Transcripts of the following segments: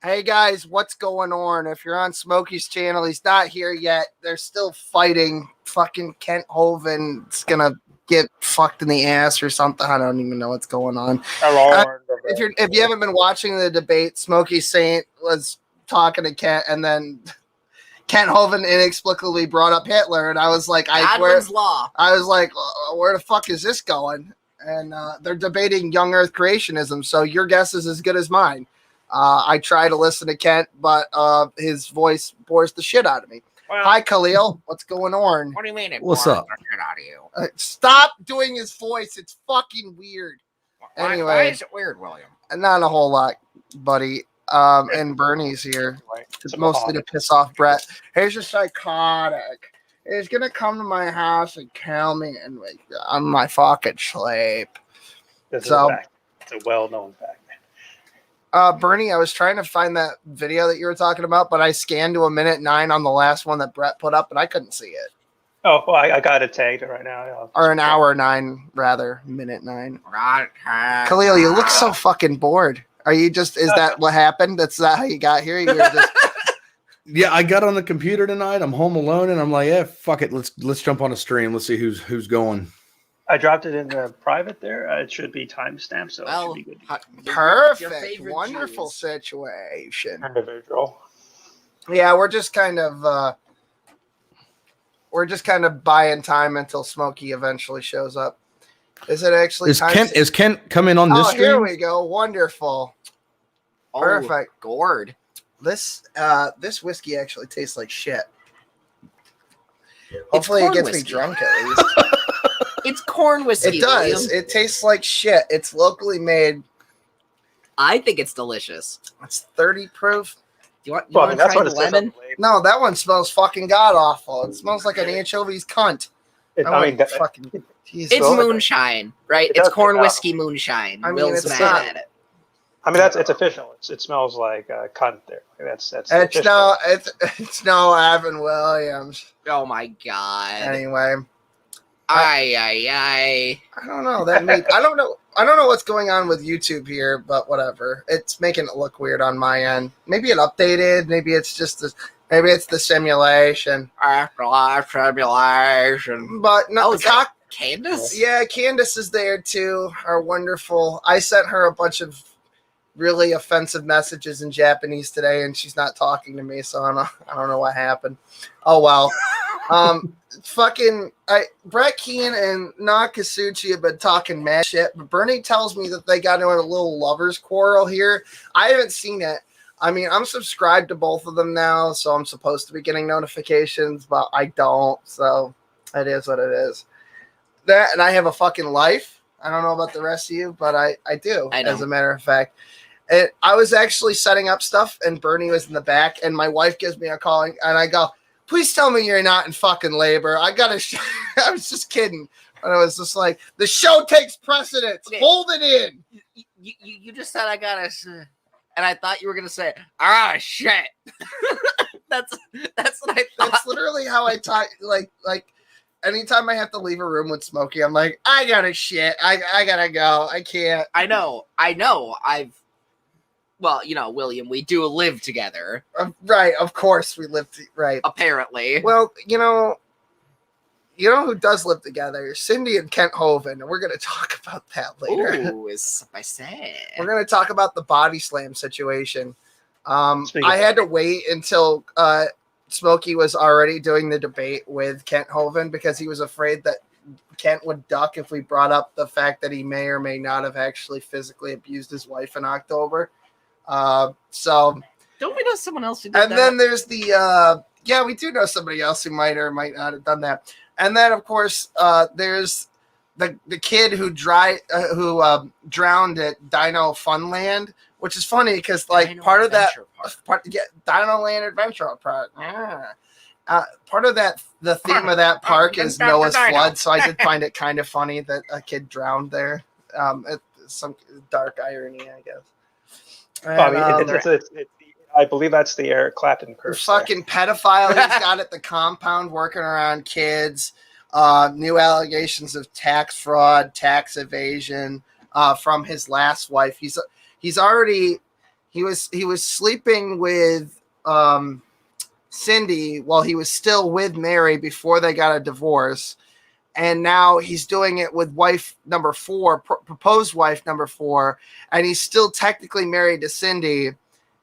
Hey guys, what's going on? If you're on Smokey's channel, he's not here yet. They're still fighting. Fucking Kent Hovind's gonna get fucked in the ass or something. I don't even know what's going on. If you haven't been watching the debate, Smokey Saint was talking to Kent, and then Kent Hovind inexplicably brought up Hitler, and I was like, law. I was like, where the fuck is this going? And they're debating young Earth creationism. So your guess is as good as mine. I try to listen to Kent, but his voice bores the shit out of me. Well, hi, Khalil. What's going on? What do you mean? What's up? The shit out of you? Stop doing his voice. It's fucking weird. Anyway, why is it weird, William? Not a whole lot, buddy. And Bernie's here. It's mostly to piss off Brett. He's a psychotic. He's gonna come to my house and kill me, and I'm my fucking sleep. This is a fact. It's a well-known fact. Bernie, I was trying to find that video that you were talking about, but I scanned to 1:09 on the last one that Brett put up, and I couldn't see it. Oh, well, I got it tagged right now. Or an hour 9, rather, minute 9. Right. Khalil, you look so fucking bored. Are you just? Is that what happened? That's not how you got here. You were just. Yeah, I got on the computer tonight. I'm home alone, and I'm like, yeah, fuck it. Let's jump on a stream. Let's see who's going. I dropped it in the private there. It should be timestamped, so it should be good. Perfect. Wonderful situation. Individual. Yeah, we're just kind of buying time until Smokey eventually shows up. Is it actually Is Kent coming on this stream? Here we go. Wonderful. Perfect. Gourd. This whiskey actually tastes like shit. Hopefully it gets me drunk at least. It's corn whiskey. It does. William. It tastes like shit. It's locally made. I think it's delicious. It's 30 proof. Do you want to try the lemon? No, that one smells fucking god awful. It smells like an anchovies cunt. It's moonshine, right? It's corn whiskey moonshine. I mean, Will's it's mad not, at it. I mean, it's official. It smells like cunt there. It's no Evan Williams. Oh my god. Anyway. I don't know. I don't know what's going on with YouTube here, but whatever. It's making it look weird on my end. Maybe it updated. Maybe it's just maybe it's the simulation. Afterlife simulation. But no, Candace? Yeah, Candace is there too. Our wonderful. I sent her a bunch of really offensive messages in Japanese today, and she's not talking to me, so I don't know what happened. Oh well. Brett Keane and Akatsuki have been talking mad shit, but Bernie tells me that they got into a little lovers quarrel here. I haven't seen it. I mean, I'm subscribed to both of them now, so I'm supposed to be getting notifications, but I don't, so it is what it is. That, and I have a fucking life. I don't know about the rest of you, but I do, as a matter of fact. I was actually setting up stuff, and Bernie was in the back, and my wife gives me a call, and I go, please tell me you're not in fucking labor. I was just kidding. And I was just like, the show takes precedence. Okay. Hold it in. You just said I gotta, and I thought you were gonna say, shit. that's what I thought. That's literally how I talk. Like anytime I have to leave a room with Smokey, I'm like, I gotta shit. I gotta go. I can't. I know. Well, William, we do live together. Right, of course we live right. Apparently. Well, you know who does live together? Cindy and Kent Hovind, and we're going to talk about that later. Ooh, is I say. We're going to talk about the body slam situation. I had to wait until Smokey was already doing the debate with Kent Hovind because he was afraid that Kent would duck if we brought up the fact that he may or may not have actually physically abused his wife in October. So don't we know someone else who did that? And then there's the we do know somebody else who might or might not have done that. And then of course there's the kid who drowned at Dino Funland, which is funny because like Dino part of that Dino Land Adventure Park. Part of that the theme of that park is Noah's flood, so I did find it kind of funny that a kid drowned there. It's some dark irony, I guess. I believe that's the Eric Clapton curse. The fucking pedophile he's got at the compound working around kids. New allegations of tax fraud, tax evasion from his last wife. He's already He was sleeping with Cindy while he was still with Mary before they got a divorce. And now he's doing it with wife number 4, proposed wife number 4, and he's still technically married to Cindy.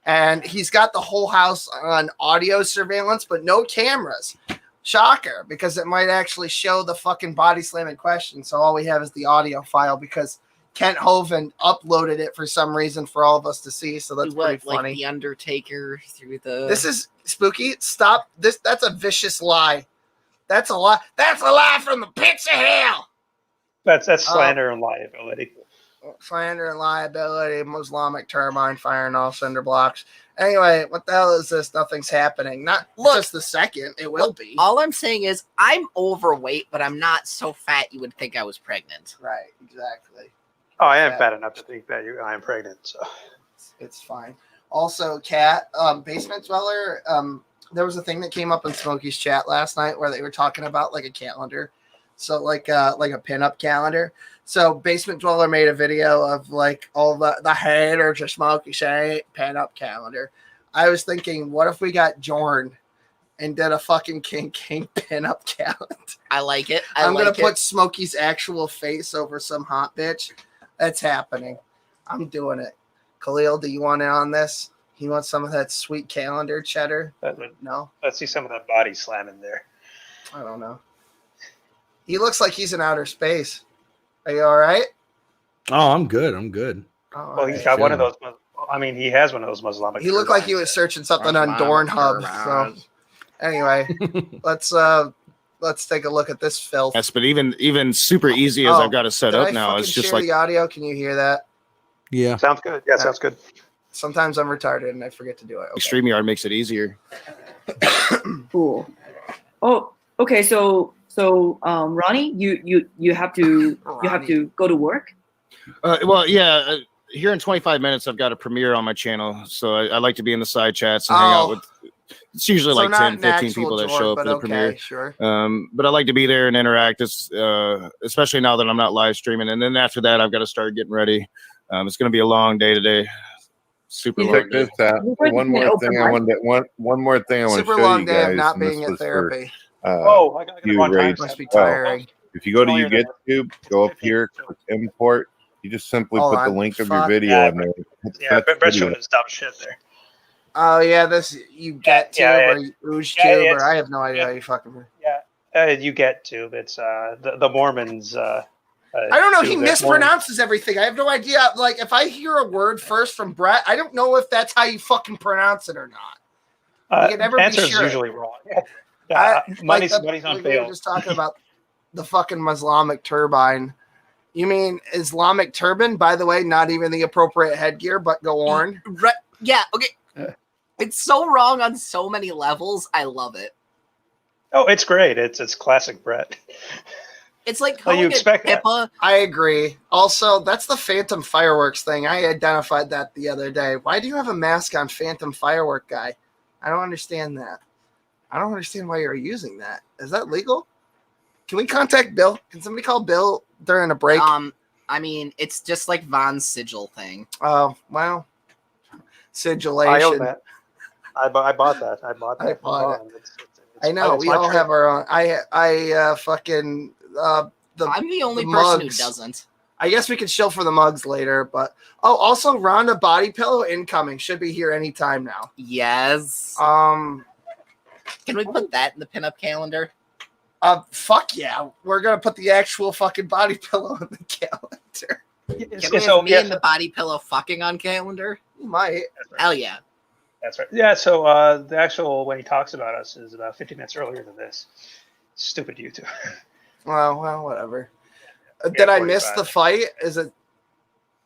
And he's got the whole house on audio surveillance, but no cameras. Shocker, because it might actually show the fucking body slam in question. So all we have is the audio file because Kent Hovind uploaded it for some reason for all of us to see. So that's pretty funny. Like the Undertaker through the. This is spooky. Stop this. That's a vicious lie. That's a lie. That's a lie from the pits of hell. That's slander and liability. Slander and liability. Islamic turbine firing off cinder blocks. Anyway, what the hell is this? Nothing's happening. Not just the second. It will be. All I'm saying is I'm overweight, but I'm not so fat you would think I was pregnant. Right. Exactly. Oh, I am fat enough to think that I am pregnant. So it's fine. Also, Kat, basement dweller. There was a thing that came up in Smokey's chat last night where they were talking about like a calendar. So like a pinup calendar. So Basement Dweller made a video of like all the haters of Smokey Saint pinup calendar. I was thinking, what if we got Jorn and did a fucking Kinc pinup calendar? I like it. I'm going to put Smokey's actual face over some hot bitch. That's happening. I'm doing it. Khalil, do you want in on this? You want some of that sweet calendar cheddar? No? Let's see some of that body slamming there. I don't know. He looks like he's in outer space. Are you all right? Oh, I'm good. I'm good. Oh, well, he's got one of those. I mean, he has one of those Muslim. He looked like he was searching something on Dornhub. So, anyway, let's take a look at this filth. Yes, but even super easy as I've got it set up now, it's just like the audio. Can you hear that? Yeah, sounds good. Yeah, sounds good. Sometimes I'm retarded and I forget to do it. Okay. StreamYard makes it easier. Cool. Oh, okay. So Ronnie, you have to go to work. Well, yeah. Here in 25 minutes, I've got a premiere on my channel, so I like to be in the side chats and hang out with. It's usually like 10, 15 people that show up for the premiere. Sure. But I like to be there and interact, especially now that I'm not live streaming. And then after that, I've got to start getting ready. It's going to be a long day today. Super long. Check this out. One more thing I wanted to Super show long you day guys. of not being at therapy. I got the wrong time. Must be tiring. If you go to YouTube, go up here, click import. You just simply put the link of your video in there. Yeah, Brett's showing his dumb shit there. Oh yeah, this you get tube or Ooze tube or I have no idea how you fucking. Yeah, you get tube. It's the Mormons. I don't know. He mispronounces everything. I have no idea. Like if I hear a word first from Brett, I don't know if that's how you fucking pronounce it or not. You can never answer be sure. is usually wrong. Money's on We bail. were just talking about the fucking Islamic turbine. You mean Islamic turban? By the way, not even the appropriate headgear, but go on. Right. Yeah. Okay. It's so wrong on so many levels. I love it. Oh, it's great. It's classic Brett. It's like you expect HIPAA. I agree. Also, that's the Phantom Fireworks thing. I identified that the other day. Why do you have a mask on, Phantom Firework guy? I don't understand that. I don't understand why you're using that. Is that legal? Can we contact Bill? Can somebody call Bill during a break? I mean, it's just like Von's sigil thing. Oh, well. Sigillation. I own that. I bought that. I bought that. I know. We all have our own. I fucking. I'm the only person mugs. who doesn't. I guess we could show for the mugs later, but also Rhonda body pillow incoming should be here anytime now. Yes. Can we put that in the pinup calendar? Fuck yeah. We're gonna put the actual fucking body pillow in the calendar. Can we have me and the body pillow fucking on calendar? You might. Right. Hell yeah. That's right. Yeah, so the actual when he talks about us is about 50 minutes earlier than this. Stupid YouTube. Well, whatever. Did I miss the fight? Is it?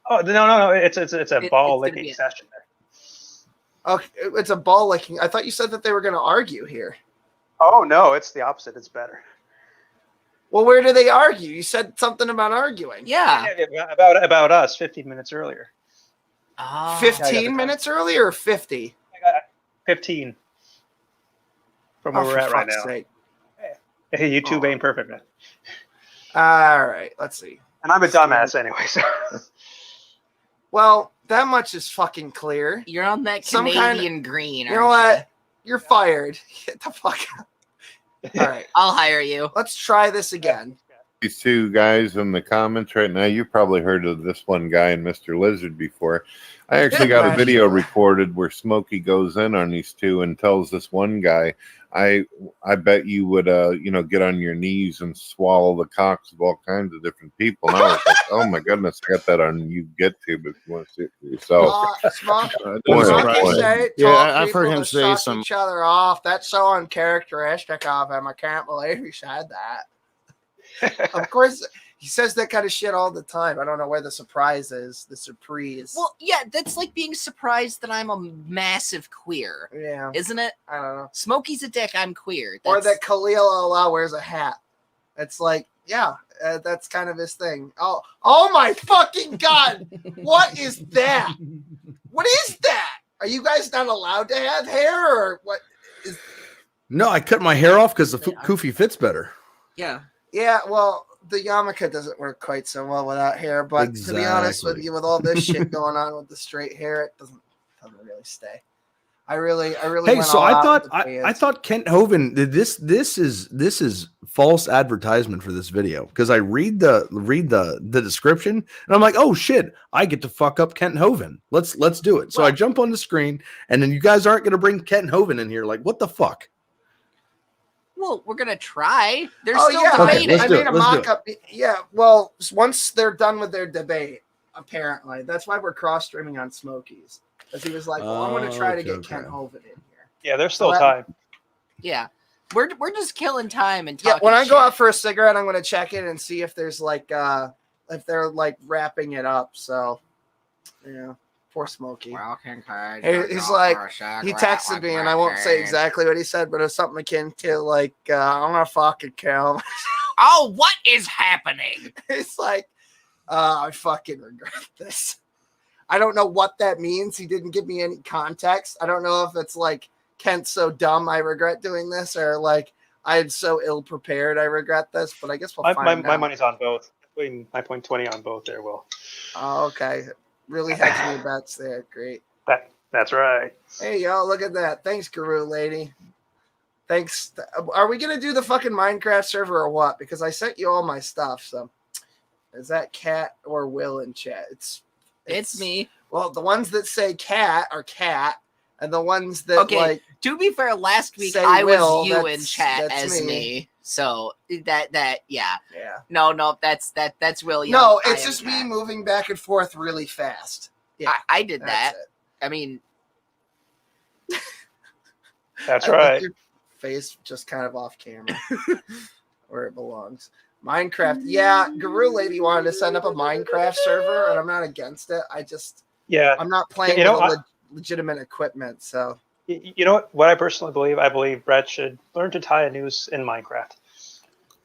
Oh no! It's a ball licking session there. Okay, it's a ball licking. I thought you said that they were going to argue here. Oh no, it's the opposite. It's better. Well, where do they argue? You said something about arguing. Yeah. About us 15 minutes earlier. 15 minutes earlier or 50? I got 15 from where we're at right now. Sake. Hey, YouTube ain't perfect, man. All right, let's see. And I'm a dumbass anyway. So. Well, That much is fucking clear. You're on that Some Canadian green. You know what? You're fired. Get the fuck out. All right. I'll hire you. Let's try this again. These two guys in the comments right now, you probably heard of this one guy and Mr. Lizard before. I actually got a video recorded where Smokey goes in on these two and tells this one guy, I bet you would get on your knees and swallow the cocks of all kinds of different people. And I was like, oh my goodness, I got that on you get to, but if you want to see it for yourself. I've heard him say some each other off. That's so uncharacteristic of him. I can't believe he said that. Of course, he says that kind of shit all the time. I don't know where the surprise is. The surprise. Well, yeah, that's like being surprised that I'm a massive queer. Yeah. Isn't it? I don't know. Smokey's a dick. I'm queer. Or that Khalil Allah wears a hat. It's like, yeah, that's kind of his thing. Oh my fucking God. What is that? What is that? Are you guys not allowed to have hair or what? No, I cut my hair off because the kufi fits better. Yeah. Yeah, well, the yarmulke doesn't work quite so well without hair, but to be honest with you, with all this shit going on with the straight hair, it doesn't really stay. I really. Hey, so I thought Kent Hovind. This is false advertisement for this video because I read the description and I'm like, oh shit, I get to fuck up Kent Hovind. Let's do it. So I jump on the screen and then you guys aren't gonna bring Kent Hovind in here. Like, what the fuck? Well, we're gonna try. They're still debating. Okay, I made a mock-up. Yeah, well, once they're done with their debate, apparently. That's why we're cross-streaming on Smokey's. Because he was like, well, I'm going to try to get Kent Hovind in here. Yeah, there's still time. Yeah. We're just killing time and talking. Yeah, when I go out for a cigarette, I'm going to check it and see if there's like, if they're like wrapping it up. So, yeah. Poor Smokey. Well, Kincaid, he's like, he texted me, and I won't say exactly what he said, but it was something akin to like, I'm gonna fucking kill him. Oh, what is happening? It's like, I fucking regret this. I don't know what that means. He didn't give me any context. I don't know if it's like Kent's so dumb I regret doing this, or like I'm so ill prepared I regret this. But I guess we'll find out. My money's on both. Putting 9.20 on both there, Will. Oh, okay. Really hedging your bets there. Great. That's right. Hey, y'all, look at that. Thanks, Guru Lady. Thanks. Are we going to do the fucking Minecraft server or what? Because I sent you all my stuff. So is that Cat or Will in chat? It's me. Well, the ones that say Cat are Cat, and the ones that like. To be fair, last week I was you in chat as me. So that yeah. No, that's Will Young. No, it's just me moving back and forth really fast. Yeah, I did that. I mean, that's right. Your face just kind of off camera where it belongs. Minecraft. Yeah, Guru Lady wanted to send up a Minecraft server, and I'm not against it. I'm not playing with legitimate equipment, so. You know what I personally believe? I believe Brett should learn to tie a noose in Minecraft.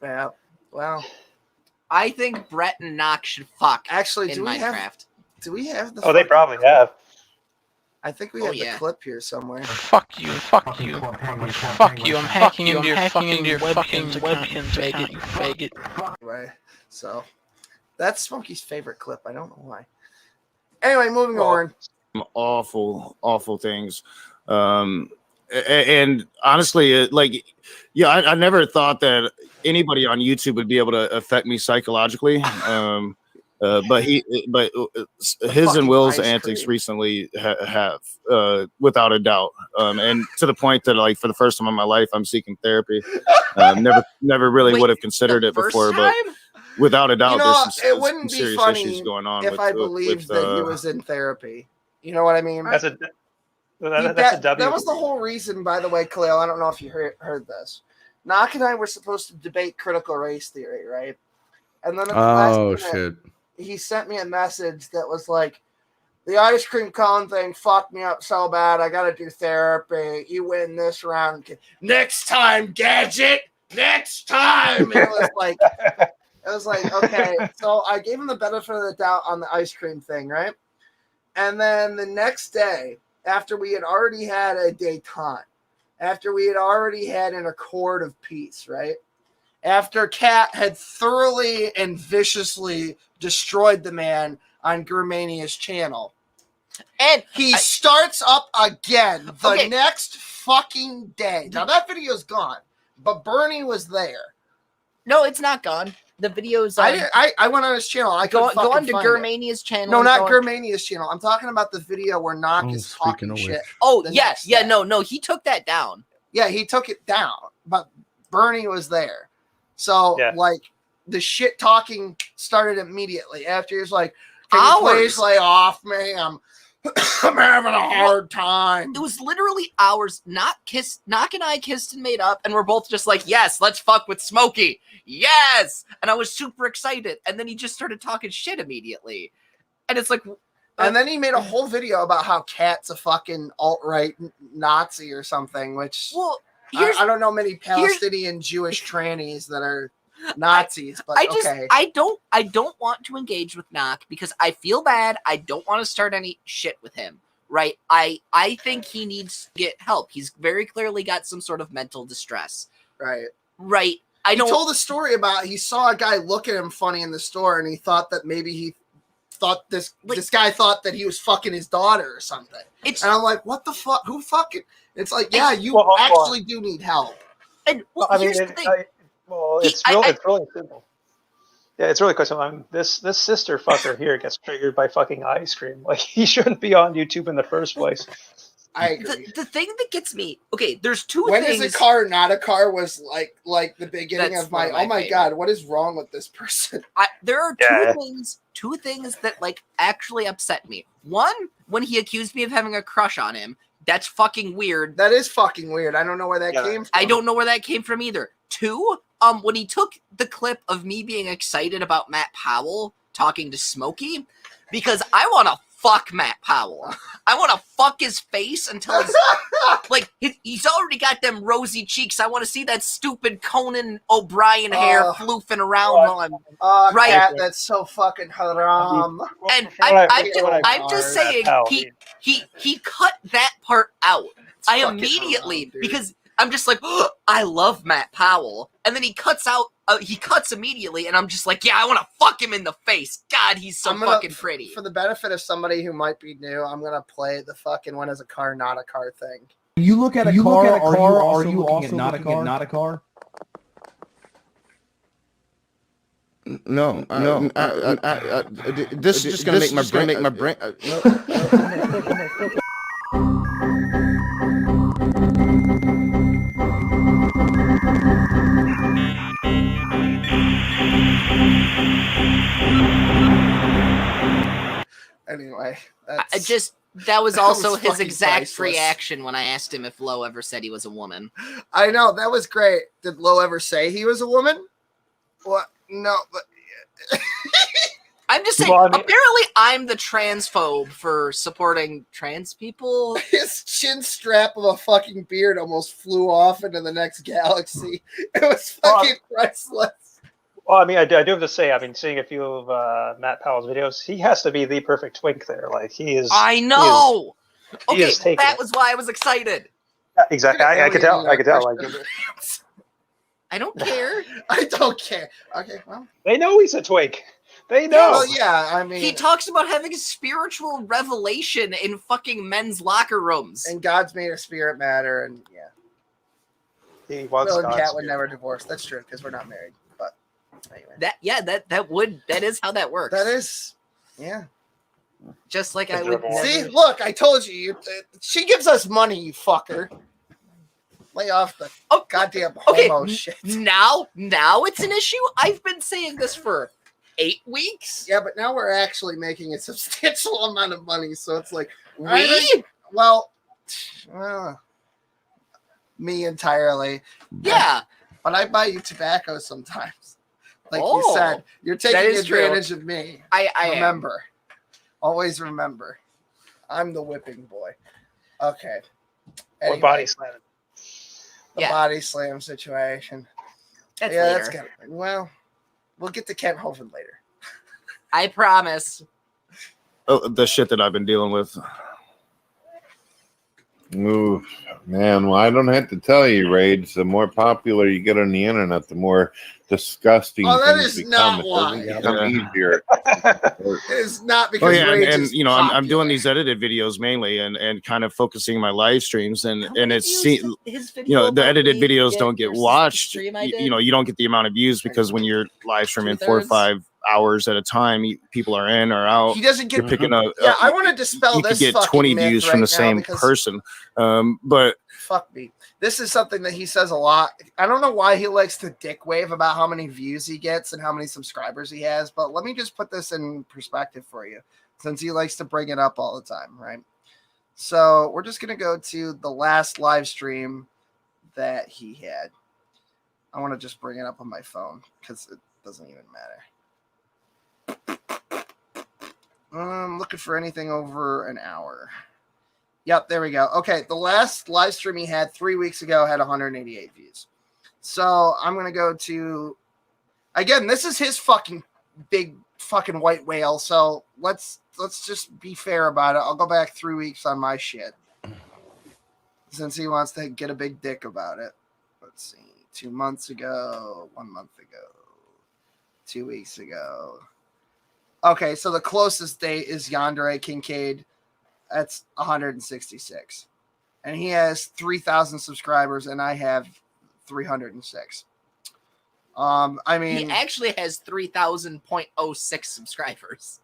Yeah, well. I think Brett and Nock should fuck actually, in Minecraft. Do we have the they probably have. I think we have the clip here somewhere. Fuck you. Fuck you. I'm hacking into your fucking webcam, faggot. Anyway, so that's Smokey's favorite clip. I don't know why. Anyway, moving on. Awful things. And honestly, I never thought that anybody on YouTube would be able to affect me psychologically. But his and Will's antics recently have, without a doubt, and to the point that like for the first time in my life, I'm seeking therapy. Never really would have considered it before, but without a doubt, there's some serious issues going on. If I believed that he was in therapy, you know what I mean? That's a W. That was the whole reason, by the way, Khalil. I don't know if you heard this. Nock and I were supposed to debate critical race theory, right? And then at the last minute, he sent me a message that was like, the ice cream cone thing fucked me up so bad. I got to do therapy. You win this round. Next time, Gadget. Next time. It was like, okay. So I gave him the benefit of the doubt on the ice cream thing, right? And then the next day, after we had already had a détente, after we had already had an accord of peace, right? After Kat had thoroughly and viciously destroyed the man on Gurmania's channel, And he starts up again the Okay. next fucking day. Now that video's gone, but Bernie was there. No, it's not gone. The video's on. I went on his channel. I go couldn't on to fucking find it. Germania's channel. No, not go on- Germania's channel. I'm talking about the video where Knock is speaking talking of shit. which. Oh, the yeah. next Yeah, day. no, he took that down. Yeah, he took it down, but Bernie was there. So, Yeah. like, the shit talking started immediately after he was like, can you Hours. please lay off me? I'm having a hard time. It was literally hours. Knock and I kissed and made up, and we're both just like, yes, let's fuck with Smokey. Yes! And I was super excited. And then he just started talking shit immediately. And it's like... And then he made a whole video about how Cat's a fucking alt-right Nazi or something, which Well, I don't know many Palestinian Jewish trannies that are Nazis, but okay. I don't want to engage with Knock because I feel bad. I don't want to start any shit with him. Right? I think he needs to get help. He's very clearly got some sort of mental distress. Right. Right. He told a story about he saw a guy look at him funny in the store, and he thought that maybe he thought this guy thought that he was fucking his daughter or something. And I'm like, what the fuck? Who fucking? It's like, yeah, you actually do need help. And here's the thing. It's really simple. Yeah, it's really quite simple. This sister fucker here gets triggered by fucking ice cream. Like, he shouldn't be on YouTube in the first place. I agree. The thing that gets me, okay, there's two when things. When is a car not a car was like the beginning That's of my, one of my oh my favorite. God, what is wrong with this person? There are two things that like actually upset me. One, when he accused me of having a crush on him. That's fucking weird. That is fucking weird. I don't know where that came from. I don't know where that came from either. Two, when he took the clip of me being excited about Matt Powell talking to Smokey, because I want to fuck Matt Powell. I want to fuck his face until his, like he's already got them rosy cheeks. I want to see that stupid Conan O'Brien hair floofing around on. Right, Cat, that's so fucking haram. And I'm just saying he cut that part out. I immediately because I'm just like, oh, I love Matt Powell, and then he cuts out. He cuts immediately, and I'm just like, yeah, I want to fuck him in the face. God, he's so fucking pretty. For the benefit of somebody who might be new, I'm gonna play the fucking when is a car not a car thing. You look at a car. Are you also looking at not a car? No. This is just gonna make my brain. Anyway, that was also his fucking exact priceless. reaction when I asked him if Lo ever said he was a woman. I know, that was great. Did Lo ever say he was a woman? What? No, but I'm just saying, apparently I'm the transphobe for supporting trans people. His chin strap of a fucking beard almost flew off into the next galaxy. It was fucking priceless. Well, I mean, I do have to say, I've been seeing a few of Matt Powell's videos. He has to be the perfect twink there. Like, he is. I know. He is that was why I was excited. Yeah, exactly. I could tell. I could tell. Like, I don't care. I don't care. Okay, well. They know he's a twink. They know. Well, yeah, I mean. He talks about having a spiritual revelation in fucking men's locker rooms. And God's made of spirit matter, and yeah. He wants Will and Kat would never divorce. That's true, because we're not married. But anyway. That is how that works. That is, yeah. Just like I would. See, look, I told you. She gives us money, you fucker. Lay off the goddamn homo shit. Now it's an issue. I've been saying this for 8 weeks. Yeah, but now we're actually making a substantial amount of money, so it's like well, me entirely. Yeah, but I buy you tobacco sometimes. Like you said, you're taking advantage of me. I remember. Always remember, I'm the whipping boy. Okay. Or body slamming. The body slam situation. That's later. That's good. Well, we'll get to Kent Hovind later. I promise. Oh, the shit that I've been dealing with. Ooh, man, well, I don't have to tell you, Rage, the more popular you get on the internet, the more disgusting that things is become. not why. It doesn't become easier. It's not because Rage and is you know, I'm popular. doing these edited videos mainly, and kind of focusing my live streams, and it's his video you know, the about edited me videos get don't get versus the watched. stream I You did? know, you don't get the amount of views because when you're live streaming 4 or Two-thirds? 5 hours at a time, people are in or out. He doesn't get. You're picking up. Yeah, I want to dispel you this could get fucking 20 myth views right from the now same because- person, but Fuck me. This is something that he says a lot. I don't know why he likes to dick wave about how many views he gets and how many subscribers he has, but let me just put this in perspective for you, since he likes to bring it up all the time, right? So we're just going to go to the last live stream that he had. I want to just bring it up on my phone because it doesn't even matter. I'm looking for anything over an hour. Yep, there we go. Okay, the last live stream he had 3 weeks ago had 188 views. So I'm going to go to, again, this is his fucking big fucking white whale. So let's just be fair about it. I'll go back 3 weeks on my shit, since he wants to get a big dick about it. Let's see, 2 months ago, 1 month ago, 2 weeks ago. Okay, so the closest date is Yandere Kincaid. That's 166. And he has 3,000 subscribers, and I have 306. I mean, He actually has 3,000.06 subscribers.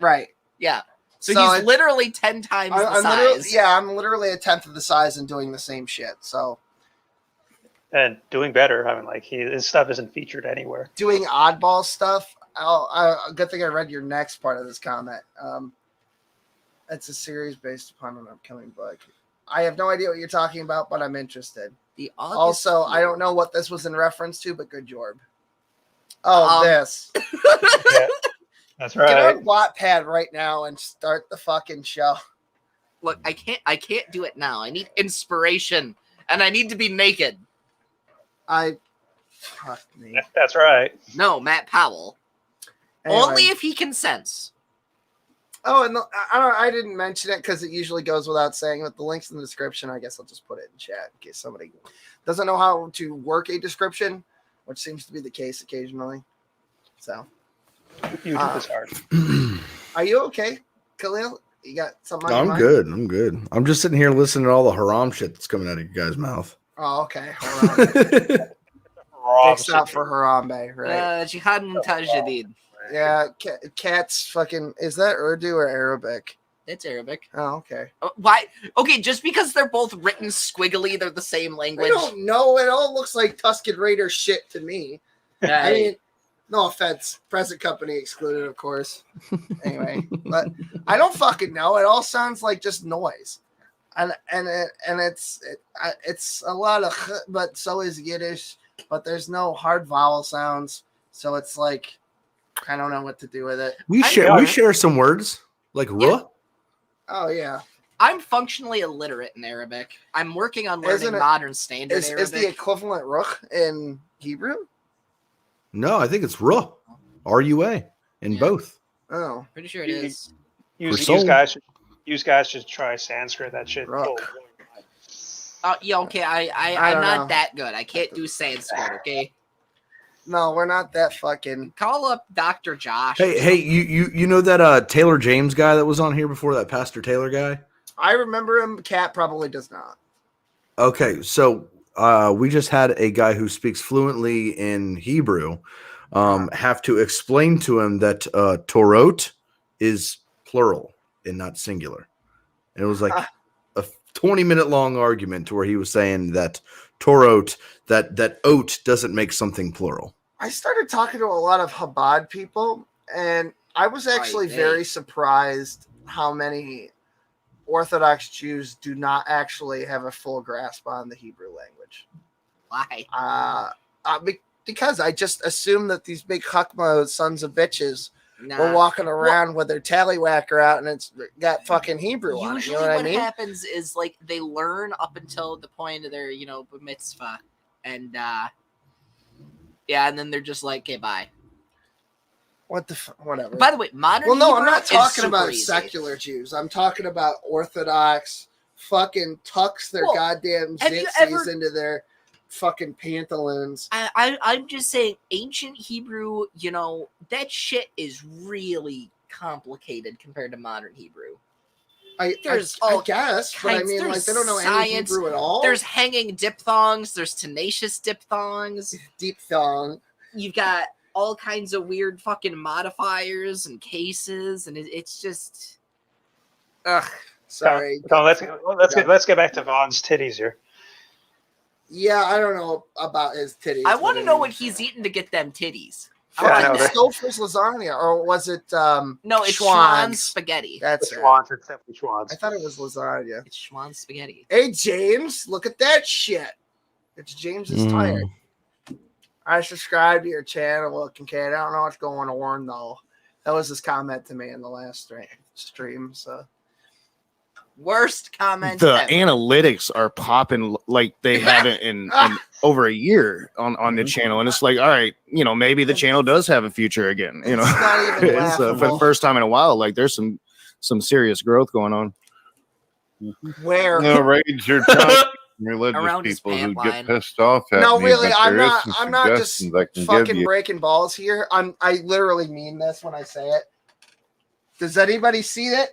Right. Yeah. So he's literally 10 times the size. I'm literally a tenth of the size and doing the same shit. So. And doing better. I mean, like his stuff isn't featured anywhere. Doing oddball stuff. Good thing I read your next part of this comment. It's a series based upon an upcoming book. I have no idea what you're talking about, but I'm interested. Also, I don't know what this was in reference to, but good job. Oh, this. Yeah, that's right. Get on Wattpad right now and start the fucking show. Look, I can't do it now. I need inspiration, and I need to be naked. Fuck me. That's right. No, Matt Powell. Anyway. Only if he consents. Oh, and I didn't mention it because it usually goes without saying, but the link's in the description. I guess I'll just put it in chat in case somebody doesn't know how to work a description, which seems to be the case occasionally. So, YouTube is hard. Are you okay, Khalil? You got something? No, I'm good. I'm good. I'm just sitting here listening to all the haram shit that's coming out of you guys' mouth. Oh, okay. Harambe. Dicks out for Harambe, right? Jihad Muntajadid. Yeah, cat's fucking. Is that Urdu or Arabic? It's Arabic. Oh, okay. Why? Okay, just because they're both written squiggly, they're the same language. I don't know. It all looks like Tusken Raider shit to me. I mean, no offense. Present company excluded, of course. Anyway, but I don't fucking know. It all sounds like just noise, and it's a lot of, but so is Yiddish. But there's no hard vowel sounds, so it's like. I don't know what to do with it. We share some words like ruh. Yeah. Oh yeah. I'm functionally illiterate in Arabic. I'm working on learning modern standard Arabic. Is the equivalent ruh in Hebrew? No, I think it's ruh, R-U-A, in both. Oh, pretty sure it is. Use guys should try Sanskrit. That shit. Yeah, okay. I'm not that good. I can't do Sanskrit. Okay. No, we're not that fucking. Call up Dr. Josh. Hey, you know that Taylor James guy that was on here before, that Pastor Taylor guy? I remember him. Kat probably does not. Okay, so we just had a guy who speaks fluently in Hebrew have to explain to him that Torot is plural and not singular. And it was like a 20-minute long argument to where he was saying that Torot, that oat doesn't make something plural. I started talking to a lot of Chabad people, and I was actually very surprised how many Orthodox Jews do not actually have a full grasp on the Hebrew language. Why? Because I just assume that these big Chachma sons of bitches were walking around with their tallywhacker out, and it's got fucking Hebrew on it. You know what I mean? What happens is like they learn up until the point of their mitzvah, and and then they're just like, okay, bye. Whatever. By the way, modern. Well, no, Hebrew I'm not talking about easy. secular Jews. I'm talking about Orthodox fucking tucks their goddamn zitsies into their fucking pantaloons. I'm just saying, ancient Hebrew, that shit is really complicated compared to modern Hebrew. I guess, but I mean, like, they don't know any Hebrew at all. There's hanging diphthongs. There's tenacious diphthongs. Diphthong. You've got all kinds of weird fucking modifiers and cases, and it's just... Ugh, sorry. No, let's get back to Vaughn's titties here. Yeah, I don't know about his titties. I want to know what he's eating to get them titties. Stouffer's lasagna, or was it? No, it's Schwann's spaghetti. That's it. Schwann's. It's definitely Schwann's. I thought it was lasagna. It's Schwann's spaghetti. Hey, James, look at that shit. It's James's tire. I subscribe to your channel, Kincaid. I don't know what's going on though. That was his comment to me in the last stream. So. Worst comment. The ever. analytics are popping like they haven't in over a year on the channel, and it's like, all right, maybe the channel does have a future again. It's not even it's, for the first time in a while, like there's some serious growth going on. Where rage your tongue, religious people who get pissed off at no, me. really, I'm I'm not just fucking breaking balls here. I literally mean this when I say it. Does anybody see it?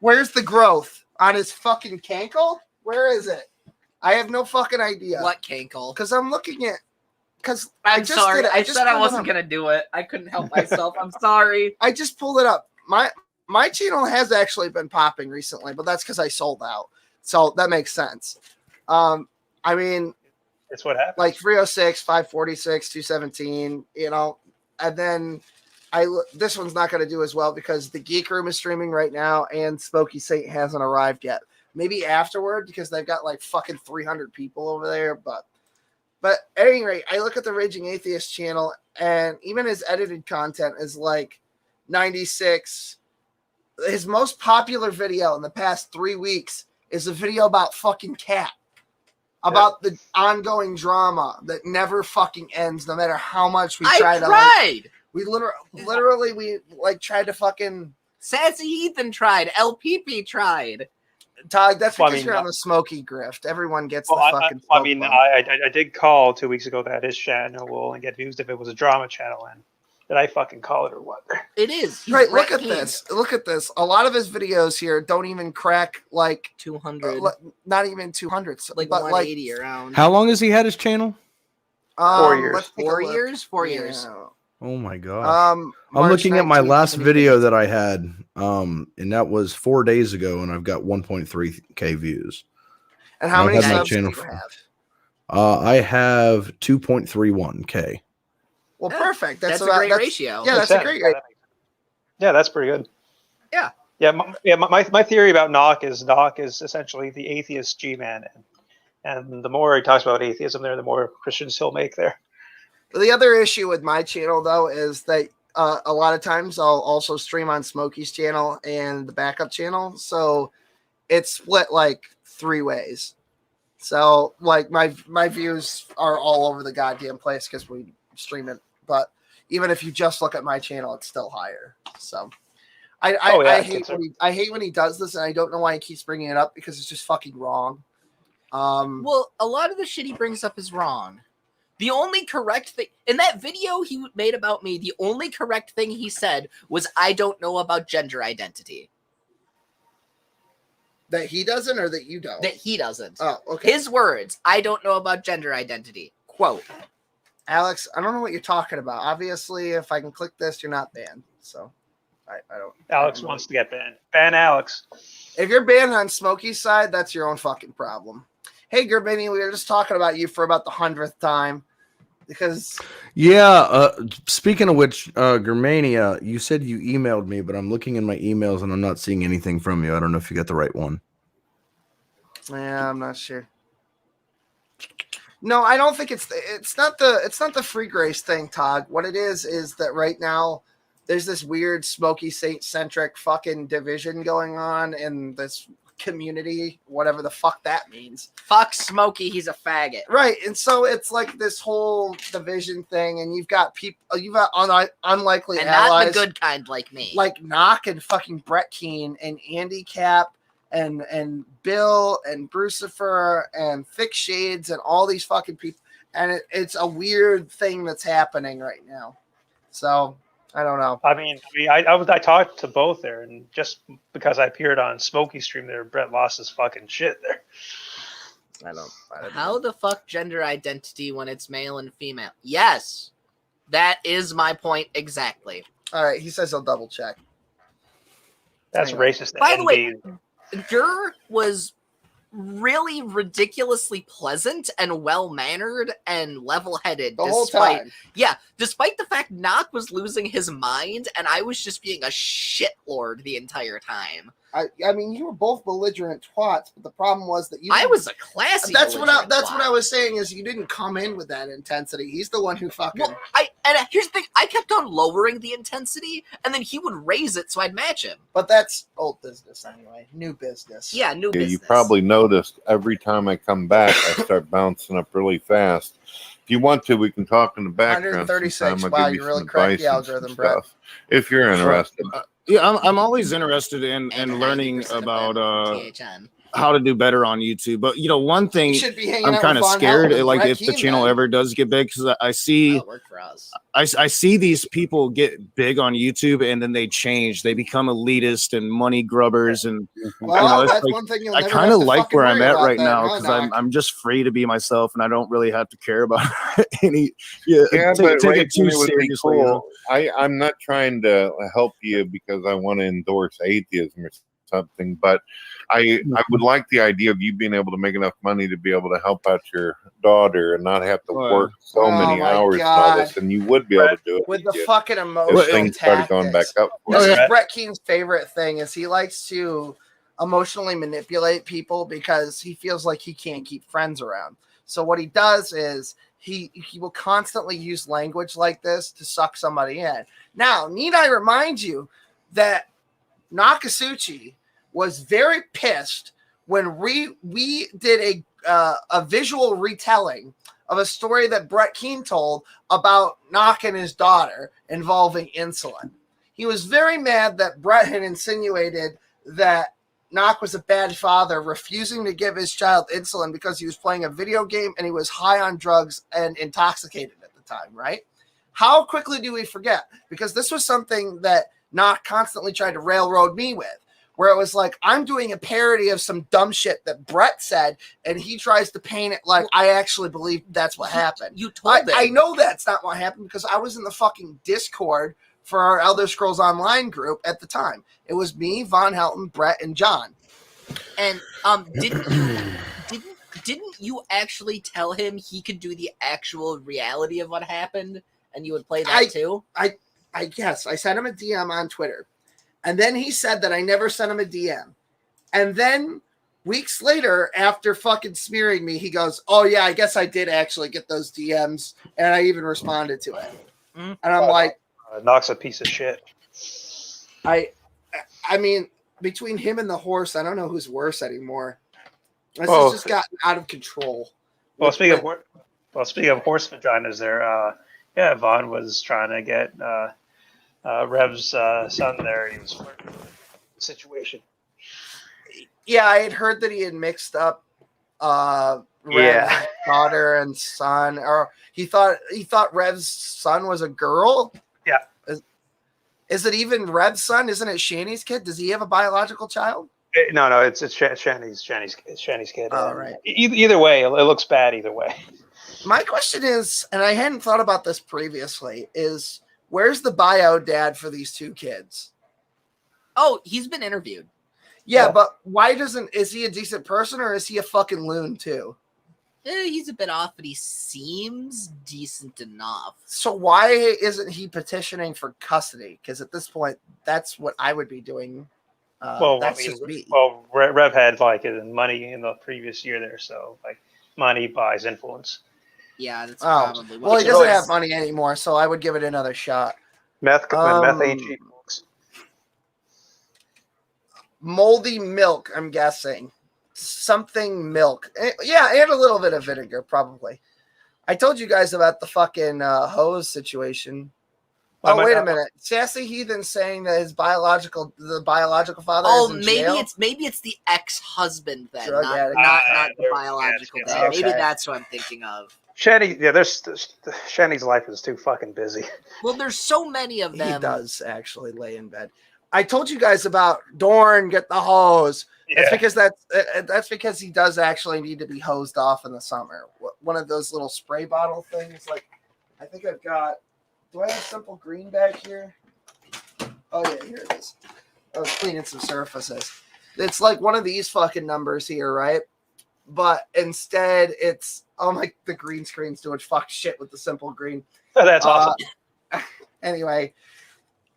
Where's the growth? On his fucking cankle? Where is it? I have no fucking idea. What cankle? Because I'm looking at. Because I'm sorry. I said I wasn't gonna do it. I couldn't help myself. I'm sorry. I just pulled it up. My channel has actually been popping recently, but that's because I sold out. So that makes sense. I mean, it's what happened. Like 306, 546, 217. And then. This one's not going to do as well because the Geek Room is streaming right now and Smokey Saint hasn't arrived yet. Maybe afterward because they've got like fucking 300 people over there. But at any rate, I look at the Raging Atheist channel and even his edited content is like 96. His most popular video in the past 3 weeks is a video about fucking Cat. About the ongoing drama that never fucking ends no matter how much we try to. Tried. We literally tried to fucking Sassy Ethan tried. LPP tried. Todd, that's because you're on the Smokey grift. Everyone gets the fucking. I did call 2 weeks ago that his channel will only get views if it was a drama channel, and did I fucking call it or what? It is. Right. Look at this. Look at this. A lot of his videos here don't even crack like 200. Not even 200. Like 180 around. How long has he had his channel? 4 years. 4 years. 4 years. Oh my god! I'm looking at my last video that I had, and that was 4 days ago, and I've got 1.3K views. And how many subs do you have? I have 2.31K. Well, perfect. That's a great ratio. Yeah, that's a great ratio. Yeah, that's pretty good. Yeah. Yeah. My theory about Knock is essentially the atheist G-man, and the more he talks about atheism there, the more Christians he'll make there. The other issue with my channel, though, is that a lot of times I'll also stream on Smokey's channel and the backup channel. So it's split like 3 ways. So like my views are all over the goddamn place because we stream it. But even if you just look at my channel, it's still higher. So I hate when he does this, and I don't know why he keeps bringing it up because it's just fucking wrong. Well, a lot of the shit he brings up is wrong. The only correct thing in that video he made about me, the only correct thing he said was, I don't know about gender identity. That he doesn't or that you don't? That he doesn't. Oh, okay. His words, I don't know about gender identity. Quote. Alex, I don't know what you're talking about. Obviously, if I can click this, you're not banned. So I don't. Alex wants to get banned. Ban Alex. If you're banned on Smokey's side, that's your own fucking problem. Hey, Gerbini, we were just talking about you for about the 100th time. Because speaking of which, Germania, you said you emailed me, but I'm looking in my emails and I'm not seeing anything from you. I don't know if you got the right one. Yeah, I'm not sure. No, I don't think it's not the free grace thing, Todd. What it is that right now there's this weird Smokey Saint centric fucking division going on in this community, whatever the fuck that means. Fuck Smokey, he's a faggot. Right, and so it's like this whole division thing, and you've got unlikely and allies, not the good kind like me, like Knock and fucking Brett Keane and Andy Cap and Bill and Brucifer and Thick Shades and all these fucking people. And it's a weird thing that's happening right now. So I don't know. I talked to both there, and just because I appeared on Smokey stream there, Brett lost his fucking shit there. I don't How the fuck gender identity when it's male and female? Yes, that is my point exactly. All right, he says he'll double check. That's racist. By the way, Dur was really ridiculously pleasant and well-mannered and level-headed the whole time. Yeah, despite the fact Knock was losing his mind and I was just being a shitlord the entire time. I mean, you were both belligerent twats, but the problem was that I was a classy. That's what I was saying is you didn't come in with that intensity. He's the one who fucking. Well, here's the thing. I kept on lowering the intensity, and then he would raise it so I'd match him. But that's old business anyway. New business. Yeah, new business. You probably noticed every time I come back, I start bouncing up really fast. If you want to, we can talk in the background. 136. Wow, you really cracked the algorithm, Brett. If you're interested. Yeah, I'm always interested in learning about how to do better on YouTube. But one thing I'm kind of scared, like if the channel ever does get big, because I see I see these people get big on YouTube and then they change. They become elitist and money grubbers, and that's one thing you'll I never kind have of to like fucking where I'm worry at about right that, now huh, because Doc? I'm just free to be myself and I don't really have to care about any. But take it too would be seriously. cool. I'm not trying to help you because I want to endorse atheism or something, but I would like the idea of you being able to make enough money to be able to help out your daughter and not have to work so many hours and all this, and you would be able to do it with the fucking emotional things started going back up. This is Brett Keen's favorite thing is he likes to emotionally manipulate people because he feels like he can't keep friends around. So what he does is he will constantly use language like this to suck somebody in. Now, need I remind you that Nakasuchi was very pissed when we did a visual retelling of a story that Brett Keen told about Knock and his daughter involving insulin. He was very mad that Brett had insinuated that Knock was a bad father, refusing to give his child insulin because he was playing a video game and he was high on drugs and intoxicated at the time, right? How quickly do we forget? Because this was something that Knock constantly tried to railroad me with, where it was like, I'm doing a parody of some dumb shit that Brett said, and he tries to paint it like I actually believe that's what happened. You told I know that's not what happened because I was in the fucking Discord for our Elder Scrolls Online group at the time. It was me, Von Helton, Brett, and John. And didn't you actually tell him he could do the actual reality of what happened, and you would play that too? I guess I sent him a DM on Twitter. And then he said that I never sent him a DM. And then weeks later, after fucking smearing me, he goes, oh, yeah, I guess I did actually get those DMs. And I even responded to it. And I'm like... Knock's a piece of shit. I mean, between him and the horse, I don't know who's worse anymore. This has just gotten out of control. Well, speaking of horse vaginas there, Vaughn was trying to get... Rev's son there, he was flirting with the situation. Yeah, I had heard that he had mixed up Rev's daughter and son, or he thought Rev's son was a girl. Yeah. Is it even Rev's son? Isn't it Shani's kid? Does he have a biological child? No, it's Shani's kid. Oh, right. Either way, it looks bad either way. My question is, and I hadn't thought about this previously, is where's the bio dad for these two kids? Oh, he's been interviewed. Yeah, but why is he a decent person or is he a fucking loon too? He's a bit off, but he seems decent enough. So why isn't he petitioning for custody? Because at this point, that's what I would be doing. Just me. Well, Rev had money in the previous year there, so money buys influence. Yeah, that's probably what. Well, he doesn't have money anymore, so I would give it another shot. Meth ain't cheap, folks. Moldy milk, I'm guessing. Something milk. Yeah, and a little bit of vinegar, probably. I told you guys about the fucking hose situation. Oh, wait a minute. Sassy Heathen saying that the biological father is in jail? maybe it's the ex-husband then, Drug not addict. the biological dad. Okay. Maybe that's what I'm thinking of. Shanny, Shanny's life is too fucking busy. Well, there's so many of them. He does actually lay in bed. I told you guys about Dorn get the hose. Yeah. That's because he does actually need to be hosed off in the summer. One of those little spray bottle things. Like, I think I've got. Do I have Simple Green back here? Oh yeah, here it is. I was cleaning some surfaces. It's like one of these fucking numbers here, right? But instead, it's the green screen's doing fuck shit with the Simple Green. That's awesome. Anyway,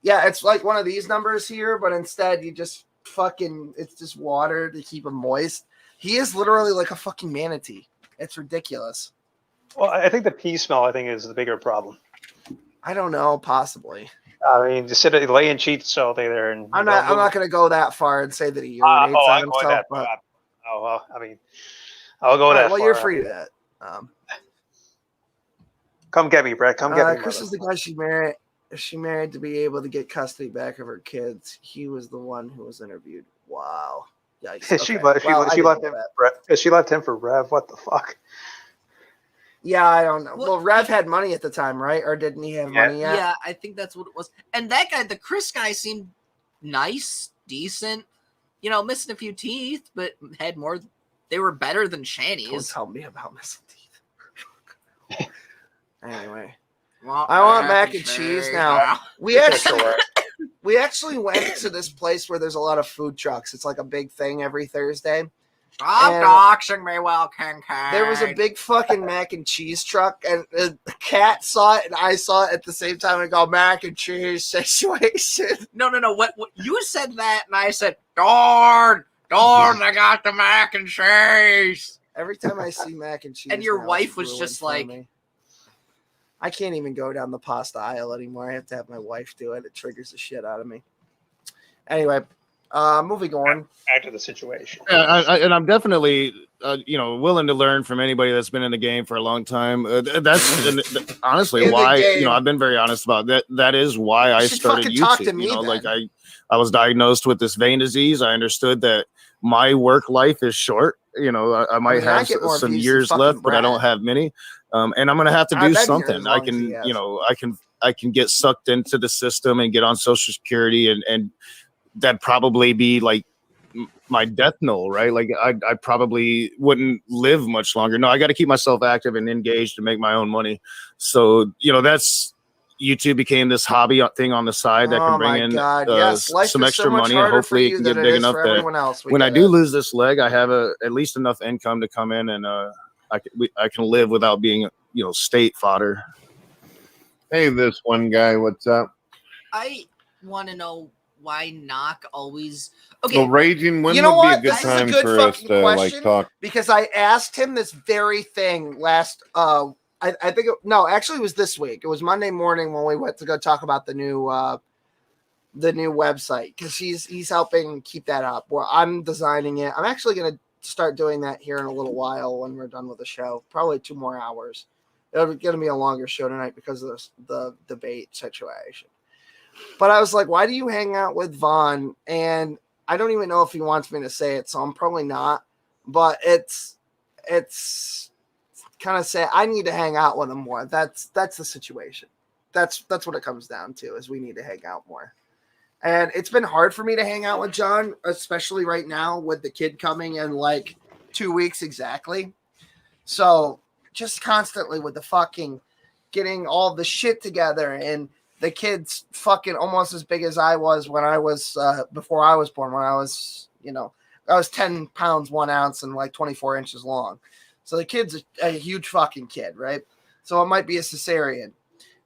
yeah, it's like one of these numbers here, but instead you just it's just water to keep him moist. He is literally like a fucking manatee. It's ridiculous. Well, I think the pee smell, is the bigger problem. I don't know, possibly. I mean, just lay in sheets all day there, and I'm not going to go that far and say that he urinates on himself. But I'll go that far. Well, you're free to that. Come get me, Brett. Come get me. Chris is the guy she married. She married to be able to get custody back of her kids. He was the one who was interviewed. Wow. Yikes. Okay. She left him, Brett. She left him for Rev. What the fuck? Yeah, I don't know. Well, Rev had money at the time, right? Or didn't he have money yet? Yeah, I think that's what it was. And that guy, the Chris guy, seemed nice, decent. Missing a few teeth, but had more. They were better than Shanny's. Don't tell me about missing teeth. Anyway, well, I want mac and cheese now. We actually went to this place where there's a lot of food trucks. It's like a big thing every Thursday. Stop doxing me, Kincaid. There was a big fucking mac and cheese truck, and the cat saw it, and I saw it at the same time. And go mac and cheese situation. No. What you said that, and I said, Darn, I got the mac and cheese. Every time I see mac and cheese, and your wife was just like, I can't even go down the pasta aisle anymore. I have to have my wife do it. It triggers the shit out of me. Anyway. Moving on. Back to the situation. And I'm definitely, willing to learn from anybody that's been in the game for a long time. That's honestly why, I've been very honest about that. That is why I started YouTube. I was diagnosed with this vein disease. I understood that my work life is short. I might have some years left, but I don't have many. And I'm going to have to do something. I can, I can get sucked into the system and get on Social Security and that'd probably be like my death knell, right? Like I probably wouldn't live much longer. No, I got to keep myself active and engaged to make my own money. So, that's YouTube became this hobby thing on the side that can bring in some extra money, and hopefully it can get big enough that when I do lose this leg, I have at least enough income to come in and I can live without being, state fodder. Hey, this one guy, what's up? I want to know why knock always. Okay, so raging. When would be a good time for us to talk? Because I asked him this very thing last. I think actually it was this week. It was Monday morning when we went to go talk about the new website because he's helping keep that up. Where I'm designing it. I'm actually gonna start doing that here in a little while when we're done with the show. Probably 2 more hours. It's gonna be a longer show tonight because of the debate situation. But I was like, why do you hang out with Vaughn? And I don't even know if he wants me to say it, so I'm probably not. But it's kind of say I need to hang out with him more. That's the situation. That's what it comes down to is we need to hang out more. And it's been hard for me to hang out with John, especially right now with the kid coming in like 2 weeks exactly. So just constantly with the fucking getting all the shit together and the kid's fucking almost as big as I was when I was before I was born. When I was, I was 10 pounds 1 ounce and like 24 inches long. So the kid's a huge fucking kid, right? So it might be a cesarean.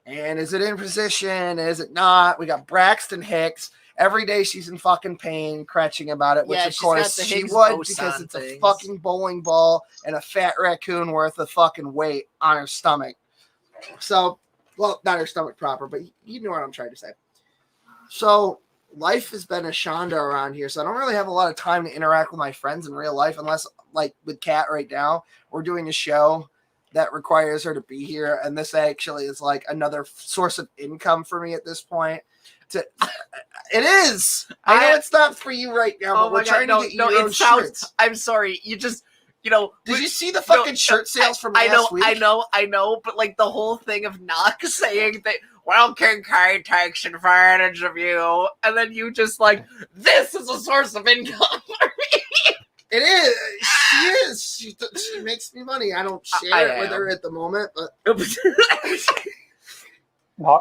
And is it in position? Is it not? We got Braxton Hicks. Every day she's in fucking pain, cratching about it, which of course she would because it's a fucking bowling ball and a fat raccoon worth of fucking weight on her stomach. So. Well, not her stomach proper, but you know what I'm trying to say. So life has been a shonda around here, so I don't really have a lot of time to interact with my friends in real life unless, like with Kat right now, we're doing a show, that requires her to be here, and this actually is like another source of income for me at this point. It is. I know it's not for you right now, but we're trying to get your own shirts. I'm sorry. You just, Did you see the fucking shirt sales from last week? I know, but like the whole thing of Knock saying that, well, Kincaid takes advantage of you, and then you just like, this is a source of income for me. It is. She is. She makes me money. I don't share it with her at the moment, but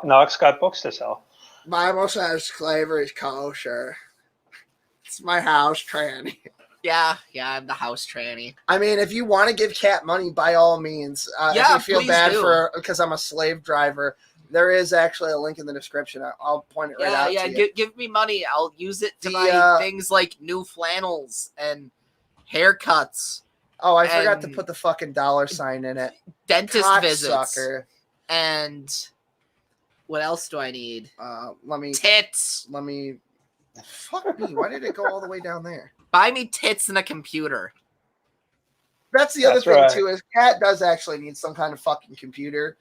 Knox got books to sell. Bible says slavery is kosher. It's my house tranny. Yeah, I'm the house tranny. I mean, if you want to give Kat money, by all means. If you feel bad for because I'm a slave driver, there is actually a link in the description. I'll point it right out to you. Give me money. I'll use it to buy things like new flannels and haircuts. Oh, I forgot to put the fucking $sign in it. Dentist visits. Sucker. And what else do I need? Tits. Fuck me. Why did it go all the way down there? Buy me tits and a computer. That's the other thing too, is Kat does actually need some kind of fucking computer.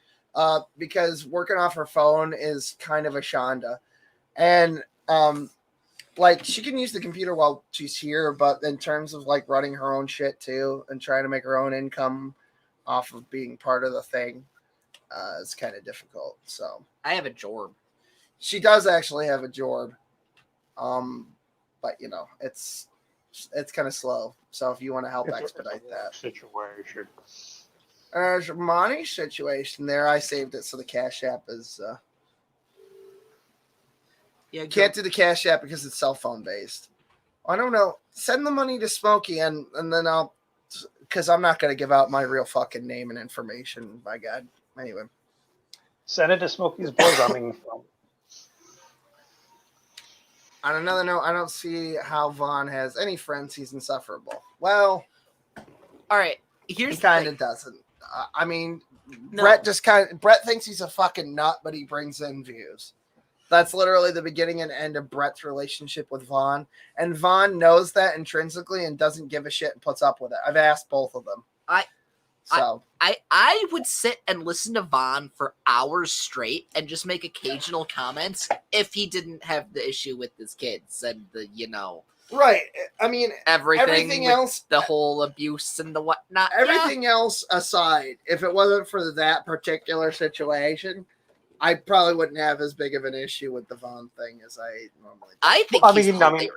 Because working off her phone is kind of a shonda. And like she can use the computer while she's here, but in terms of like running her own shit too and trying to make her own income off of being part of the thing, it's kind of difficult. So I have a jorb. She does actually have a jorb. But it's kind of slow. So if you want to help expedite that situation. There's a money situation there. I saved it so the Cash App is can't do the Cash App because it's cell phone based. I don't know. Send the money to Smokey and then I'll, because I'm not going to give out my real fucking name and information. By God. Anyway. Send it to Smokey's bosomming phone. On another note, I don't see how Vaughn has any friends. He's insufferable. Well, all right. He kind of doesn't. I mean, no. Brett thinks he's a fucking nut, but he brings in views. That's literally the beginning and end of Brett's relationship with Vaughn. And Vaughn knows that intrinsically and doesn't give a shit and puts up with it. I've asked both of them. I would sit and listen to Vaughn for hours straight and just make occasional comments if he didn't have the issue with his kids and the, Right. I mean, everything else, the whole abuse and the whatnot. Everything else aside, if it wasn't for that particular situation, I probably wouldn't have as big of an issue with the Vaughn thing as I normally do. I think he's hilarious.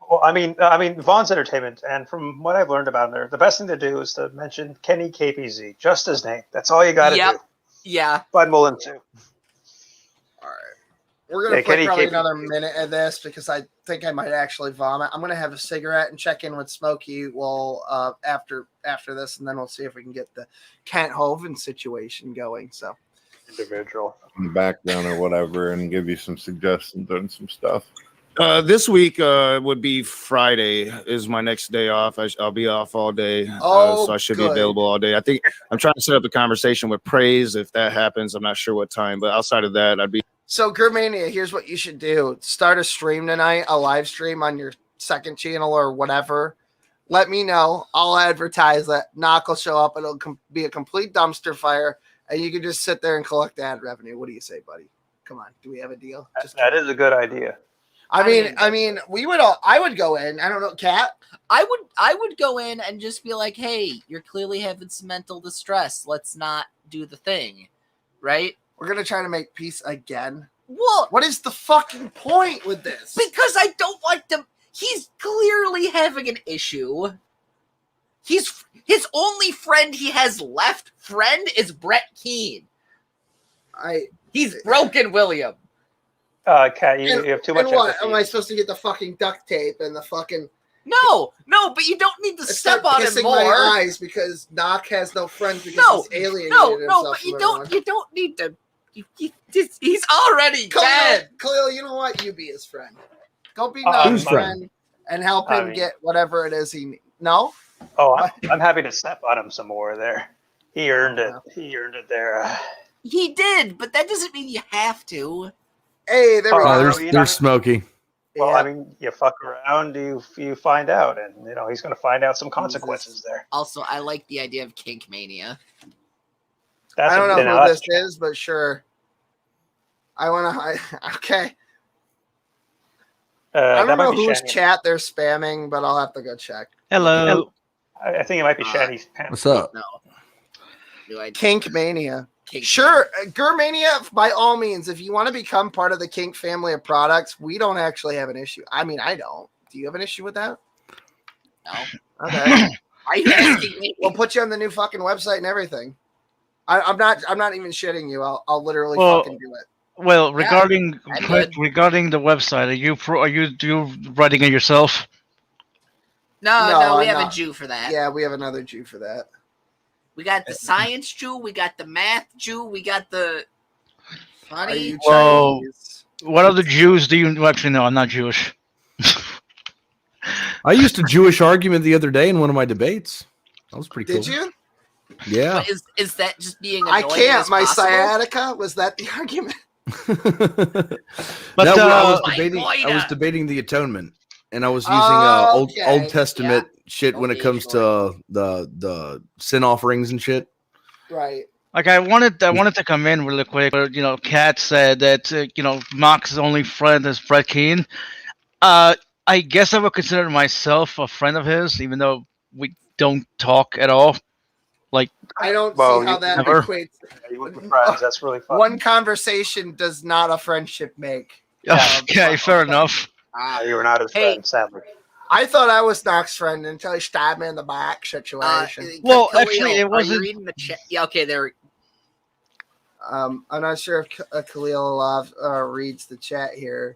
I mean, Vaughn's entertainment, and from what I've learned about him, the best thing to do is to mention Kenny KPZ, just his name. That's all you got to do. Yeah. Bud Mullen too. All right. We're going to play probably another minute of this because I think I might actually vomit. I'm going to have a cigarette and check in with Smokey after this, and then we'll see if we can get the Kent Hovind situation going. So, individual in the background or whatever, and give you some suggestions on some stuff. This week would be Friday is my next day off. I'll be off all day, so I should be available all day. I think I'm trying to set up a conversation with Praise. If that happens, I'm not sure what time, but outside of that, I'd be. So, Grimania, here's what you should do. Start a stream tonight, a live stream on your second channel or whatever. Let me know. I'll advertise that. Knock will show up. It'll be a complete dumpster fire, and you can just sit there and collect ad revenue. What do you say, buddy? Come on. Do we have a deal? That is a good idea. I mean, I would go in. I don't know, Kat. I would go in and just be like, hey, you're clearly having some mental distress. Let's not do the thing. Right? We're going to try to make peace again. Well, what is the fucking point with this? Because I don't like them. He's clearly having an issue. His only friend he has left is Brett Keane. He's broken William. Kat, you have too much. And what? Am I supposed to get the fucking duct tape and the fucking? No, but you don't need to step on him more. My eyes because Knock has no friends because he's alienated himself. But you don't need to. He's already dead. Khalil, you know what? You be his friend. Go be Knock's friend and help him get whatever it is he needs. No? Oh, I'm happy to step on him some more there. He earned it. He earned it there. He did, but that doesn't mean you have to. Hey, there we go. There's Smokey. Well, I mean, you fuck around, you find out, and he's going to find out some consequences there. Also, I like the idea of kink mania. I don't know now who that's this is, but sure. I want to. Okay. I don't that might know be whose Shanny. chat they're spamming, but I'll have to go check. Hello. I think it might be Shanny's. What's up? No. Do I Kinc Mania. Kinc Sure, Gurmania, by all means, if you want to become part of the Kinc family of products, we don't actually have an issue. I mean, I don't. Do you have an issue with that? No. Okay. Are you asking me? We'll put you on the new fucking website and everything. I'm not even shitting you. I'll literally Well, fucking do it. Well, Yeah, regarding I'm good. regarding the website, are you writing it yourself? No, No, we I'm have a not. Jew for that. Yeah, we have another Jew for that. We got the science Jew, we got the math Jew, we got the Are funny. you Well, Chinese? What other Jews do you actually know? I'm not Jewish. I used a Jewish argument the other day in one of my debates. That was pretty cool. Did you? Yeah. But is that just being I annoying can't. as My possible? sciatica was that the argument? But No, I was My debating. I was goiter. debating the atonement, and I was using Okay. Old Testament shit when it Okay, comes sure. to the sin offerings and shit. Right. Like I wanted to come in really quick, but Kat said that Mox's only friend is Brett Keane. I guess I would consider myself a friend of his, even though we don't talk at all. Like I don't Well, see how you that never- equates. You look for friends. That's really fun. One conversation does not a friendship make. okay, fair enough. You were not his Hey. friend, sadly. I thought I was Knox's friend until he stabbed me in the back situation. Well, Khalil, actually, it are wasn't- you reading the chat? Yeah, okay, there. I'm not sure if Khalil reads the chat here.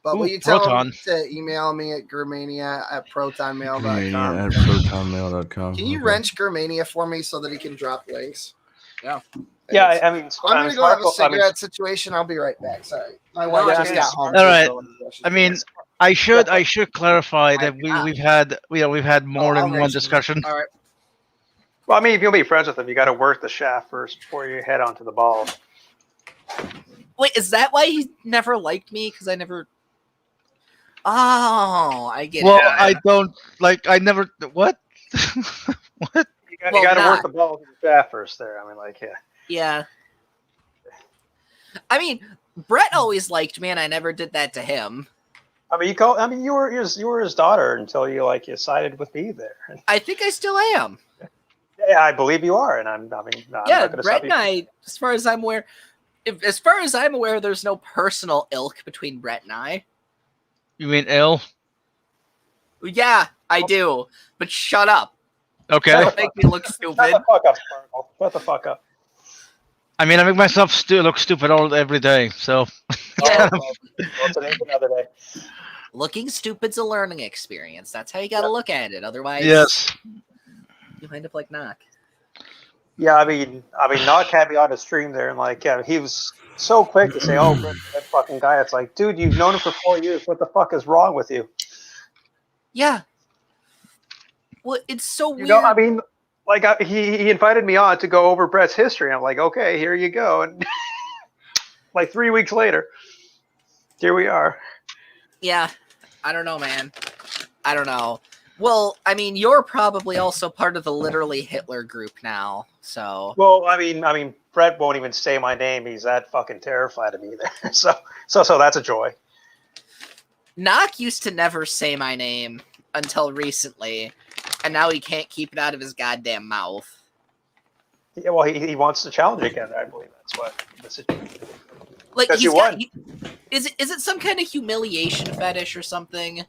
But will Ooh, you tell Proton. him to email me at Gurmania@protonmail.com? Mania at protonmail.com. Can you wrench Gurmania for me so that he can drop links? Yeah. Yeah, I mean, I'm gonna go have a Sparkle- I mean, cigarette situation. I'll be right back. Sorry, my wife yeah, just I mean, got home. All right. So I mean, I should clarify that we've had more I'll than one wrench him. discussion. All right. Well, I mean, if you'll be friends with him, you got to work the shaft first before you head onto the ball. Wait, is that why he never liked me? Because I never. Oh, I get Well, it. I don't like. I never. What? What? You got, Well, to nah. work the ball to the shaft first. There, I mean, like, yeah. Yeah. I mean, Brett always liked me, and I never did that to him. I mean, you were his daughter until you sided with me there. I think I still am. Yeah, I believe you are, and I'm not going to Brett stop and I, as far as I'm aware, there's no personal ilk between Brett and I. You mean ill? Yeah, I do. But shut up. Okay. Don't make me look Shut stupid. the fuck up, Sparkle. Shut the fuck up. I mean, I make myself look stupid every day. So. Yeah. Well, today's another day. Looking stupid's a learning experience. That's how you got to look at it. Otherwise, Yes. you end up like Knock. Yeah, I mean, Knock had me on the stream there, and he was so quick to say, "Oh, that fucking guy." It's like, dude, you've known him for 4 years. What the fuck is wrong with you? Yeah. Well, it's so weird. I mean, he invited me on to go over Brett's history. I'm like, okay, here you go. And 3 weeks later, here we are. Yeah, I don't know, man. I don't know. Well, I mean, you're probably also part of the literally Hitler group now, so. Well, I mean, Brett won't even say my name. He's that fucking terrified of me there. So that's a joy. Knock used to never say my name until recently, and now he can't keep it out of his goddamn mouth. Yeah, well, he wants to challenge again. I believe that's what the situation. Like Because he's you won. is it some kind of humiliation fetish or something?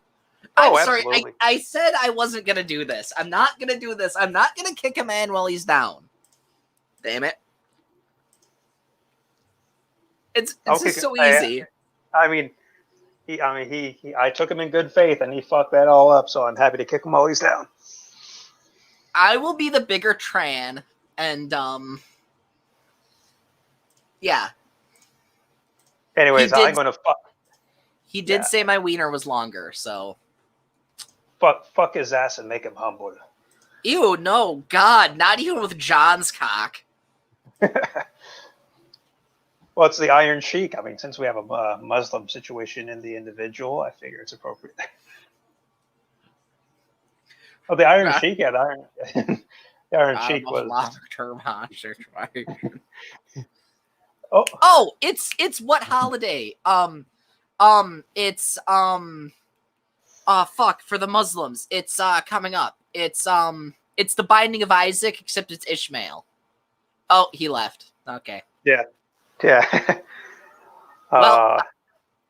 Oh, I'm sorry. absolutely. I said I wasn't gonna do this. I'm not gonna do this. I'm not gonna kick a man while he's down. Damn it! It's just so easy. I took him in good faith, and he fucked that all up. So I'm happy to kick him while he's down. I will be the bigger Tran, and yeah. Anyways, I'm gonna fuck. He did say my wiener was longer, so. Fuck his ass and make him humble. Ew, no, God, not even with John's cock. Well, it's the Iron Sheik. I mean, since we have a Muslim situation in the individual, I figure it's appropriate. Oh, the Iron Sheik, yeah, the Iron. Yeah, her cheek was. Long-term situation. Oh, Oh, it's what holiday? It's fuck, for the Muslims. It's coming up. It's the Binding of Isaac, except it's Ishmael. Oh, he left. Okay. yeah. Well,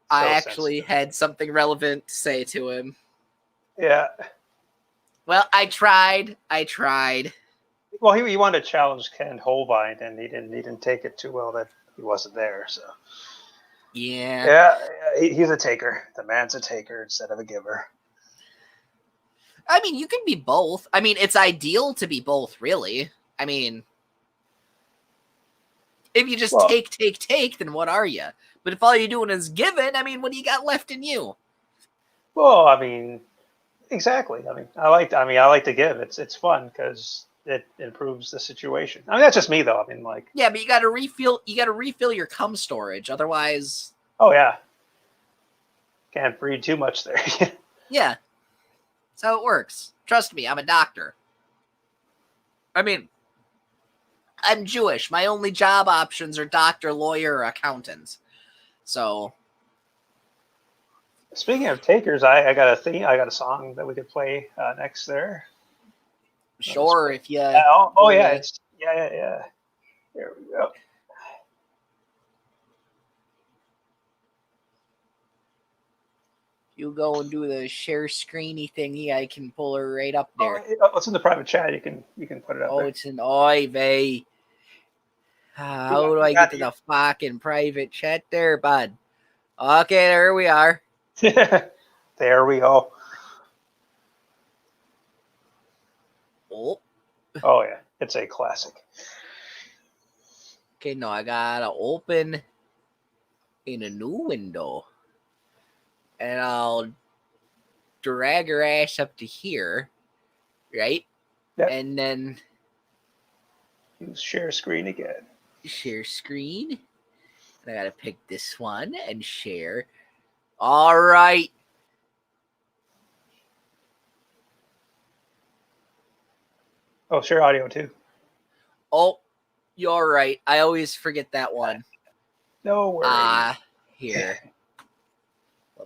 I so actually had something relevant to say to him. Yeah. Well, I tried. Well, he wanted to challenge Ken Hovind, and he didn't take it too well that he wasn't there. So. Yeah. Yeah, he's a taker. The man's a taker instead of a giver. I mean, you can be both. I mean, it's ideal to be both, really. I mean, if you just take, then what are you? But if all you're doing is giving, I mean, what do you got left in you? Well, I mean, exactly. I mean, I like to give. It's fun because it improves the situation. I mean, that's just me though. I mean, like. Yeah, but you got to refill your cum storage, otherwise. Oh yeah. Can't breed too much there. Yeah. That's how it works. Trust me, I'm a doctor. I mean, I'm Jewish. My only job options are doctor, lawyer, or accountant. So. Speaking of takers, I got a thing. I got a song that we could play next there. Sure, if you. Yeah, yeah, it's yeah. There we go. You go and do the share screeny thingy, I can pull her right up there. Oh, it's in the private chat. You can put it up. Oh, there. it's an oi vey. How do I get to the fucking private chat there, bud? Okay, there we are. There we go. Oh. Oh yeah, it's a classic. Okay, no, I gotta open in a new window. And I'll drag her ass up to here, right? Yep. And then share screen again. Share screen. And I gotta pick this one and share. All right. Oh, share audio too. Oh, you're right. I always forget that one. No worries. Here.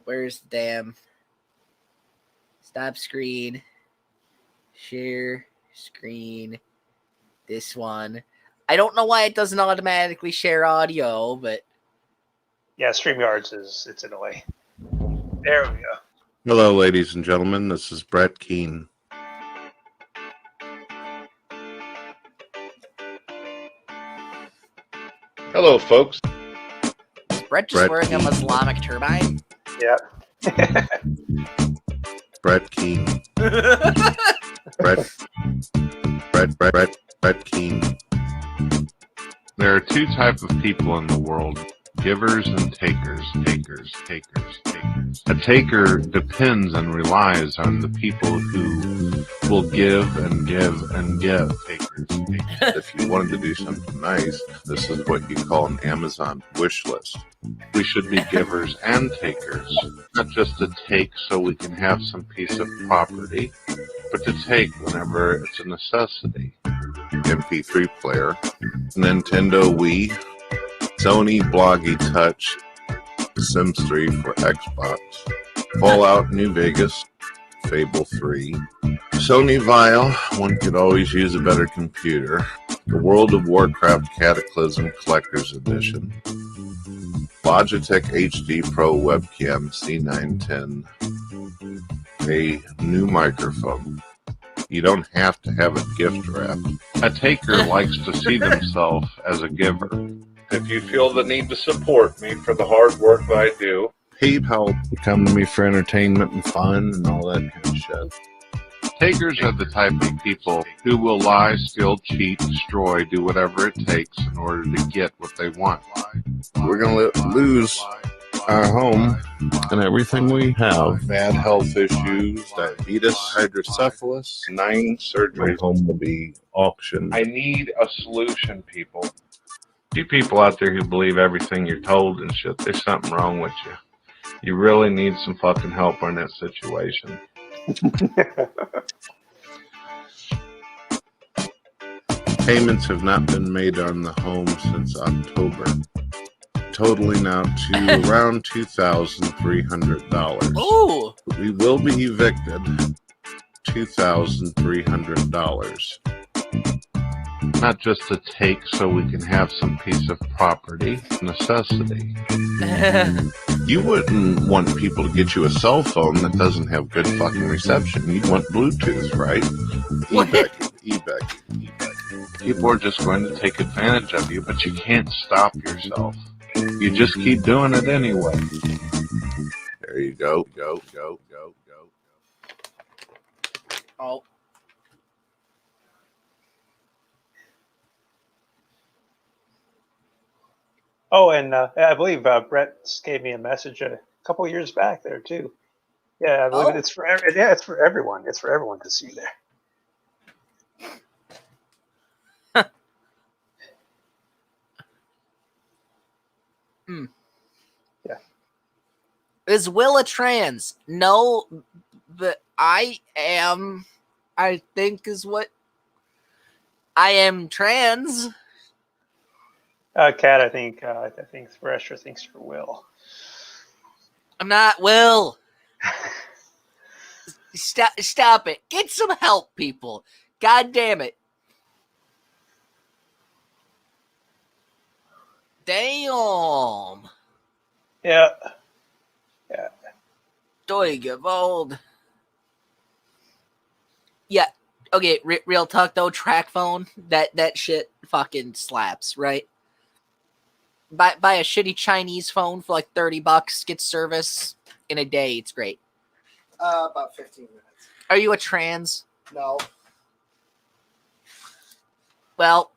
Where's the damn stop screen, share screen, this one. I don't know why it doesn't automatically share audio, but yeah, StreamYards it's in a way. There we go. Hello, ladies and gentlemen. This is Brett Keane. Hello, folks. Is Brett just wearing a Islamic turbine? Yeah. Brett Keane. Brett Keane. There are two types of people in the world: givers and takers. A taker depends and relies on the people who will give and give and give. Takers. If you wanted to do something nice, this is what you call an Amazon wish list. We should be givers and takers, not just to take so we can have some piece of property, but to take whenever it's a necessity. MP3 player, Nintendo Wii, Sony Bloggy Touch, Sims 3 for Xbox, Fallout New Vegas, Fable 3, Sony Vial, one could always use a better computer, the World of Warcraft Cataclysm Collector's Edition, Logitech HD Pro Webcam C910, a new microphone. You don't have to have a gift wrap. A taker likes to see themselves as a giver. If you feel the need to support me for the hard work that I do, PayPal, come to me for entertainment and fun and all that kind of shit. Takers are the type of people who will lie, steal, cheat, destroy, do whatever it takes in order to get what they want. We're going to lose our home and everything we have. Bad health issues, diabetes, hydrocephalus, 9 surgeries. Home will be auctioned. I need a solution, people. You people out there who believe everything you're told and shit, there's something wrong with you. You really need some fucking help in that situation. Payments have not been made on the home since October, totaling out to around $2,300. Ooh. We will be evicted. $2,300. Not just to take so we can have some piece of property, necessity. You wouldn't want people to get you a cell phone that doesn't have good fucking reception. You'd want Bluetooth, right? eBay. People are just going to take advantage of you, but you can't stop yourself. You just keep doing it anyway. There you go. Go. Oh. Oh, and I believe Brett gave me a message a couple years back there too. Yeah, I believe it's for it's for everyone. It's for everyone to see there. Yeah. Is Will a trans? No, but I am. I think is what. I am trans. Kat, I think Thresher thinks you're Will. I'm not Will. Stop it. Get some help, people. God damn it. Damn. Yeah. Doigavold. Yeah. Okay, real talk though, track phone, that shit fucking slaps, right? Buy a shitty Chinese phone for like $30, get service in a day, it's great. About 15 minutes. Are you a trans? No. Well,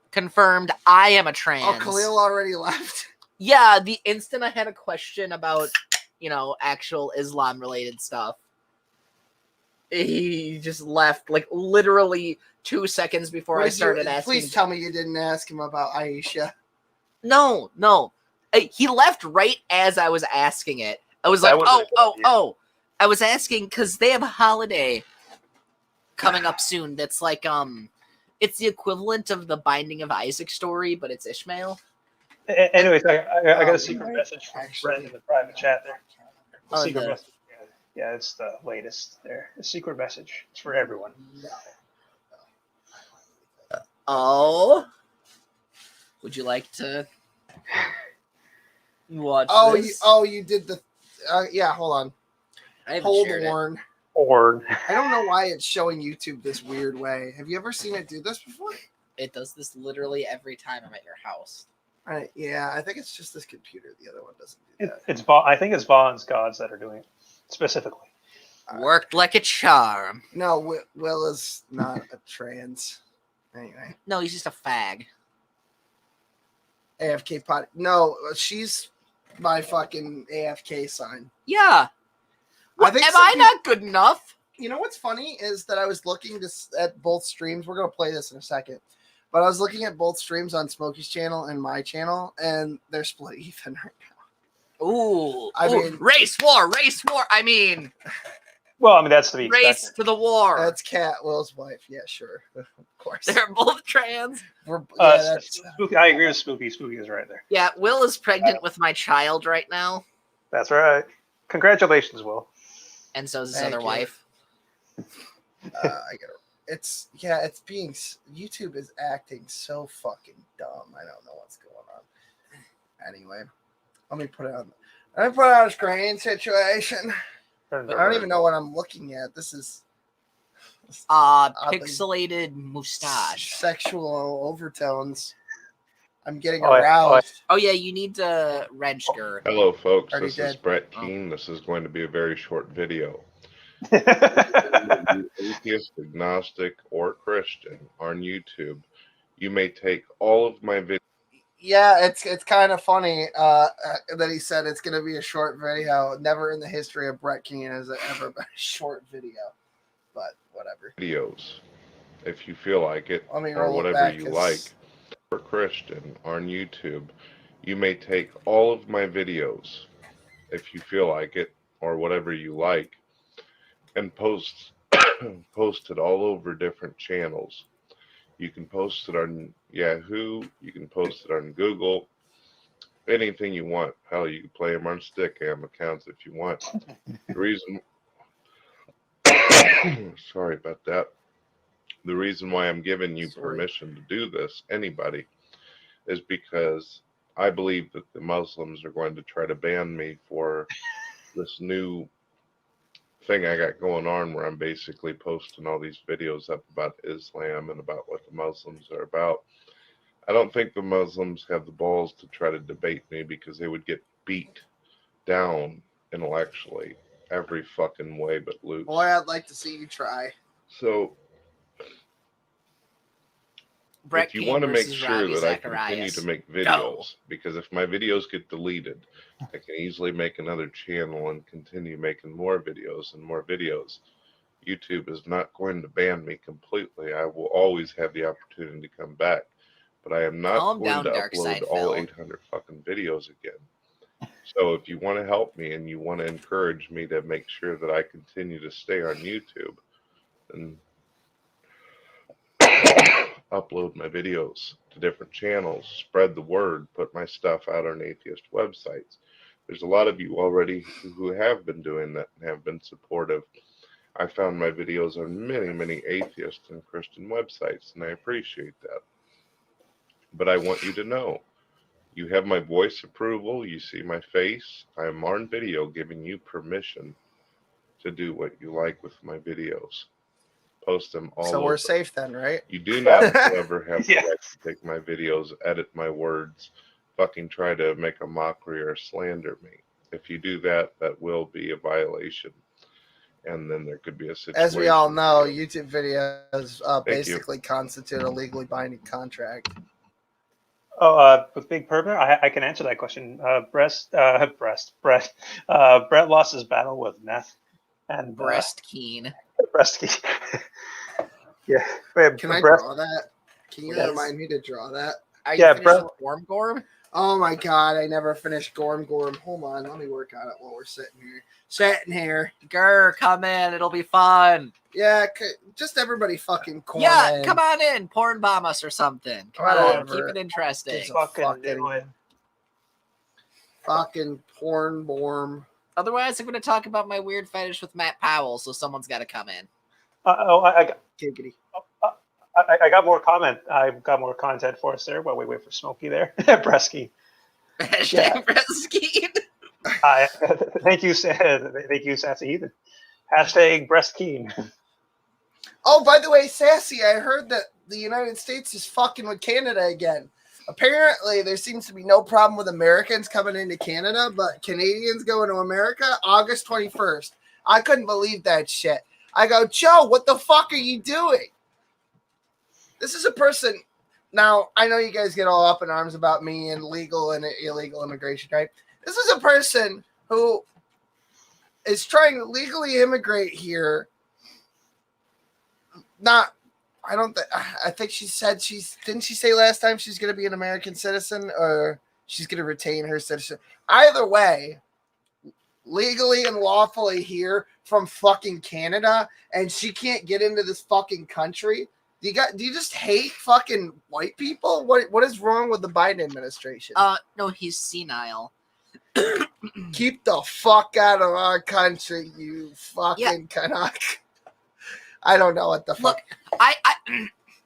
confirmed, I am a trans. Oh, Khalil already left? Yeah, the instant I had a question about, actual Islam-related stuff, he just left, like, literally 2 seconds before I started asking. Please tell me you didn't ask him about Aisha. No. He left right as I was asking it. I was like, oh. I was asking because they have a holiday coming up soon that's like, it's the equivalent of the Binding of Isaac story, but it's Ishmael. Anyways, I got a secret message from Brent in the private chat there. Secret message. Yeah, it's the latest there. A secret message. It's for everyone. Oh. Would you like to watch this? You did the... yeah, hold on. Hold on. I don't know why it's showing YouTube this weird way. Have you ever seen it do this before? It does this literally every time I'm at your house. Yeah, I think it's just this computer. The other one doesn't do that. I think it's Vaughn's gods that are doing it specifically. Worked like a charm. No, Will is not a trans. Anyway. No, he's just a fag. AFK pot. No, she's my fucking AFK sign. Yeah. Am I not good enough? You know what's funny is that I was looking at both streams. We're going to play this in a second. But I was looking at both streams on Smokey's channel and my channel, and they're split even right now. Ooh. I mean, race war. I mean. Well, I mean, that's to be expected. Race to the war. That's Kat, Will's wife. Yeah, sure. Of course. They're both trans. Spooky, I agree with Spooky. Spooky is right there. Yeah, Will is pregnant with my child right now. That's right. Congratulations, Will. And so is his other wife. YouTube is acting so fucking dumb. I don't know what's going on. Anyway, let me put it on a screen situation. I don't even know what I'm looking at. This is pixelated mustache. Sexual overtones. I'm getting aroused. Oh yeah, you need to wrench her. Hello, folks. This is Brett Keane. This is going to be a very short video. Atheist, agnostic, or Christian on YouTube, you may take all of my videos. Yeah, it's kind of funny that he said it's going to be a short video. Never in the history of Brett Keane has it ever been a short video, but whatever. Videos, if you feel like it, or whatever you like. For Christian on YouTube, you may take all of my videos, if you feel like it, or whatever you like, and post it all over different channels. You can post it on Yahoo. You can post it on Google. Anything you want. Hell, you can play them on Stickam accounts if you want. The reason, sorry about that. The reason why I'm giving you permission to do this, anybody, is because I believe that the Muslims are going to try to ban me for this new thing I got going on where I'm basically posting all these videos up about Islam and about what the Muslims are about. I don't think the Muslims have the balls to try to debate me because they would get beat down intellectually every fucking way but lose. Boy, I'd like to see you try. So Brett if you King want to make versus sure Ravi that I Zacharias. continue to make videos, Go. because if my videos get deleted, I can easily make another channel and continue making more videos and more videos. YouTube is not going to ban me completely. I will always have the opportunity to come back, but I am not Calm going down, to Dark upload Side all Phil. 800 fucking videos again. So if you want to help me and you want to encourage me to make sure that I continue to stay on YouTube, then upload my videos to different channels, spread the word, put my stuff out on atheist websites. There's a lot of you already who have been doing that and have been supportive. I found my videos on many atheist and Christian websites, and I appreciate that. But I want you to know, you have my voice approval, you see my face, I am on video giving you permission to do what you like with my videos. Post them all So over. we're safe then, right? You do not ever have the Yeah. right to take my videos, edit my words, fucking try to make a mockery or slander me. If you do that, that will be a violation. And then there could be a situation. As we all know, for you. YouTube videos basically constitute a legally binding contract. Oh, with Big Purple, I can answer that question. Brett lost his battle with Meth and Breast Keen. Breast. Yeah. Can I Breast, draw that? Can you Please. remind me to draw that? Are Yeah, you finished Brett- with Gorm Gorm? Oh my god, I never finished Gorm. Hold on, let me work on it while we're sitting here. Grr, come in. It'll be fun. Yeah, just everybody fucking corn Yeah, in. come on in. Porn bomb us or something. Come on, Whatever. keep it interesting. It's a Fucking do it. fucking porn borm. Otherwise, I'm going to talk about my weird fetish with Matt Powell, so someone's got to come in. Giggity. I got more comment. I've got more content for us there while we wait for Smokey there. Bresky. Hashtag breast keen. Thank you, Sassy Heathen. Hashtag breast keen. Oh, by the way, Sassy, I heard that the United States is fucking with Canada again. Apparently, there seems to be no problem with Americans coming into Canada, but Canadians going to America August 21st. I couldn't believe that shit. I go, Joe, what the fuck are you doing? This is a person. Now, I know you guys get all up in arms about me and legal and illegal immigration, right? This is a person who is trying to legally immigrate here. I think she said didn't she say last time she's going to be an American citizen or she's going to retain her citizenship? Either way, legally and lawfully here from fucking Canada, and she can't get into this fucking country. Do you just hate fucking white people? What is wrong with the Biden administration? No, he's senile. Keep the fuck out of our country, you fucking Canuck. I don't know what the fuck. Look,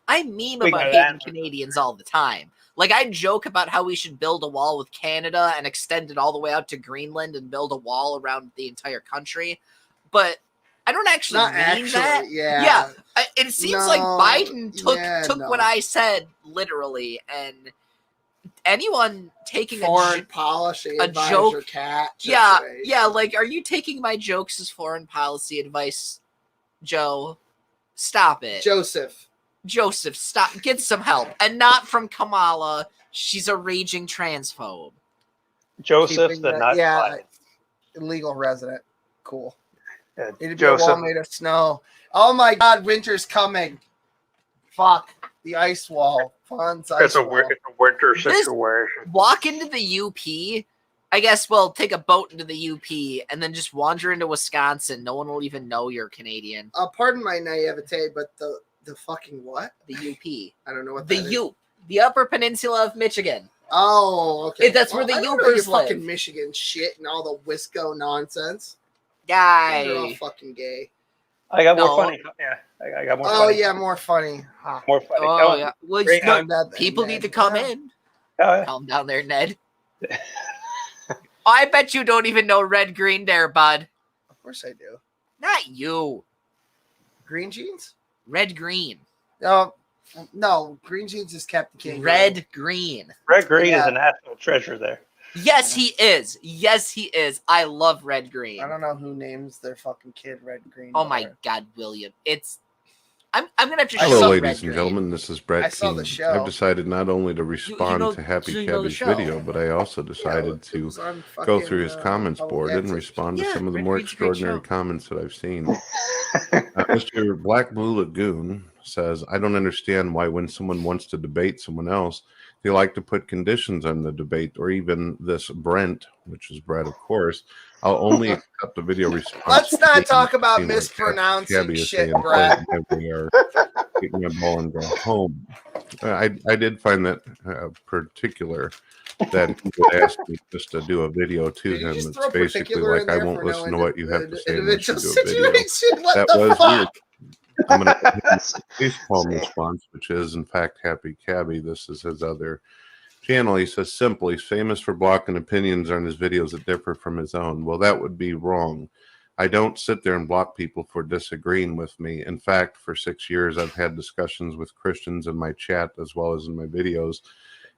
I meme We about got hating that. Canadians all the time. Like, I joke about how we should build a wall with Canada and extend it all the way out to Greenland and build a wall around the entire country. But I don't actually Not mean actually, that. yeah. It seems No, like Biden took no. what I said literally, and anyone taking Foreign policy a advisor joke. cat. Yeah, situation. like, are you taking my jokes as foreign policy advice, Joe? Stop it. Joseph, stop. Get some help. And not from Kamala. She's a raging transphobe. Joseph, Keeping the the- nut. yeah, illegal resident. Cool. Yeah, It'd be a wall Joseph. made of snow. Oh my god, winter's coming. Fuck. The ice wall. Fonz ice wall. winter This- Walk into the UP. I guess, well, take a boat into the UP and then just wander into Wisconsin. No one will even know you're Canadian. Pardon my naivete, but the The fucking what? The UP. I don't know what the that is. UP. The Upper Peninsula of Michigan. Oh, okay. That's where the I don't know your Upers live. fucking Michigan shit and all the Wisco nonsense. Guy. They're all fucking gay. I got more No. funny. Yeah, I got more. Oh funny. yeah, more funny. Ha. More funny. Oh yeah. Well, Great no, on that then, people Ned. need to come Yeah. in. Oh, yeah. Calm down there, Ned. I bet you don't even know red green there, bud. Of course I do. Not you. Green jeans? Red green. No, green jeans is Captain King. Red green. Red Green Yeah. is a national treasure there. Yes, he is. Yes, he is. I love red green. I don't know who names their fucking kid Red Green. Oh my God, William. I'm gonna have to show Hello, Red ladies and Green. gentlemen. This is Brett I saw the King. show. I've decided not only to respond know- to Happy so you know the Cabby's show. video, but I also Yeah, decided it to was on go fucking, through his comments public board and access. respond to Yeah, some of the Red more Green's a great extraordinary show. comments that I've seen. Mr. Black Blue Lagoon says, I don't understand why when someone wants to debate someone else, they like to put conditions on the debate, or even this Brent, which is Brett, of course. I'll only accept a video response. Let's not talk about Seem like mispronouncing Cabby is shit, saying, Brett. "We are taking my ball and go home." I did find that particular that he would ask me just to do a video to Did you him. just It's throw basically particular in like, I there won't for no listen to what you have to say unless you individual do a video. situation? What That the was fuck? weird. I'm going to face palm response, which is in fact Happy Cabby. This is his other channel. He says, simple, he's famous for blocking opinions on his videos that differ from his own. Well, that would be wrong. I don't sit there and block people for disagreeing with me. In fact, for 6 years, I've had discussions with Christians in my chat as well as in my videos,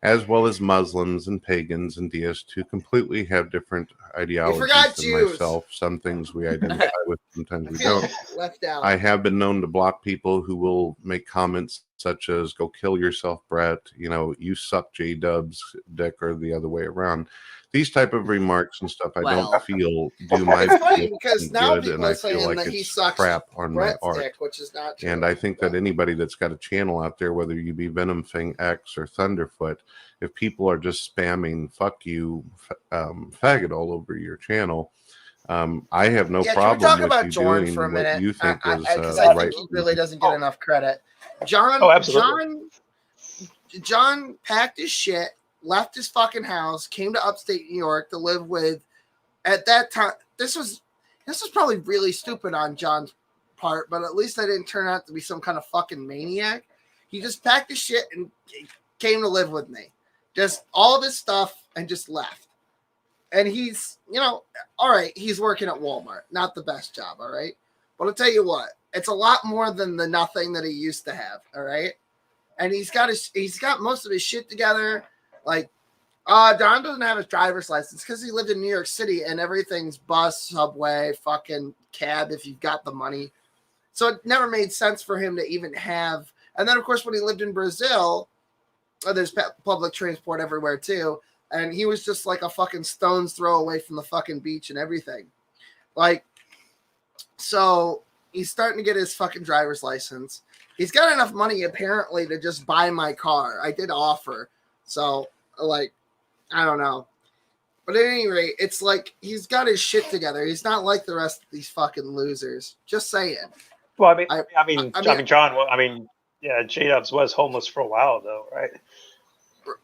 as well as Muslims and pagans and deists who completely have different ideologies forgot than Jews. myself. Some things we identify with, sometimes we feel don't. left out. I have been known to block people who will make comments such as "Go kill yourself, Brett." You know, you suck, J-Dub's dick, or the other way around. These type of remarks and stuff, I Well. don't feel do my It's funny video because now good, people and are I feel saying like that he it's sucks crap on my Brett's art. dick, which is not true. And I think that anybody that's got a channel out there, whether you be Venom Fang X or Thunderfoot, if people are just spamming "fuck you" faggot all over your channel, I have no Can we problem talk with about you Jorn doing for a what minute? you think is Because I right. think he really doesn't get enough credit. John, Oh, absolutely. John packed his shit, left his fucking house, came to upstate New York to live with. At that time, this was probably really stupid on John's part, but at least I didn't turn out to be some kind of fucking maniac. He just packed his shit and came to live with me. Just all of his stuff and just left. And he's, all right, he's working at Walmart. Not the best job, all right? But I'll tell you what, it's a lot more than the nothing that he used to have, all right? And he's got most of his shit together. Like, Don doesn't have his driver's license because he lived in New York City and everything's bus, subway, fucking cab if you've got the money. So it never made sense for him to even have. And then, of course, when he lived in Brazil, there's public transport everywhere too. And he was just like a fucking stone's throw away from the fucking beach and everything. Like, so he's starting to get his fucking driver's license. He's got enough money apparently to just buy my car. I did offer. So, like, I don't know. But at any rate, it's like he's got his shit together. He's not like the rest of these fucking losers. Just saying. Well, I mean, John. Well, yeah, J-Dubs was homeless for a while, though, right?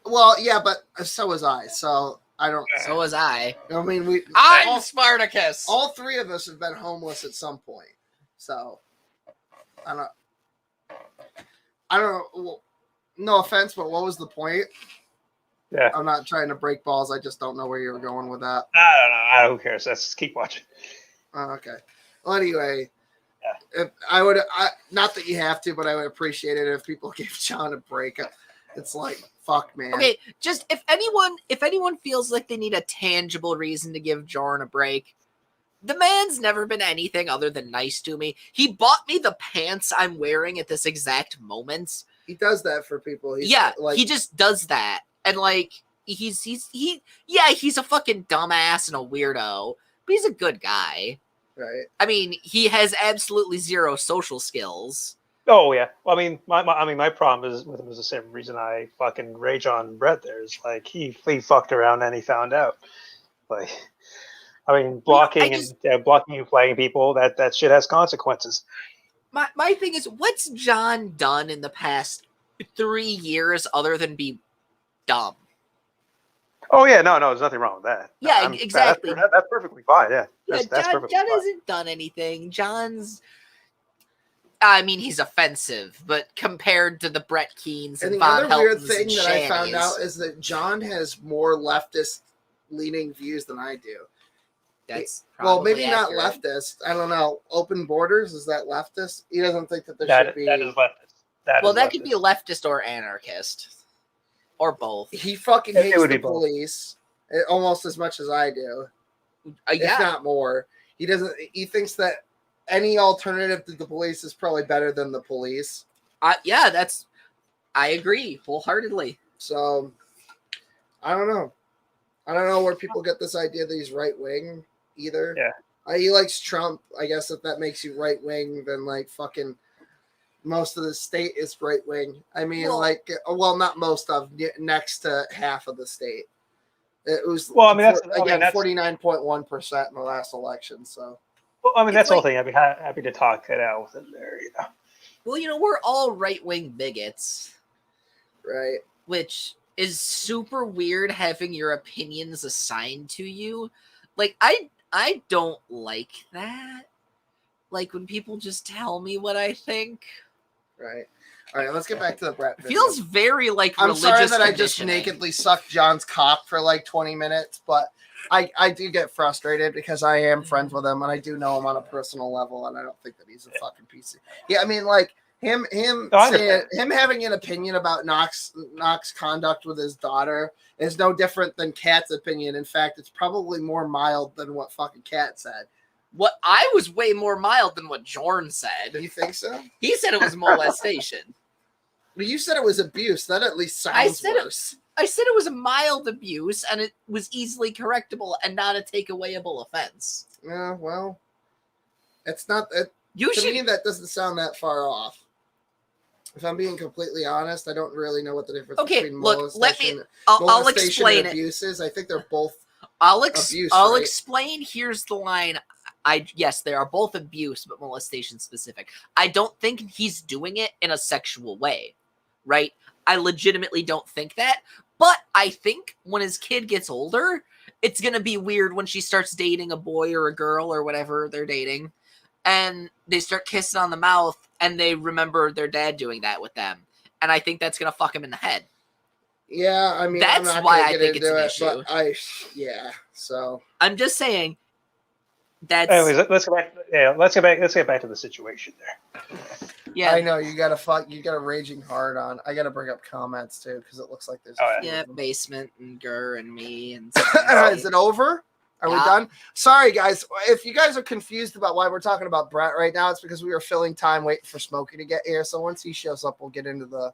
Well, yeah, but so was I. So I don't. So was I. I mean, I'm Spartacus. All three of us have been homeless at some point. So I don't know. Well, no offense, but what was the point? Yeah. I'm not trying to break balls. I just don't know where you were going with that. I don't know. Who cares? Let's just keep watching. Oh, okay. Well, anyway, if I would, not that you have to, but I would appreciate it if people gave John a break. It's like, fuck, man. Okay, just if anyone feels like they need a tangible reason to give Jorn a break, the man's never been anything other than nice to me. He bought me the pants I'm wearing at this exact moment. He does that for people. He just does that. And like he's a fucking dumbass and a weirdo, but he's a good guy. Right. I mean, he has absolutely zero social skills. Oh yeah. Well, my problem is with him is the same reason I fucking rage on Brett. There's like he fucked around and he found out. Like, blocking and flagging people, that shit has consequences. My thing is, what's John done in the past 3 years other than be dumb? Oh yeah, no, there's nothing wrong with that. Yeah, exactly. That's perfectly fine. Yeah, that's John perfectly fine. hasn't done anything. I mean, he's offensive, but compared to the Brett Keens and the Von other weird Heltons thing and that I found Shannies, out is that John has more leftist leaning views than I do. that's Well, probably maybe accurate. not leftist. I don't know. Open borders, is that leftist? He doesn't think that there should be. That is leftist. That could be leftist or anarchist, or both. He fucking It hates would the be both. police almost as much as I do, if Yeah, not more. He doesn't. He thinks that any alternative to the police is probably better than the police. I agree wholeheartedly. So I don't know. I don't know where people get this idea that he's right wing either. Yeah. He likes Trump. I guess if that makes you right wing, then like fucking most of the state is right wing. I mean, well, not most of, next to half of the state. It was 49.1% in the last election. So, well, I mean, that's the whole thing. I'd be happy to talk it out with him there. You know. Well, we're all right-wing bigots, right? Which is super weird having your opinions assigned to you. Like, I don't like that. Like, when people just tell me what I think. Right. All right, let's get back to the Brett video. Feels very like I'm religious sorry that I just conditioning. nakedly sucked John's cock for like 20 minutes, but I do get frustrated because I am friends with him and I do know him on a personal level, and I don't think that he's a fucking piece of. Yeah, I mean, like him having an opinion about Knox's conduct with his daughter is no different than Kat's opinion. In fact, it's probably more mild than what fucking Kat said. What I was way more mild than what Jorn said. You think so? He said it was molestation. Well, you said it was abuse. That at least sounds worse. I said it was a mild abuse, and it was easily correctable and not a takeawayable offense. Yeah, well, it's not. Me, that doesn't sound that far off. If I'm being completely honest, I don't really know what the difference between molestation, I'll explain and abuse is. I think they're both I'll abuse. I'll right? explain. Here's the line. Yes, they are both abuse, but molestation specific. I don't think he's doing it in a sexual way, right? I legitimately don't think that. But I think when his kid gets older, it's going to be weird when she starts dating a boy or a girl or whatever they're dating, and they start kissing on the mouth, and they remember their dad doing that with them. And I think that's going to fuck him in the head. Yeah, I mean, that's I'm not why gonna I get think it's into an it, issue. So I'm just saying. Anyways, let's get back. Yeah, let's get back to the situation there. Yeah, I know you got a raging hard on. I got to bring up comments too because it looks like there's. Basement and Gurr and me and. Is it over? Are we done? Sorry, guys. If you guys are confused about why we're talking about Brett right now, it's because we were filling time waiting for Smokey to get here. So once he shows up, we'll get into the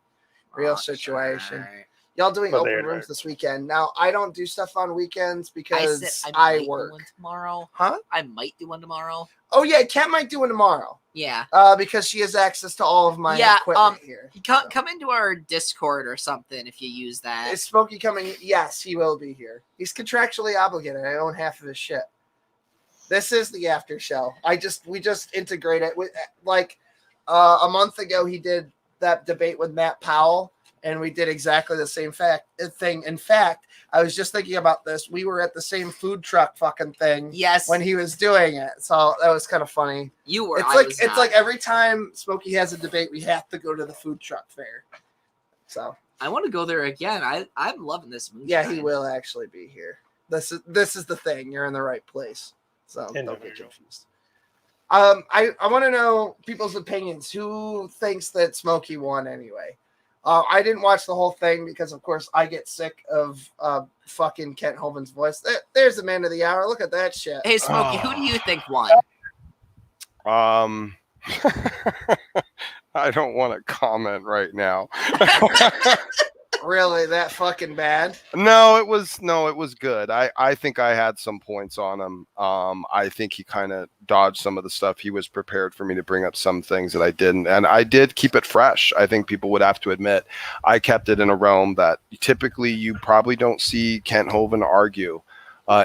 real situation. Right. Y'all doing open rooms this weekend? Now, I don't do stuff on weekends because I work. Do one tomorrow. Huh? I might do one tomorrow. Oh yeah, Kat might do one tomorrow. Yeah. Because she has access to all of my equipment here. Come into our Discord or something if you use that. Is Smokey coming? Yes, he will be here. He's contractually obligated. I own half of his shit. This is the after show. We just integrate it with a month ago he did that debate with Matt Powell. And we did exactly the same thing. In fact, I was just thinking about this. We were at the same food truck fucking thing. Yes. When he was doing it, so that was kind of funny. You were. It's like every time Smokey has a debate, we have to go to the food truck fair. So I want to go there again. I'm loving this movie. Yeah, he will actually be here. This is the thing. You're in the right place. So don't get confused. I want to know people's opinions. Who thinks that Smokey won anyway? I didn't watch the whole thing because, of course, I get sick of fucking Kent Hovind's voice. There's the man of the hour. Look at that shit. Hey, Smokey, who do you think won? I don't want to comment right now. Really, that fucking bad? No, it was good. I think I had some points on him. I think he kind of dodged some of the stuff. He was prepared for me to bring up some things that I didn't, and I did keep it fresh. I think people would have to admit I kept it in a realm that typically you probably don't see Kent Hovind argue.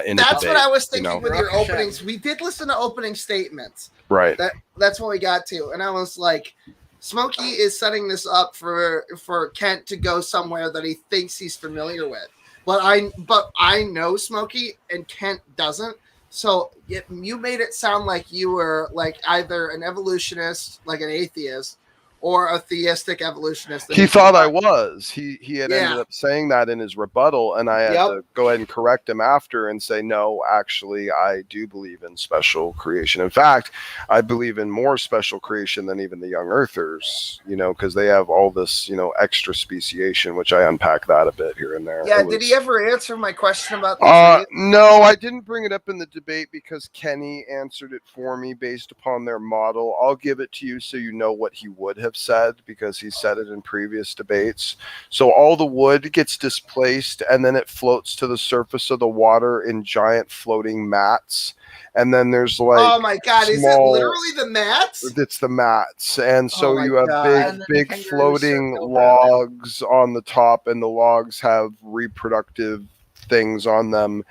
in That's a debate, what I was you thinking know? with your openings. We did listen to opening statements. Right. That's what we got to, and I was like, Smokey is setting this up for Kent to go somewhere that he thinks he's familiar with. But I know Smokey and Kent doesn't. So you made it sound like you were like either an evolutionist, like an atheist, or a theistic evolutionist. He thought I was. He had ended up saying that in his rebuttal, and I had to go ahead and correct him after and say, no, actually, I do believe in special creation. In fact, I believe in more special creation than even the young earthers, you know, because they have all this, you know, extra speciation, which I unpack that a bit here and there. Yeah, did he ever answer my question about the no, I didn't bring it up in the debate because Kenny answered it for me based upon their model. I'll give it to you so you know what he would have said, because he said it in previous debates. So all the wood gets displaced and then it floats to the surface of the water in giant floating mats. And then there's like, oh my God, is it literally the mats? It's the mats. And so you have God. big floating logs on the top, and the logs have reproductive things on them.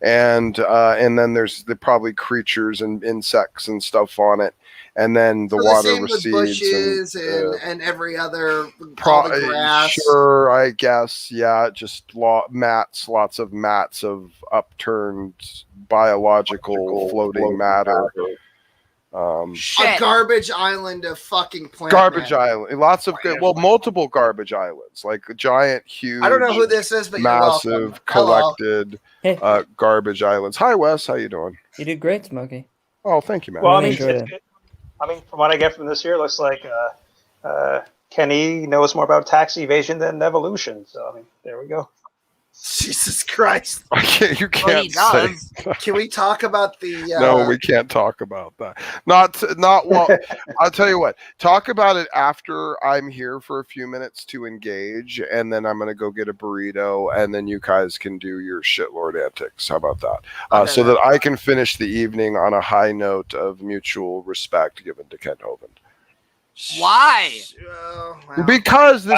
And then there's probably creatures and insects and stuff on it. And then the water same recedes. With bushes and every other grass. Sure, I guess. Yeah, just lots of mats of upturned biological floating matter. A garbage island of fucking plant. Garbage island. Lots of multiple garbage islands, like a giant, huge. I don't know who this is, but massive, collected garbage islands. Hi, Wes. How you doing? You did great, Smokey. Oh, thank you, man. Well, I I mean, from what I get from this here, it looks like Kenny knows more about tax evasion than evolution. So, I mean, there we go. Jesus Christ. You can't say. Can we talk about the... No, we can't talk about that. Not well. I'll tell you what. Talk about it after I'm here for a few minutes to engage, and then I'm going to go get a burrito, and then you guys can do your shitlord antics. How about that? So that I can finish the evening on a high note of mutual respect given to Ken Hovind. Why? Because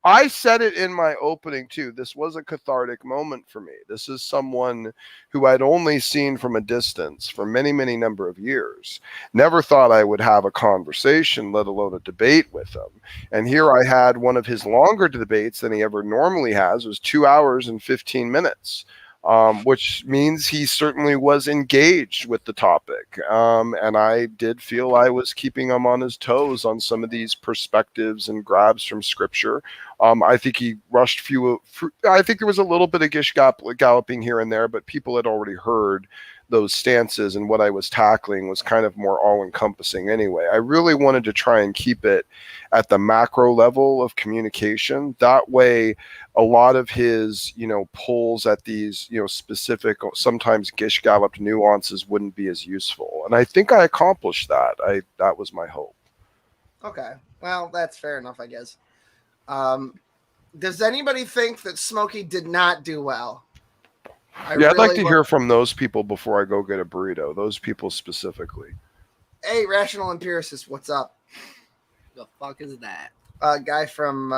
I said it in my opening too. This was a cathartic moment for me. This is someone who I'd only seen from a distance for many, many number of years. Never thought I would have a conversation, let alone a debate with him. And here I had one of his longer debates than he ever normally has. It was 2 hours and 15 minutes. Which means he certainly was engaged with the topic. And I did feel I was keeping him on his toes on some of these perspectives and grabs from scripture. I think he rushed I think there was a little bit of gish galloping here and there, but people had already heard those stances, and what I was tackling was kind of more all-encompassing anyway. I really wanted to try and keep it at the macro level of communication. That way, a lot of his, pulls at these, specific, sometimes gish galloped nuances wouldn't be as useful. And I think I accomplished that. That was my hope. Okay. Well, that's fair enough, I guess. Does anybody think that Smokey did not do well? I'd like to hear from those people before I go get a burrito. Those people specifically. Hey, Rational Empiricist, what's up? The fuck is that? Guy from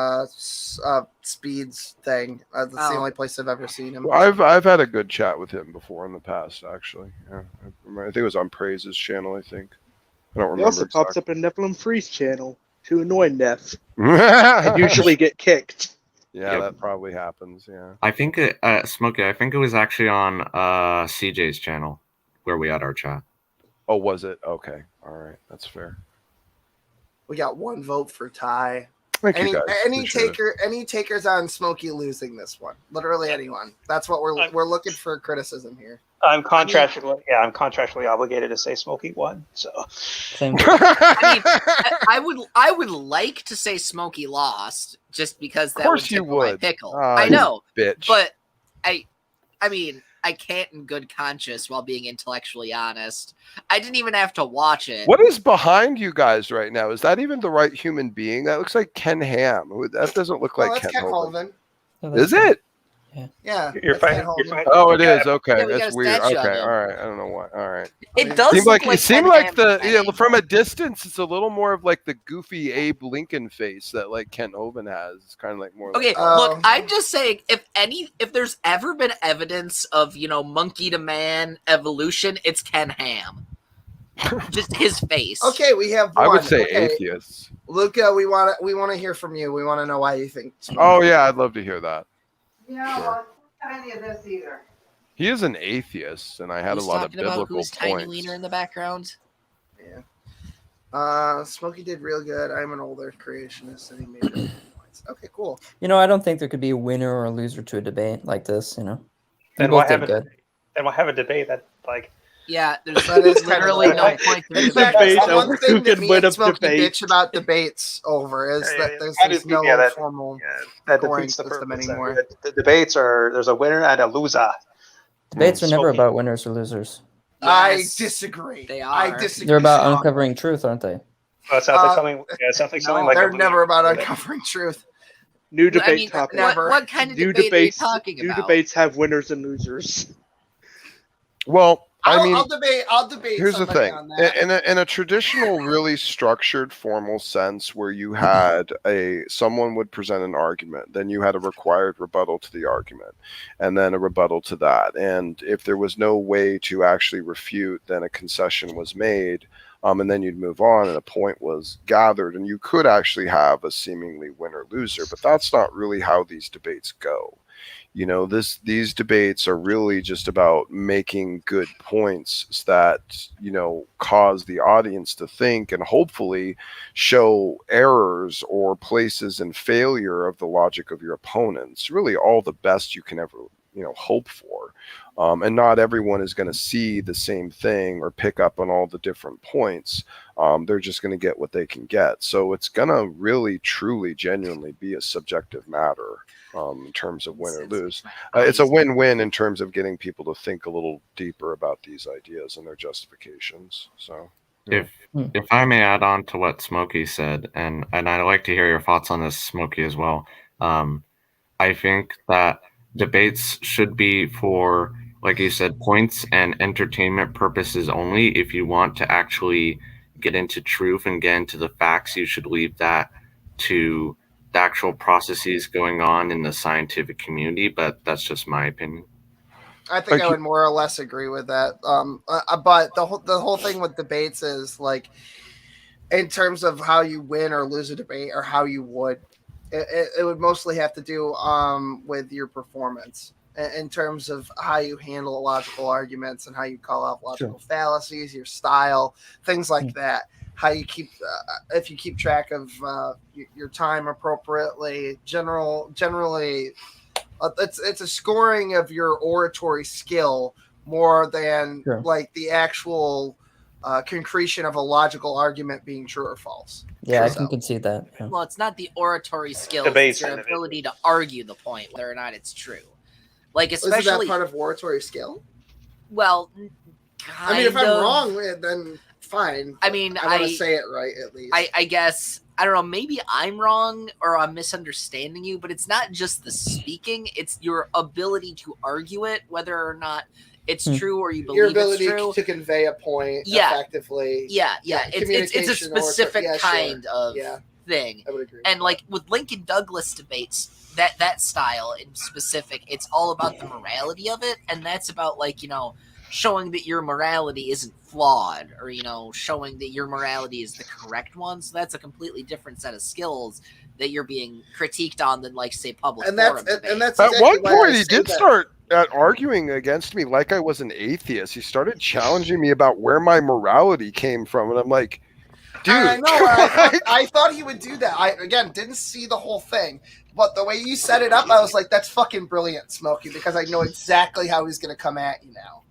Speed's thing. That's the only place I've ever seen him. Well, I've had a good chat with him before in the past, actually. Yeah, I think it was on Praise's channel. I think. I don't remember. He also pops up in Nephilim Freeze channel to annoy Neff. And usually get kicked. Yeah, that probably happens. Yeah. I think Smokey. I think it was actually on CJ's channel where we had our chat. Oh, was it? Okay. All right. That's fair. We got one vote for Ty. Thank you guys. Any takers on Smokey losing this one? Literally anyone. That's what we're looking for criticism here. I'm contractually obligated to say Smokey won. So Same. I would like to say Smokey lost just because that would tickle my pickle. I know, bitch. But I mean, I can't in good conscience while being intellectually honest. I didn't even have to watch it. What is behind you guys right now? Is that even the right human being? That looks like Ken Ham. That doesn't look like that's Ken Hovind. Hovind. Is it? Yeah. You're that's fine. Ken You're Hovind. fine. Oh, it Yeah. is okay. Yeah, we got That's a weird. statue Okay, of him. all right. I don't know why. All right. It does Seemed look like it seemed Ken like Ham the from an from a angle. distance, it's a little more of like the goofy Abe Lincoln face that like Kent Hovind has. It's kind of like more. Okay, like, look, I'm just saying, if there's ever been evidence of, monkey to man evolution, it's Ken Ham. Just his face. Okay, we have one. I would say okay. atheists. Luca, we want to hear from you. We want to know why you think. Oh yeah, I'd love to hear that. Yeah, Sure. well, I don't have any of this either. He is an atheist, and I had Who's a lot of talking about biblical who's tiny points. wiener in the background? Yeah. Smokey did real good. I'm an older creationist, and he made really good points. Okay, cool. I don't think there could be a winner or a loser to a debate like this. You Then both we'll did good. have a debate that like. Yeah, there's That is literally kind of no point to In the fact, debate. that's one thing who that can me win and a Smokey debate. bitch about debates over is that there's no formal That scoring defeats the system purpose. anymore. The debates there's a winner and a loser. Debates are never about winners or losers. I Yes, disagree. They are. I disagree. They're about strongly. uncovering truth, aren't they? Oh, it sounds like something. Yeah, it sounds like something like. They're a never about loser. uncovering truth. New Well, I debate mean, topic. Never. What kind of New debate debates. are you talking New about? debates have winners and losers. Well, I mean, I'll debate. here's the somebody thing: on that. in a traditional, really structured, formal sense, where you had someone would present an argument, then you had a required rebuttal to the argument, and then a rebuttal to that. And if there was no way to actually refute, then a concession was made, and then you'd move on, and a point was gathered, and you could actually have a seemingly winner-loser. But that's not really how these debates go. These debates are really just about making good points that, cause the audience to think and hopefully show errors or places in failure of the logic of your opponents. Really all the best you can ever, hope for. And not everyone is going to see the same thing or pick up on all the different points. They're just going to get what they can get. So it's going to really, truly, genuinely be a subjective matter. In terms of win or lose, it's a win-win in terms of getting people to think a little deeper about these ideas and their justifications. So, if I may add on to what Smokey said, and I'd like to hear your thoughts on this, Smokey, as well. I think that debates should be for, like you said, points and entertainment purposes only. If you want to actually get into truth and get into the facts, you should leave that to the actual processes going on in the scientific community, but that's just my opinion. I think I would more or less agree with that. But the whole thing with debates is like, in terms of how you win or lose a debate, or how you would, it would mostly have to do with your performance in terms of how you handle logical arguments and how you call out logical fallacies, your style, things like that. How you keep, if you keep track of your time appropriately. Generally, it's a scoring of your oratory skill more than like the actual concretion of a logical argument being true or false. Yeah, I can concede that. Yeah. Well, it's not the oratory skills; Debates it's your and ability to argue the point, whether or not it's true. Like, Isn't especially that part of oratory skill? Well, I mean, if I'm wrong, then fine. I mean, I want to say it right at least. I guess, I don't know, maybe I'm wrong or I'm misunderstanding you, but it's not just the speaking, it's your ability to argue it, whether or not it's true or you believe your ability it's true. to convey a point effectively. Yeah. It's a specific kind of thing. I would agree. And like with Lincoln Douglas debates, that style in specific, it's all about the morality of it, and that's about showing that your morality isn't flawed, or showing that your morality is the correct one. So that's a completely different set of skills that you're being critiqued on than, like, say, public forum debate. And that's at exactly one why I point he say did that. start arguing against me like I was an atheist. He started challenging me about where my morality came from, and I'm like, dude, I know. I thought he would do that. I didn't see the whole thing, but the way you set it up, I was like, "That's fucking brilliant, Smokey," because I know exactly how he's going to come at you now,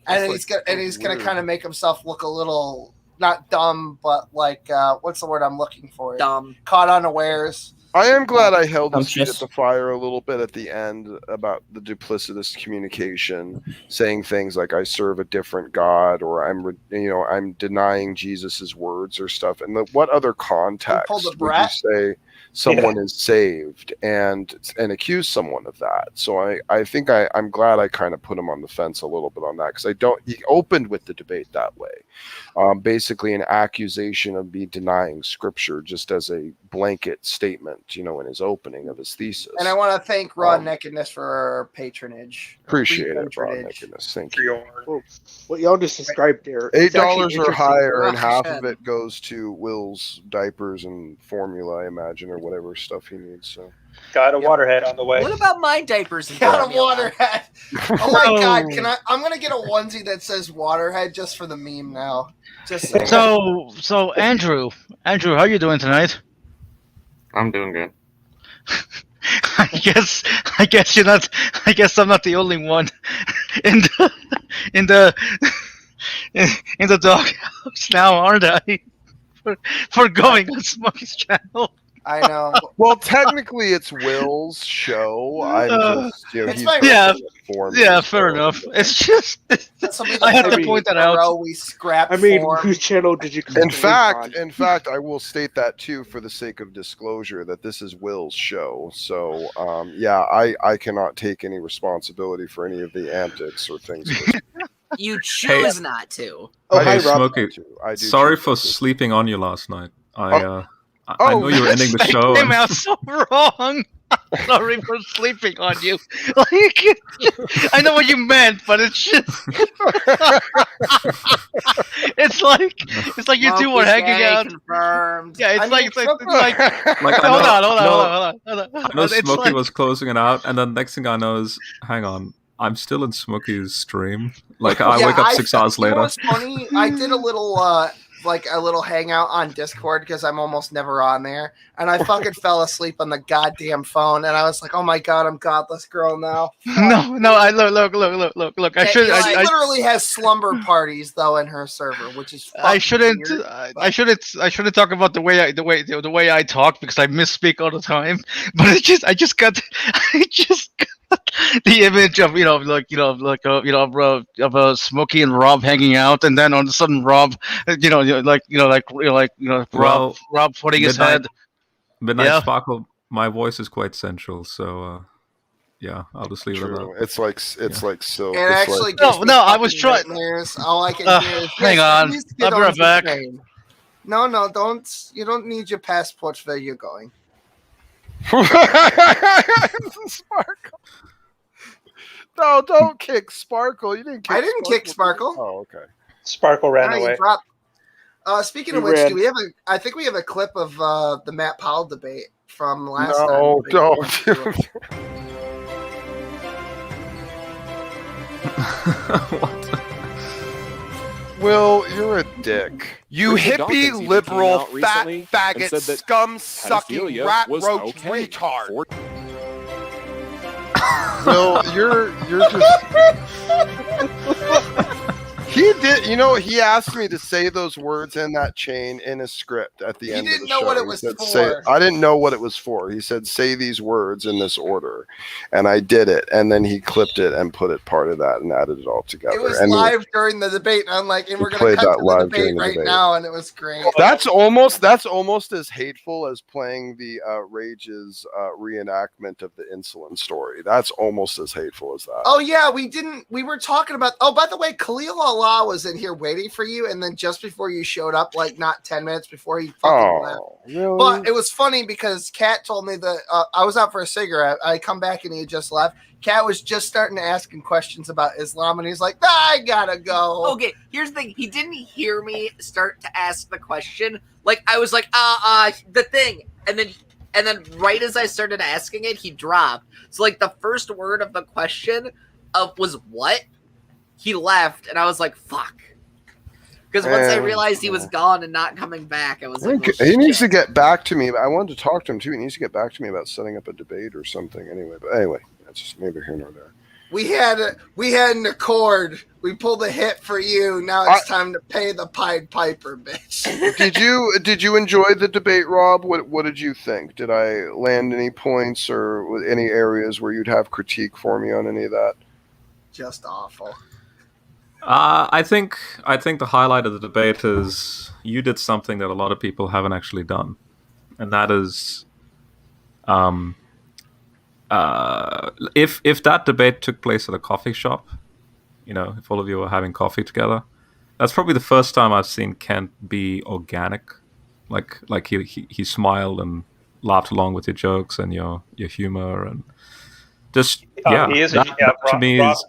and he's gonna kind of make himself look a little not dumb, but like what's the word I'm looking for? Dumb, caught unawares. I am glad I held his feet at the fire a little bit at the end about the duplicitous communication, saying things like "I serve a different God" or "I'm denying Jesus's words" or stuff. And what other context would you say? someone is saved and accuse someone of that. So I think I'm glad I kind of put him on the fence a little bit on that, because he opened with the debate that way. Basically an accusation of me denying scripture just as a blanket statement, in his opening of his thesis. And I want to thank Raw Nakedness for our patronage. Appreciate it, Raw Nakedness. Thank you. Well, what y'all just described there. $8 or higher, and half of it goes to Will's diapers and formula, I imagine, or whatever stuff he needs. So, got a waterhead on the way. What about my diapers? And Got a formula? waterhead. Oh my god! I'm gonna get a onesie that says waterhead just for the meme now. Just saying. So Andrew, how you doing tonight? I'm doing good. I guess you're not. I guess I'm not the only one in the doghouse now, aren't I? For going on Smokey's channel. I know. Well, technically, it's Will's show. I'm just, fair enough. It's just I have to point that out. We scrapped. Whose channel did you? In fact, I will state that too, for the sake of disclosure, that this is Will's show. So, I cannot take any responsibility for any of the antics or things. You choose not to. Hey, Smokey. Sorry for sleeping on you last night. I know you were ending the show. That came out so wrong. Sorry for sleeping on you. Like, I know what you meant, but it's just it's like you two were hanging out. Confirmed. Yeah, it's like like hold on. I know Smokey was closing it out, and then next thing I know is, hang on, I'm still in Smokey's stream. Like I wake up 6 hours later. What's funny? I did a little hangout on Discord because I'm almost never on there, and I fucking fell asleep on the goddamn phone, and I was like, "Oh my god, I'm godless girl now." No, I look. She literally has slumber parties though in her server, which is. I shouldn't talk about the way I talk, because I misspeak all the time. But I just got the image of of Smokey and Rob hanging out, and then all of a sudden Rob, Rob putting his head. Midnight Sparkle. My voice is quite sensual, so I'll just leave it at that. It's like silk. It actually I was trying. All I can hear is, hang on, I'll be right back. No, don't. You don't need your passports where you're going. Sparkle. No, don't kick Sparkle. You didn't kick. I didn't kick Sparkle. Oh, okay. Sparkle ran away. Speaking of which, I think we have a clip of the Matt Powell debate from last time. No, don't. What? Will, you're a dick. You hippie, liberal, fat, faggot, scum-sucking, rat-roach retard. Will, you're just... He did, he asked me to say those words in that chain in a script at the end of the show. He didn't know what it was for. I didn't know what it was for. He said, say these words in this order. And I did it. And then he clipped it and put it part of that and added it all together. It was live during the debate. And I'm like, and we're going to cut to the debate right now. And it was great. That's almost as hateful as playing the Rage's reenactment of the insulin story. That's almost as hateful as that. Oh, yeah. We were talking about, by the way, Khalil Allah was in here waiting for you, and then just before you showed up, like not 10 minutes before he fucking left. Really? But it was funny because Kat told me that I was out for a cigarette. I come back and he had just left. Kat was just starting to ask him questions about Islam, and he's like, I gotta go. Okay, here's the thing. He didn't hear me start to ask the question. Like, I was like, the thing. And then right as I started asking it, he dropped. So, like, the first word of the question was what? He left, and I was like, fuck. Because once I realized he was gone and not coming back, I was like, he needs to get back to me. I wanted to talk to him, too. He needs to get back to me about setting up a debate or something. Anyway, that's just neither here nor there. We had an accord. We pulled a hit for you. Now it's time to pay the Pied Piper, bitch. Did you enjoy the debate, Rob? What did you think? Did I land any points or any areas where you'd have critique for me on any of that? Just awful. I think the highlight of the debate is you did something that a lot of people haven't actually done, and that is If that debate took place at a coffee shop, if all of you were having coffee together, that's probably the first time I've seen Kent be organic. Like he smiled and laughed along with your jokes and your humor and just he is that to me is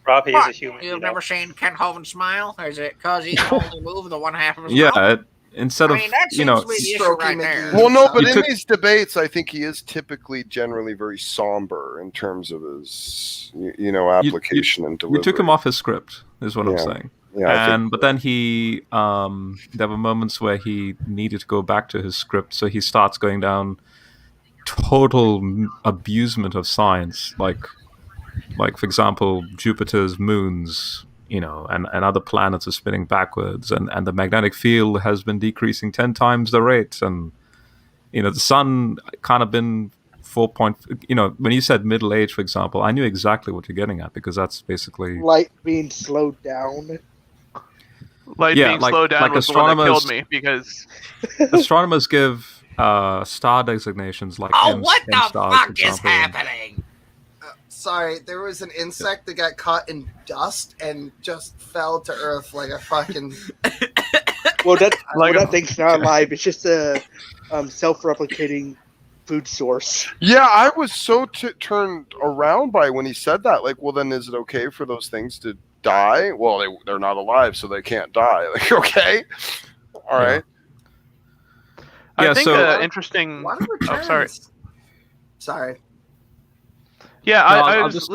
Rob, he is a human. You've never seen Kent Hovind smile? Is it because he can only move the one half of his mouth? Instead I mean, that seems to be the issue right there. Well, no, but in these debates, I think he is typically generally very somber in terms of his, application and delivery. You took him off his script, is what I'm saying. Yeah, but then he, there were moments where he needed to go back to his script, so he starts going down total abusement of science, like for example, Jupiter's moons, and other planets are spinning backwards, and the magnetic field has been decreasing 10 times the rate, and the sun kind of been 4 point. When you said middle age, for example, I knew exactly what you're getting at, because that's basically light being slowed down. Light being slowed down was the one that killed me, because astronomers give star designations like what the stars, fuck is happening? Sorry, there was an insect that got caught in dust and just fell to earth like a fucking. Well, that thing's not alive. It's just a self-replicating food source. Yeah, I was so turned around by when he said that. Like, well, then is it okay for those things to die? Well, they're not alive, so they can't die. Like, okay, all right. I think interesting. Oh, sorry. Sorry. Yeah, I'll just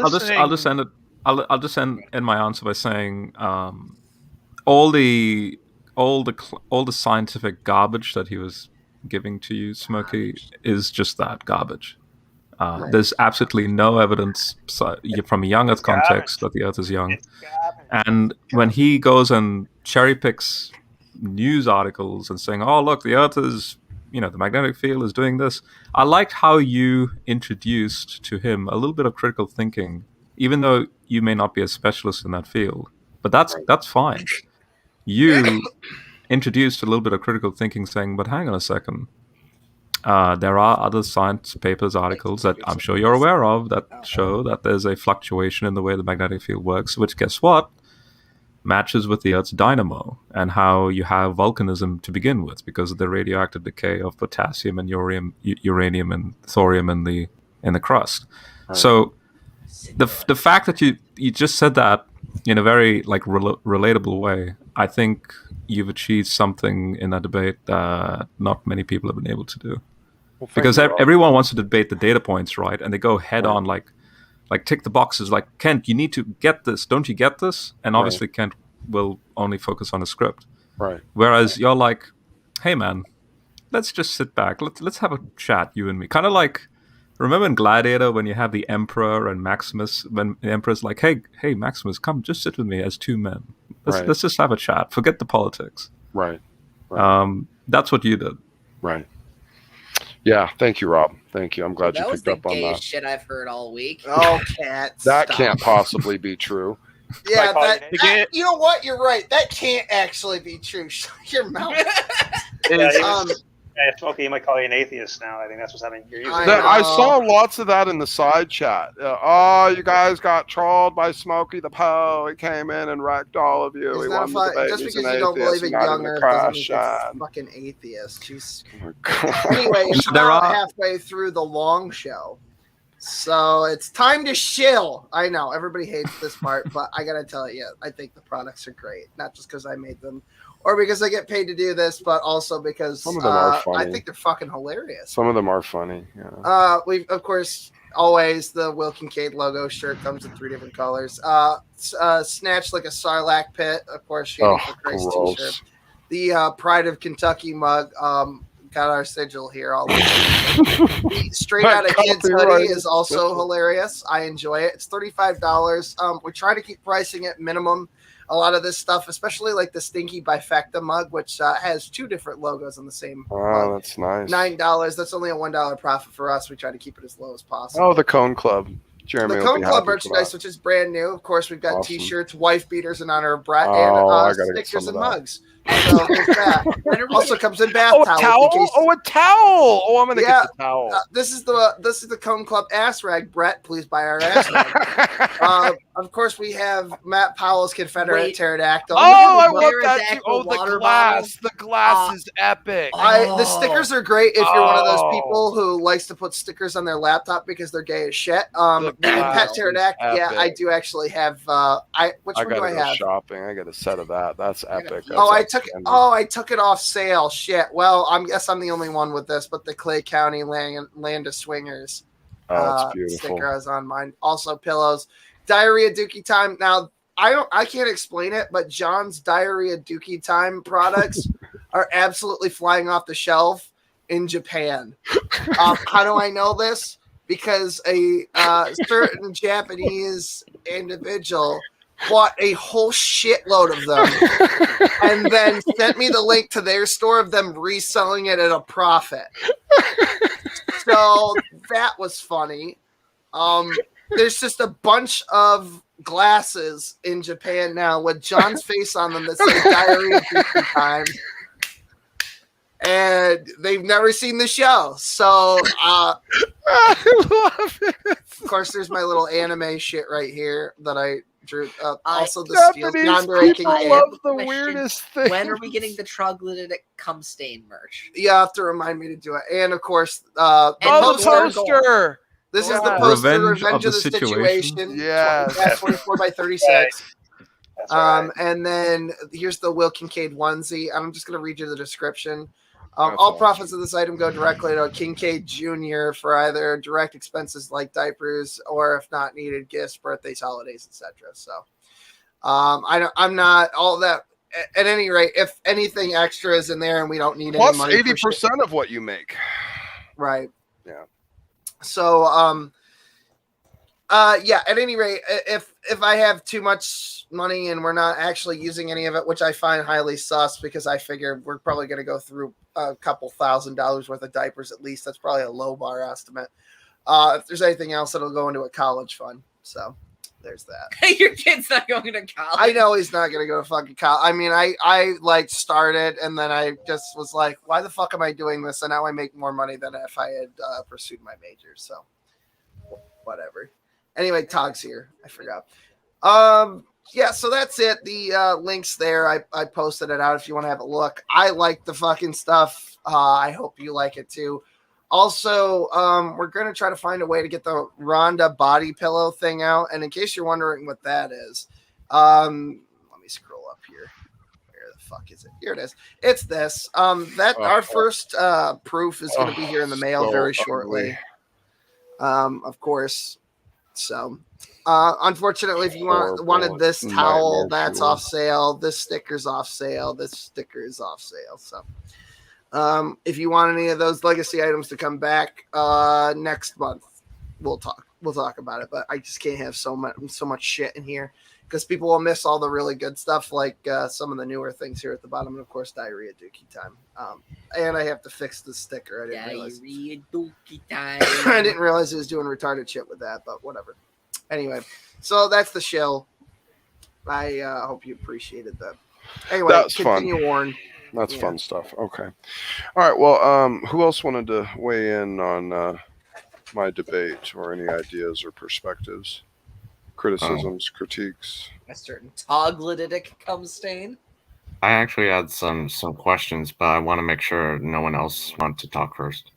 end my answer by saying all the scientific garbage that he was giving to you, Smokey, is just that garbage. There's absolutely no evidence from a young Earth context that the Earth is young. And when he goes and cherry picks news articles and saying, "Oh, look, the Earth is." The magnetic field is doing this. I liked how you introduced to him a little bit of critical thinking, even though you may not be a specialist in that field. But that's fine. You introduced a little bit of critical thinking, saying, "But hang on a second. There are other science papers, articles that I'm sure you're aware of that show that there's a fluctuation in the way the magnetic field works, which, guess what? Matches with the Earth's dynamo, and how you have volcanism to begin with because of the radioactive decay of potassium and uranium and thorium in the crust." Right. So the fact that you just said that in a very relatable way, I think you've achieved something in that debate that not many people have been able to do. Well, because everyone wants to debate the data points, right? And they go head on like tick the boxes, like, Kent, you need to get this. Don't you get this? And obviously Kent will only focus on the script. Right. Whereas you're like, hey, man, let's just sit back. Let's have a chat, you and me. Kind of like, remember in Gladiator when you have the Emperor and Maximus, when the Emperor's like, hey, Maximus, come, just sit with me as two men. Let's just have a chat. Forget the politics. Right. That's what you did. Right. Yeah, thank you, Rob. Thank you. I'm glad you picked up on that. That was the gayest shit I've heard all week. Oh, Cat. That can't possibly be true. Yeah, you know what? You're right. That can't actually be true. Shut your mouth. Smokey, he might call you an atheist now. I think that's what's happening. I saw lots of that in the side chat. You guys got trolled by Smokey the Poe. He came in and wrecked all of you. He won the debate. Just because you don't believe in young Earth doesn't mean you're fucking atheist. Jeez. Anyway, it's now halfway through the long show. So it's time to shill. I know everybody hates this part, but I gotta tell you, I think the products are great. Not just because I made them, or because I get paid to do this, but also because some of them are funny. I think they're fucking hilarious. Some of them are funny. Yeah. We of course always the Kincaid logo shirt comes in 3 different colors. Snatched like a Sarlacc pit, of course. Shady for Christ t-shirt. The Pride of Kentucky mug. Got our sigil here all the Straight Out of Kids hoodie is also hilarious. I enjoy it. It's $35. We try to keep pricing it minimum. A lot of this stuff, especially like the Stinky Bifecta mug, which has 2 different logos on the same mug. That's nice. $9. That's only a $1 profit for us. We try to keep it as low as possible. Oh, the Cone Club. Jeremy, the Cone Club merchandise, which is brand new. Of course, we've got T-shirts, wife beaters in honor of Brett, and stickers and mugs. So there's that. Also comes in bath Oh, a towels. towel? In case, Oh, a towel! Oh, I'm gonna Yeah, get the towel. this is the Cone Club ass rag. Brett, please buy our ass rag. Of course, we have Matt Powell's Confederate pterodactyl. Oh, I want Where is that the too. actual Oh, the water glass. The glass is epic. The stickers are great if you're one of those Oh. people who likes to put stickers on their laptop because they're gay as shit. The glass pet is pterodactyl. Yeah, I epic. do actually have. Which one do gotta I go have? shopping. I got a set of that. That's epic. Oh, I took it off sale. Shit. Well, I guess I'm the only one with this, but the Clay County Land of Swingers it's beautiful. sticker is on mine. Also pillows. Diarrhea Dookie Time. Now I can't explain it, but John's Diarrhea Dookie Time products are absolutely flying off the shelf in Japan. How do I know this? Because a certain Japanese individual bought a whole shitload of them and then sent me the link to their store of them reselling it at a profit. So that was funny. There's just a bunch of glasses in Japan now with John's face on them that say Diarrhea Dookie Time. And they've never seen the show. So I love it. Of course, there's my little anime shit right here that I drew. Also, the steel Japanese yandere people Kincaid. love the weirdest thing. When are we getting the troglodytic cum stain merch? You have to remind me to do it. And of course, the poster. This is the poster, Revenge Revenge of of the the Situation. Yes. 24 by 36. And then here's the Will Kincaid onesie. I'm just going to read you the description. All profits of this item go directly to Kincaid Jr. for either direct expenses like diapers or, if not needed, gifts, birthdays, holidays, etc. So I'm not all that. At any rate, if anything extra is in there and we don't need Plus any money, 80% of what you make. Right. Yeah. So yeah, at any rate, if I have too much money and we're not actually using any of it, which I find highly sus, because I figure we're probably going to go through a couple $1,000s worth of diapers at least. That's probably a low bar estimate. If there's anything else, it'll go into a college fund. So there's that. Your kid's not going to college. I know he's not going to go to fucking college. I mean, I like started and then I just was like, why the fuck am I doing this? And now I make more money than if I had pursued my major. So whatever. Anyway, Togg's here. I forgot. Yeah, so that's it. The link's there. I posted it out if you want to have a look. I like the fucking stuff. I hope you like it too. Also, we're going to try to find a way to get the Rhonda body pillow thing out. And in case you're wondering what that is, let me scroll up here. Where the fuck is it? Here it is. It's this. Our first proof is going to be here in the mail very shortly. Of course. So, unfortunately, if you wanted this towel, that's off sale. This sticker's off sale. This sticker is off sale. So, if you want any of those legacy items to come back next month, we'll talk about it. But I just can't have so much shit in here because people will miss all the really good stuff, like some of the newer things here at the bottom, and of course, Diarrhea Dookie Time. And I have to fix the sticker. I didn't realize. Diarrhea Dookie Time. I didn't realize it was doing retarded shit with that, but whatever. Anyway, so that's the show. I hope you appreciated that. Anyway, That's continue, fun. Warren. That's fun stuff. Okay. All right. Well, who else wanted to weigh in on my debate or any ideas or perspectives, criticisms, critiques? A certain troglodytic cum stain. I actually had some questions, but I want to make sure no one else wants to talk first.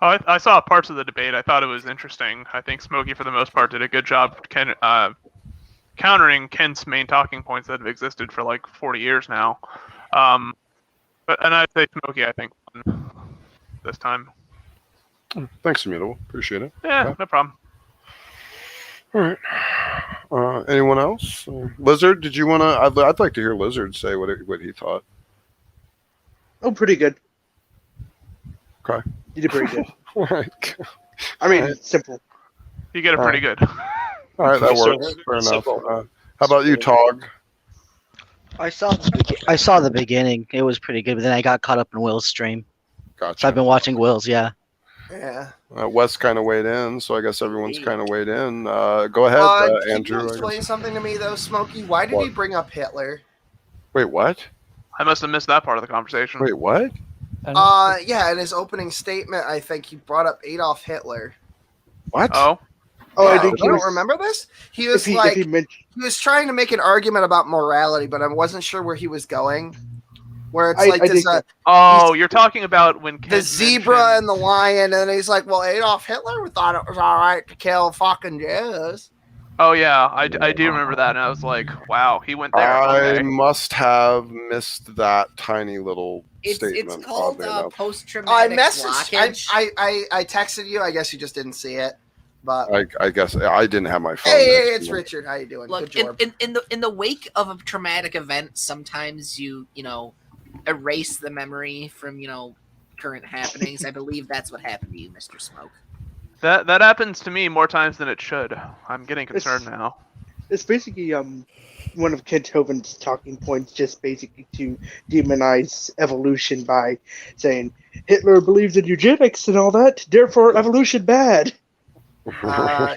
Oh, I saw parts of the debate. I thought it was interesting. I think Smokey, for the most part, did a good job countering Kent's main talking points that have existed for like 40 years now. And I'd say Smokey, I think, won this time. Thanks, Immutable. Appreciate it. Yeah, Okay. no problem. All right. Anyone else? Lizard, did you want to? I'd like to hear Lizard say what he thought. Oh, pretty good. Okay. You did pretty good. All right. I mean, it's simple. You get it pretty good. All right, that works. Fair enough. How about you, Tog? I saw the beginning. It was pretty good, but then I got caught up in Will's stream. Gotcha. So I've been watching Will's, yeah. Yeah. Wes kind of weighed in, so I guess everyone's kind of weighed in. Go ahead, Andrew. Can you explain something to me, though, Smokey? Why did he bring up Hitler? Wait, what? I must have missed that part of the conversation. Wait, what? Yeah, in his opening statement, I think he brought up Adolf Hitler. What? Oh. Oh, Yeah, I think you don't remember this? He was he was trying to make an argument about morality, but I wasn't sure where he was going. Where it's you're talking about when the zebra and the lion, and he's like, well, Adolf Hitler thought it was all right to kill fucking Jews. Oh yeah, I do remember that, and I was like, wow, he went there. I must have missed that tiny little statement. It's called I post-traumatic messaged. blockage. I texted you. I guess you just didn't see it. But I guess I didn't have my phone. Hey, it's Richard. How you doing? Look, Good job. in the wake of a traumatic event, sometimes you erase the memory from current happenings. I believe that's what happened to you, Mr. Smoke. That happens to me more times than it should. I'm getting concerned now. It's basically one of Kent Hovind's talking points, just basically to demonize evolution by saying Hitler believes in eugenics and all that, therefore evolution bad. Yeah,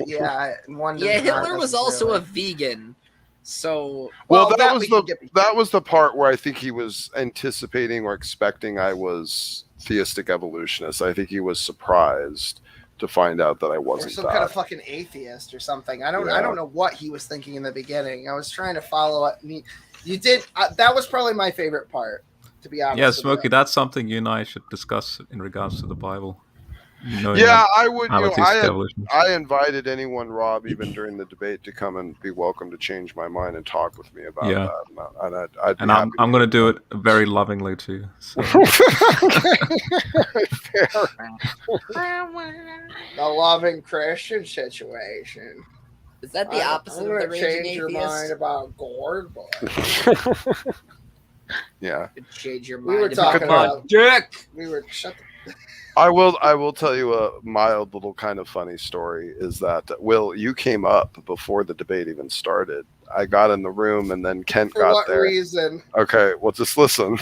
Hitler was also a vegan. So well, that was the part where I think he was anticipating or expecting I was theistic evolutionist. I think he was surprised to find out that I wasn't. Or some kind of fucking atheist or something. I don't know what he was thinking in the beginning. I was trying to follow it. You did. That was probably my favorite part, to be honest. Yeah, Smokey, that's something you and I should discuss in regards to the Bible. Yeah, I would. I invited anyone, Rob, even during the debate, to come and be welcome to change my mind and talk with me about that. And I'm going to do it very lovingly too. So. The loving Christian situation. Is that the opposite I'm of the gonna raging change your atheist? mind about Gord, but yeah. Change your we mind were talking about Dick. We were shut the I will tell you a mild little kind of funny story is that Will, you came up before the debate even started. I got in the room and then Kent For got what there. reason? Okay, well just listen.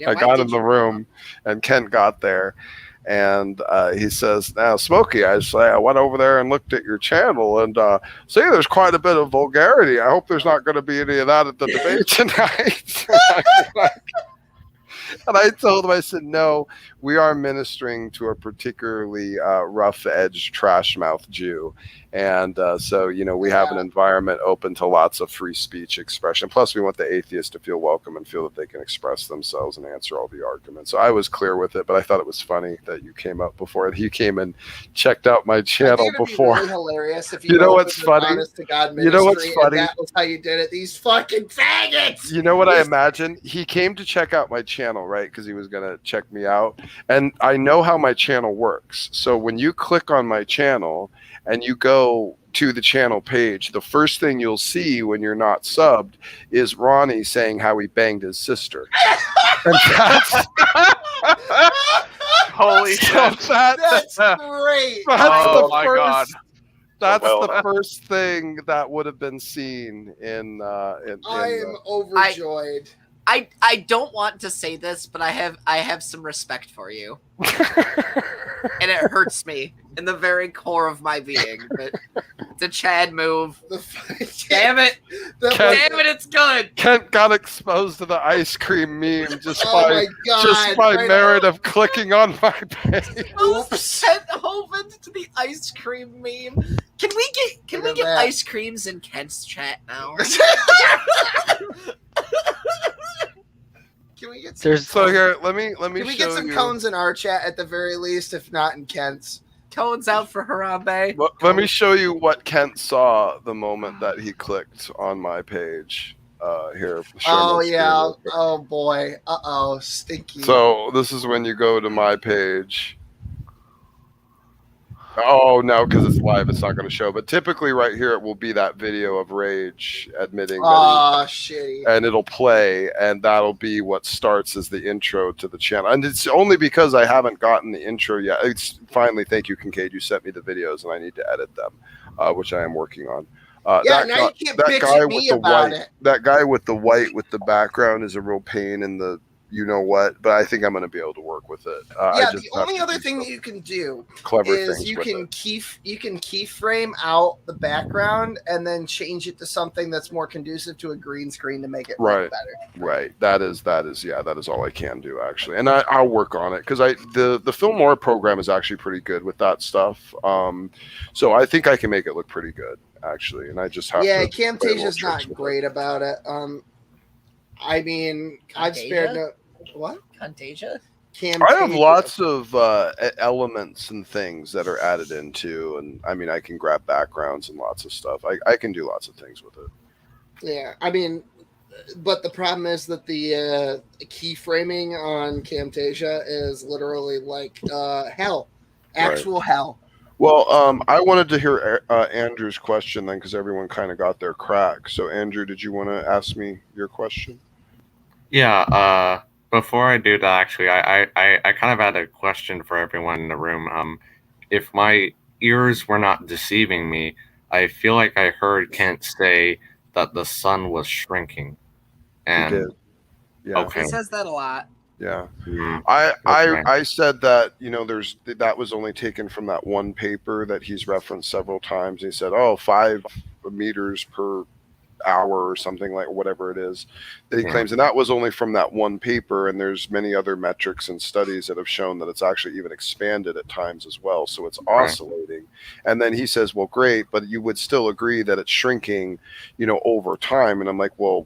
I got in the room and Kent got there and he says, now Smokey, I went over there and looked at your channel and see there's quite a bit of vulgarity. I hope there's not going to be any of that at the debate tonight. And I told him, I said, no, we are ministering to a particularly rough-edged, trash-mouthed Jew. And so, we have an environment open to lots of free speech expression. Plus, we want the atheists to feel welcome and feel that they can express themselves and answer all the arguments. So I was clear with it, but I thought it was funny that you came up before it. He came and checked out my channel before. Be really hilarious if you know what's funny? You know what's funny? That was how you did it. These fucking faggots. You know what I imagine? He came to check out my channel, right? Because he was going to check me out. And I know how my channel works. So when you click on my channel and you go to the channel page, the first thing you'll see when you're not subbed is Ronnie saying how he banged his sister. And that's holy shit. That's great. Oh my god. That's the first thing that would have been seen in I am overjoyed. I don't want to say this, but I have some respect for you. And it hurts me in the very core of my being. But it's a Chad move. Damn it. Damn it, it's good. Kent got exposed to the ice cream meme just by right merit of clicking on my page. Who sent Hovind to the ice cream meme? Can we get ice creams in Kent's chat now? Can we get some let me Can we show get some you. cones in our chat at the very least, if not in Kent's? Cones out for Harambe. Let me show you what Kent saw the moment that he clicked on my page. Here. Oh yeah. Oh boy. Uh-oh. Stinky. So this is when you go to my page. Oh no, because it's live, it's not going to show. But typically, right here, it will be that video of Rage admitting that shitty. And it'll play, and that'll be what starts as the intro to the channel. And it's only because I haven't gotten the intro yet. It's finally, thank you, Kincaid. You sent me the videos, and I need to edit them, which I am working on. Now you can't bitch at me about it. That guy with the white with the background is a real pain in the you know what, but I think I'm going to be able to work with it. Yeah, the only other thing that you can do clever is things you with can it. keyframe out the background and then change it to something that's more conducive to a green screen to make it look better. Right. That is all I can do actually, and I'll work on it because the Filmora program is actually pretty good with that stuff. So I think I can make it look pretty good actually, and I just have Yeah, to. Camtasia's not great about it. I mean, I've spared no. What? Camtasia? I have lots of elements and things that are added into, and I mean, I can grab backgrounds and lots of stuff. I can do lots of things with it. Yeah, I mean, but the problem is that the keyframing on Camtasia is literally like hell, actual hell. Well, I wanted to hear Andrew's question then, because everyone kind of got their crack. So, Andrew, did you want to ask me your question? Yeah. Before I do that, actually, I kind of had a question for everyone in the room. If my ears were not deceiving me, I feel like I heard Kent say that the sun was shrinking. And He did. Yeah. Okay. He says that a lot. Yeah. Okay. I said that, that was only taken from that one paper that he's referenced several times. He said, 5 meters per hour or something, like whatever it is that he claims, and that was only from that one paper, and there's many other metrics and studies that have shown that it's actually even expanded at times as well, so it's oscillating. And then he says, well, great, but you would still agree that it's shrinking over time. And I'm like, well,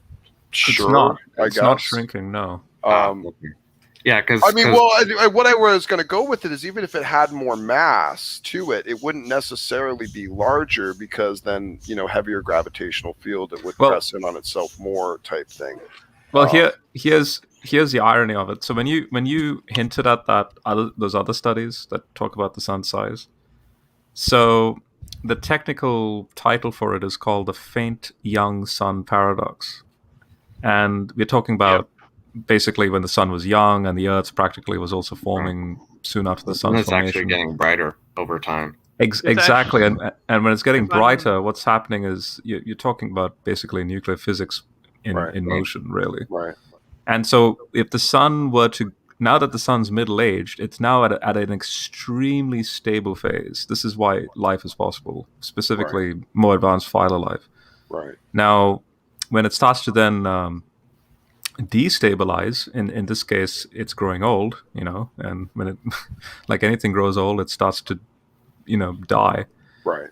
sure, it's not shrinking, no. Yeah, because I mean, what I was going to go with it is, even if it had more mass to it, it wouldn't necessarily be larger, because then heavier gravitational field, it would press in on itself more type thing. Well, here's the irony of it. So when you hinted at those other studies that talk about the sun size, so the technical title for it is called the faint young sun paradox, and we're talking about basically when the sun was young and the Earth practically was also forming soon after the sun's formation. It's actually getting brighter over time. Exactly, and when it's getting brighter, what's happening is you're talking about basically nuclear physics in motion, really. Right. And so if the sun were to, now that the sun's middle-aged, it's now at an extremely stable phase. This is why life is possible, specifically more advanced phyla life. Right. Now, when it starts to then destabilize, in this case it's growing old, and when it like anything grows old, it starts to die. Right.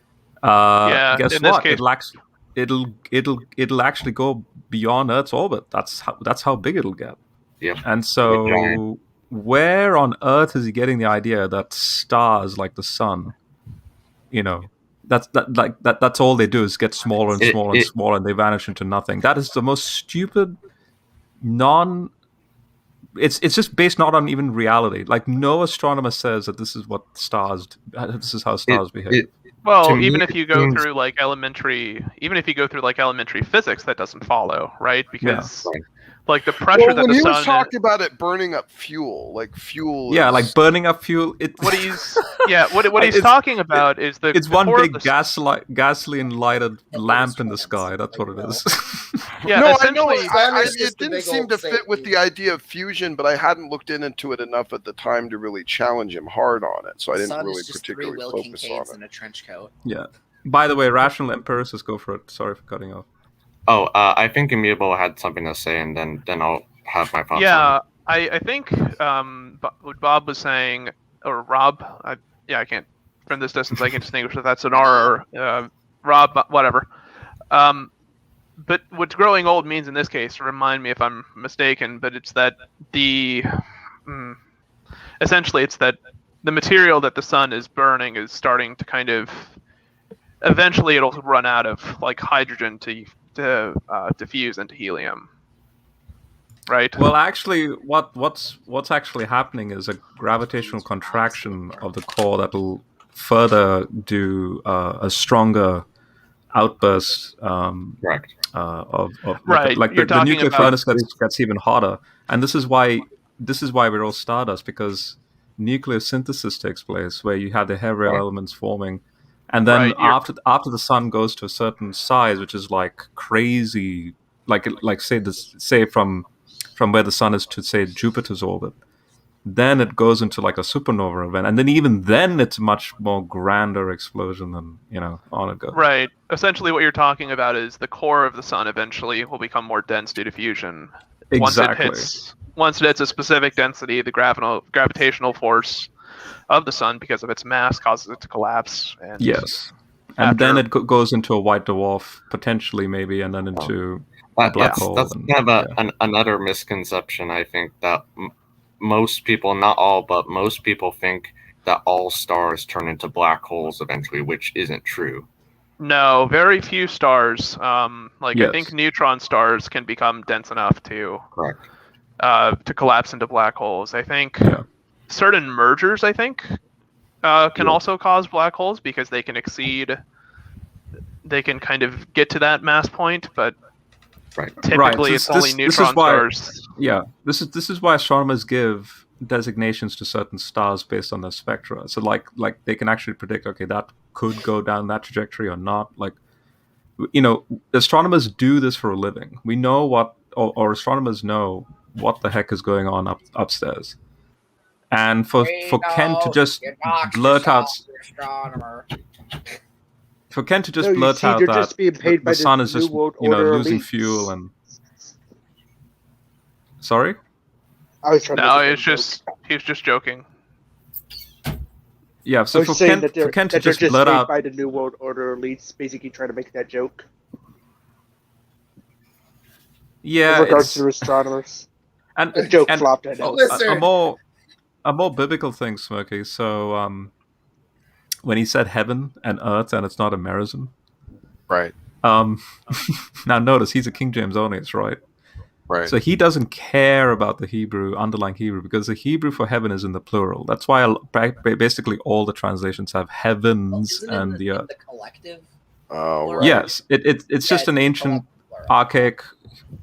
Guess what, it'll actually go beyond Earth's orbit. That's how big it'll get. Yep. And so where on Earth is he getting the idea that stars like the sun, that's all they do is get smaller and smaller and smaller, and they vanish into nothing? That is the most stupid it's just based not on even reality. Like, no astronomer says that this is how stars behave. Well, even if you go through like elementary physics, that doesn't follow, right? Because like the pressure that the sun. When he was talking about it burning up fuel, like fuel. Yeah, like burning up fuel. What he's talking about is it's one big gasoline lighted lamp in the sky. That's what it is. Yeah, no, essentially, it didn't seem to fit with the idea of fusion, but I hadn't looked into it enough at the time to really challenge him hard on it, so I didn't really particularly focus on it. In a trench coat. Yeah. By the way, rational empiricists, go for it. Sorry for cutting off. Oh, I think Immutable had something to say, and then I'll have my thoughts. Yeah, I think what Bob was saying, or Rob, I can't, from this distance, I can distinguish if that's an R or Rob, whatever. But what growing old means in this case, remind me if I'm mistaken, but it's that essentially it's that the material that the sun is burning is starting to kind of, eventually it'll run out of like hydrogen to diffuse into helium. Right. Well, actually, what's actually happening is a gravitational contraction of the core that will further do a stronger outburst. Correct. Like the nuclear furnace gets even hotter, and this is why we're all stardust, because nuclear synthesis takes place where you have the heavier elements forming, and then after the sun goes to a certain size, which is like crazy, like say from from where the sun is to, say, Jupiter's orbit. Then it goes into like a supernova event, and then even then it's a much more grander explosion than, on it goes. Right. Essentially what you're talking about is the core of the sun eventually will become more dense due to fusion. Exactly. Once it hits a specific density, the gravitational force of the sun, because of its mass, causes it to collapse. And yes. And then it goes into a white dwarf, potentially, maybe, and then into a black hole. That's kind of another misconception, I think, that most people, not all, but most people think that all stars turn into black holes eventually, which isn't true. No, very few stars. I Yes. think neutron stars can become dense enough to Correct. To collapse into black holes. I think certain mergers, can also cause black holes because they can kind of get to that mass point, but typically it's only neutron stars. Yeah, this is why astronomers give designations to certain stars based on their spectra. So like they can actually predict, okay, that could go down that trajectory or not. Astronomers do this for a living. We know or astronomers know what the heck is going on upstairs. And for Ken to just blurt out that the sun is just losing fuel and sorry. He's just joking. Yeah, so for Ken to just blurt out by the New World Order elites, basically trying to make that joke. Yeah, in regards to astronomers, and the joke flopped. A more biblical thing, Smokey. So when he said heaven and earth, and it's not a merism, right? Now notice he's a King James onlyist, right? Right. So he doesn't care about the underlying Hebrew, because the Hebrew for heaven is in the plural. That's why basically all the translations have heavens and the earth. The collective. Oh, right. Yes, it's just an ancient, archaic.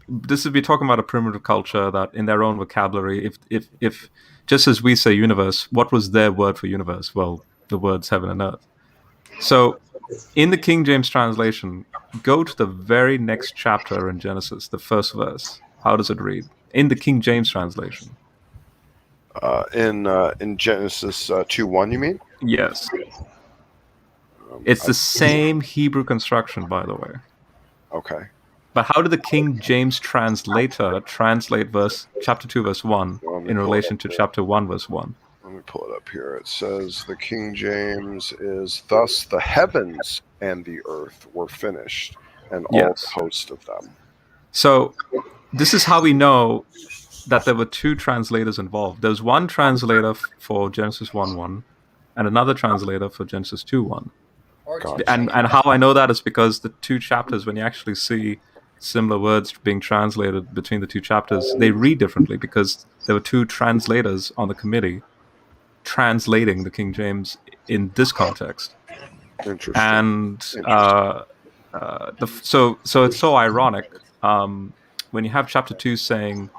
This would be talking about a primitive culture that, in their own vocabulary, if just as we say universe, what was their word for universe? Well, the words heaven and earth. So, in the King James translation, go to the very next chapter in Genesis, the first verse. How does it read in the King James translation? In Genesis 2:1, you mean? Yes. It's the same Hebrew construction, by the way. Okay. But how did the King James translator translate chapter 2, verse 1 in relation to chapter 1, verse 1? Let me pull it up here. It says the King James is, "Thus the heavens and the earth were finished, and all the host of them." So this is how we know that there were two translators involved. There's one translator for Genesis 1:1 and another translator for Genesis 2:1. And how I know that is because the two chapters, when you actually see similar words being translated between the two chapters, they read differently because there were two translators on the committee translating the King James in this context. Interesting. And so it's so ironic when you have chapter 2 saying,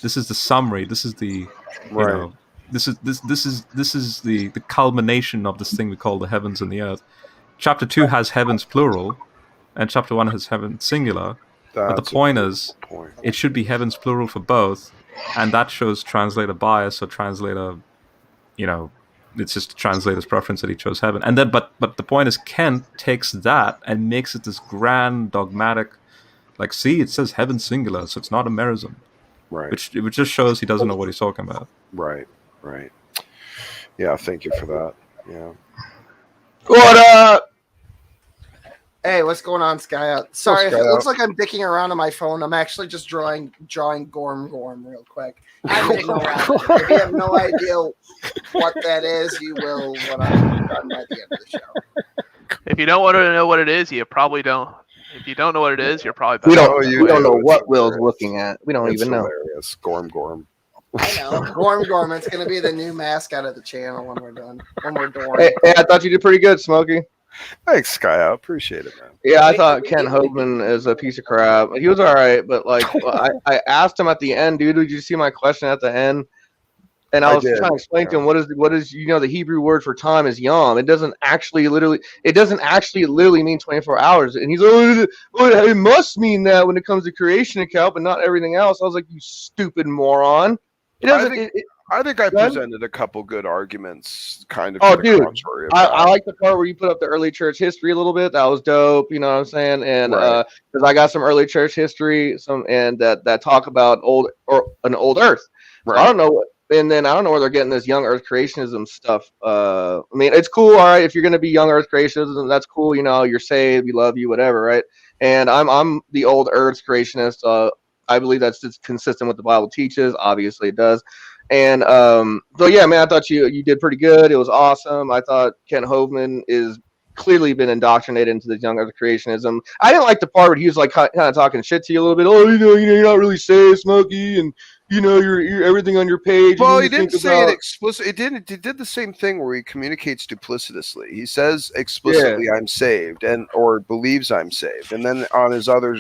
"This is the summary. This is the this is the culmination of this thing we call the heavens and the earth." Chapter 2 has heavens plural, and chapter 1 has heavens singular. But the point is, it should be heavens plural for both, and that shows translator bias or translator, it's just the translator's preference that he chose heaven. And then, but the point is, Kent takes that and makes it this grand dogmatic, like, see, it says heaven singular, so it's not a merism, right? Which just shows he doesn't know what he's talking about. Right. Yeah, thank you for that. Yeah. What up? Hey, what's going on, Sky? Sorry, if it looks like I'm dicking around on my phone. I'm actually just drawing Gorm real quick. I'm dicking around. If you have no idea what that is, you will when I'm done by the end of the show. If you don't want to know what it is, you probably don't. If you don't know what it is, you're probably. We don't know what Will's looking at. We don't even know. Hilarious. Gorm. I know. Gorm. It's going to be the new mascot of the channel when we're done. When we're done. Hey, I thought you did pretty good, Smokey. Thanks, Sky. I appreciate it, man. Yeah, I thought Kent Hovind is a piece of crap. He was all right, but I asked him at the end, dude, did you see my question at the end? And I was did, trying to explain to him what is the Hebrew word for time is yom. It doesn't actually literally mean 24 hours. And he's like, oh, it must mean that when it comes to creation account, but not everything else. I was like, you stupid moron. It doesn't. I think I Go ahead. presented a couple good arguments, kind of. Oh, to the dude, contrary of I that. like the part where you put up the early church history a little bit. That was dope. You know what I'm saying? And Right. because I got some early church history, that talk about an old Earth. So I don't know. And then I don't know where they're getting this young Earth creationism stuff. I mean, it's cool. All right, if you're gonna be young Earth creationism, that's cool. You know, you're saved, we love you, whatever, right? And I'm the old Earth creationist. I believe that's just consistent with the Bible teaches. Obviously, it does. And so yeah, man, I thought you did pretty good. It was awesome. I thought Kent Hovind is clearly been indoctrinated into this young Earth creationism. I didn't like the part where he was like kind of talking shit to you a little bit. Oh, you're not really saved, Smokey, and you're everything on your page. Well, he didn't say it explicit. It did the same thing where he communicates duplicitously. He says explicitly, "I'm saved," or believes I'm saved, and then on his other,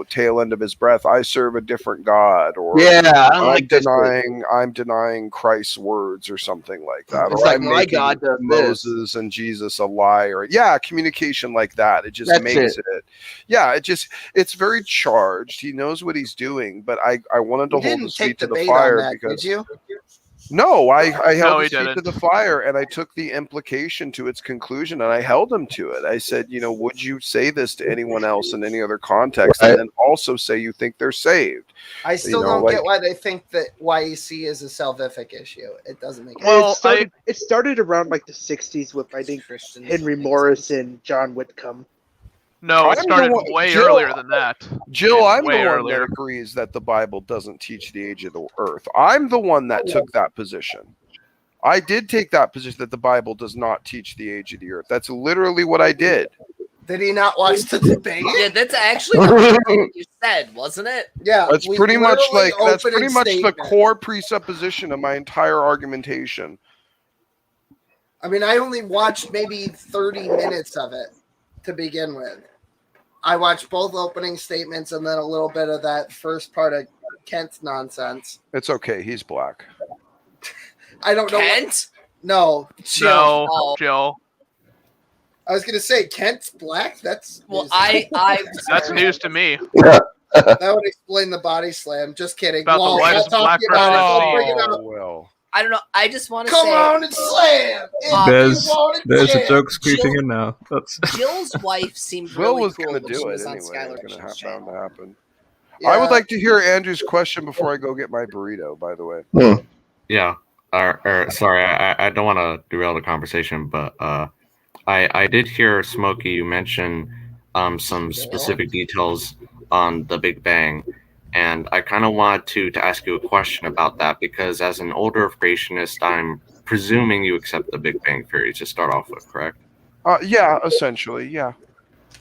tail end of his breath, I serve a different God, or I'm denying Christ's words, or something like that. It's or like I'm my making God does Moses and Jesus a liar. Communication like that. It just makes it. Yeah, it's very charged. He knows what he's doing, but I wanted to hold his feet to the fire because did you? No, I held he his feet to didn't. the fire, and I took the implication to its conclusion, and I held him to it. I said, would you say this to anyone else in any other context, and then also say you think they're saved? I still don't get why they think that YEC is a salvific issue. It doesn't make sense. It started around like the 60s with, I think, Henry Morris and John Whitcomb. No, it started way earlier than that. Jill, I'm way the one earlier. that agrees that the Bible doesn't teach the age of the earth. I'm the one that took that position. I did take that position that the Bible does not teach the age of the earth. That's literally what I did. Did he not watch the debate? Yeah, that's actually the first thing you said, wasn't it? Yeah, That's pretty much the core presupposition of my entire argumentation. I mean, I only watched maybe 30 minutes of it to begin with. I watched both opening statements and then a little bit of that first part of Kent's nonsense. It's okay. He's black. I don't know. Kent? No, Jill. No, Jill. I was gonna say Kent's black. That's well, news. That's news to me. That would explain the body slam. Just kidding. About the Walt, whitest not black talking about it. Don't bring it Oh, up. well. I don't know. I just want to Come say. on and slam. There's a joke creeping in now. That's Jill's wife seemed Will really was cool going to when she do it was on anyway. Skylar It's Christian's bound channel. to happen. Yeah. I would like to hear Andrew's question before I go get my burrito, by the way. Yeah. Sorry, I don't want to derail the conversation, but I did hear Smokey you mention some specific details on the Big Bang, and I kind of wanted to ask you a question about that because as an older creationist, I'm presuming you accept the Big Bang theory to start off with, correct? Yeah, essentially, yeah.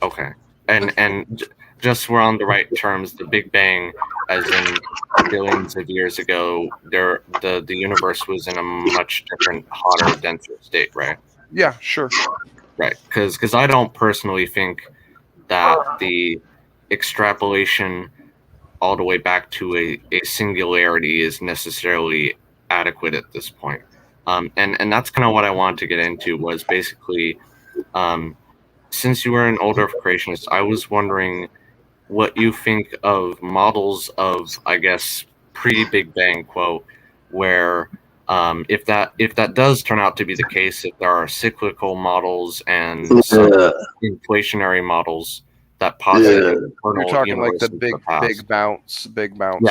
Okay, and just we're on the right terms. The Big Bang, as in billions of years ago, the universe was in a much different, hotter, denser state, right? Yeah, sure. Right, because I don't personally think that the extrapolation all the way back to a singularity is necessarily adequate at this point. And that's kind of what I wanted to get into was basically, since you were an older creationist, I was wondering what you think of models of, I guess, pre-Big Bang quote, where if that does turn out to be the case, if there are cyclical models and some inflationary models that posit an eternal You're talking like the universe big bounce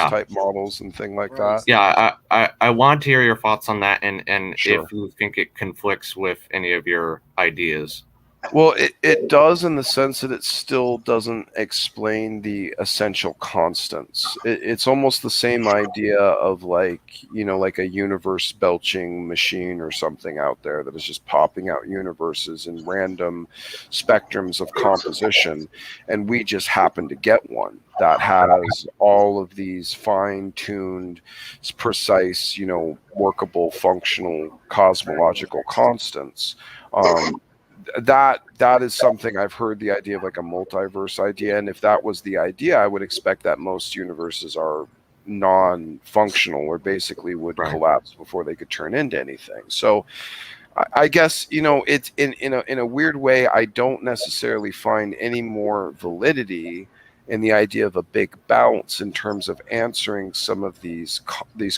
type models and thing like that. Yeah, I want to hear your thoughts on that, and Sure. if you think it conflicts with any of your ideas. Well, it does in the sense that it still doesn't explain the essential constants. It's almost the same idea of like a universe belching machine or something out there that is just popping out universes in random spectrums of composition. And we just happen to get one that has all of these fine-tuned, precise, workable, functional, cosmological constants. That is something I've heard, the idea of like a multiverse idea, and if that was the idea, I would expect that most universes are non-functional, or basically would collapse before they could turn into anything. So I guess, it's in a weird way, I don't necessarily find any more validity in the idea of a big bounce in terms of answering some of these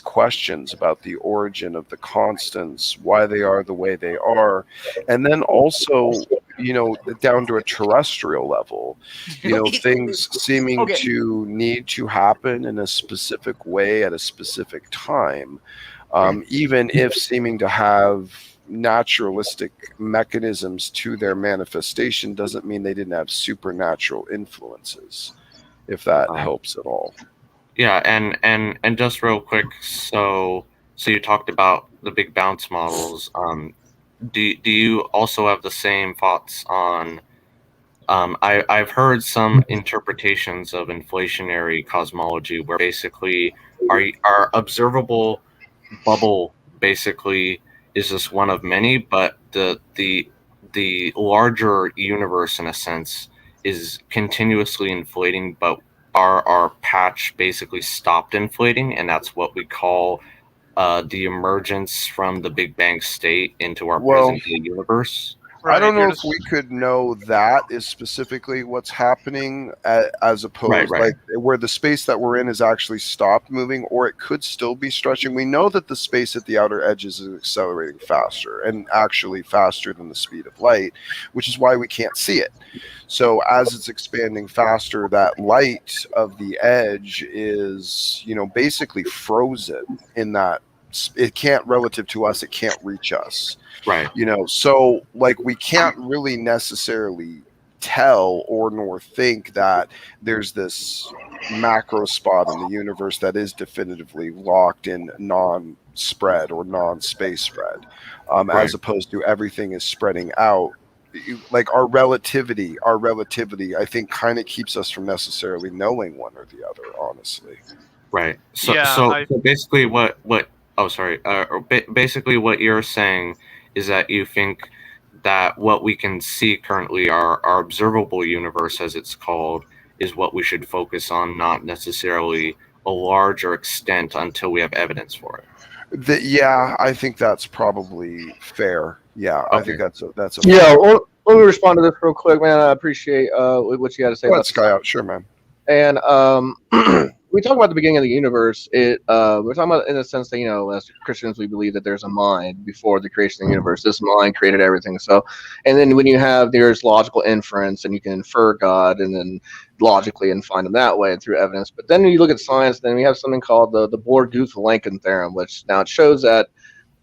questions about the origin of the constants, why they are the way they are, and then also, down to a terrestrial level, things seeming to need to happen in a specific way at a specific time, even if seeming to have naturalistic mechanisms to their manifestation, doesn't mean they didn't have supernatural influences, if that helps at all. Yeah, and just real quick, so you talked about the big bounce models. Do you also have the same thoughts on? I've heard some interpretations of inflationary cosmology where basically our observable bubble basically is just one of many, but the larger universe in a sense is continuously inflating, but our patch basically stopped inflating, and that's what we call the emergence from the Big Bang state into our present day universe. I don't know if we could know that is specifically what's happening, as opposed like where the space that we're in has actually stopped moving, or it could still be stretching. We know that the space at the outer edges is accelerating faster, and actually faster than the speed of light, which is why we can't see it. So as it's expanding faster, that light of the edge is, basically frozen in that it can't, relative to us, it can't reach us. Right. So like we can't really necessarily tell or nor think that there's this macro spot in the universe that is definitively locked in non-spread or non-space spread, as opposed to everything is spreading out. Like our relativity, I think, kind of keeps us from necessarily knowing one or the other, honestly. Right. So basically, basically what you're saying is that you think that what we can see currently, our observable universe, as it's called, is what we should focus on, not necessarily a larger extent until we have evidence for it. Yeah, I think that's probably fair. Yeah, I think that's a yeah. Well, let me respond to this real quick, man. I appreciate what you got to say. Let's guy out, sure, man. And we talk about the beginning of the universe. We're talking about in the sense that, as Christians, we believe that there's a mind before the creation of the universe. This mind created everything. So, and then when there's logical inference, and you can infer God, and then logically and find them that way and through evidence. But then when you look at science, then we have something called the Bohr-Guth-Vilenkin theorem, which now it shows that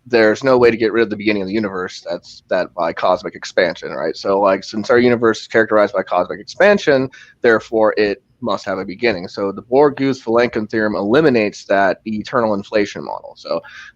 there's no way to get rid of the beginning of the universe. That's by cosmic expansion, right? So, like, since our universe is characterized by cosmic expansion, therefore it must have a beginning. So the Bohr-Guth-Vilenkin theorem eliminates that eternal inflation model,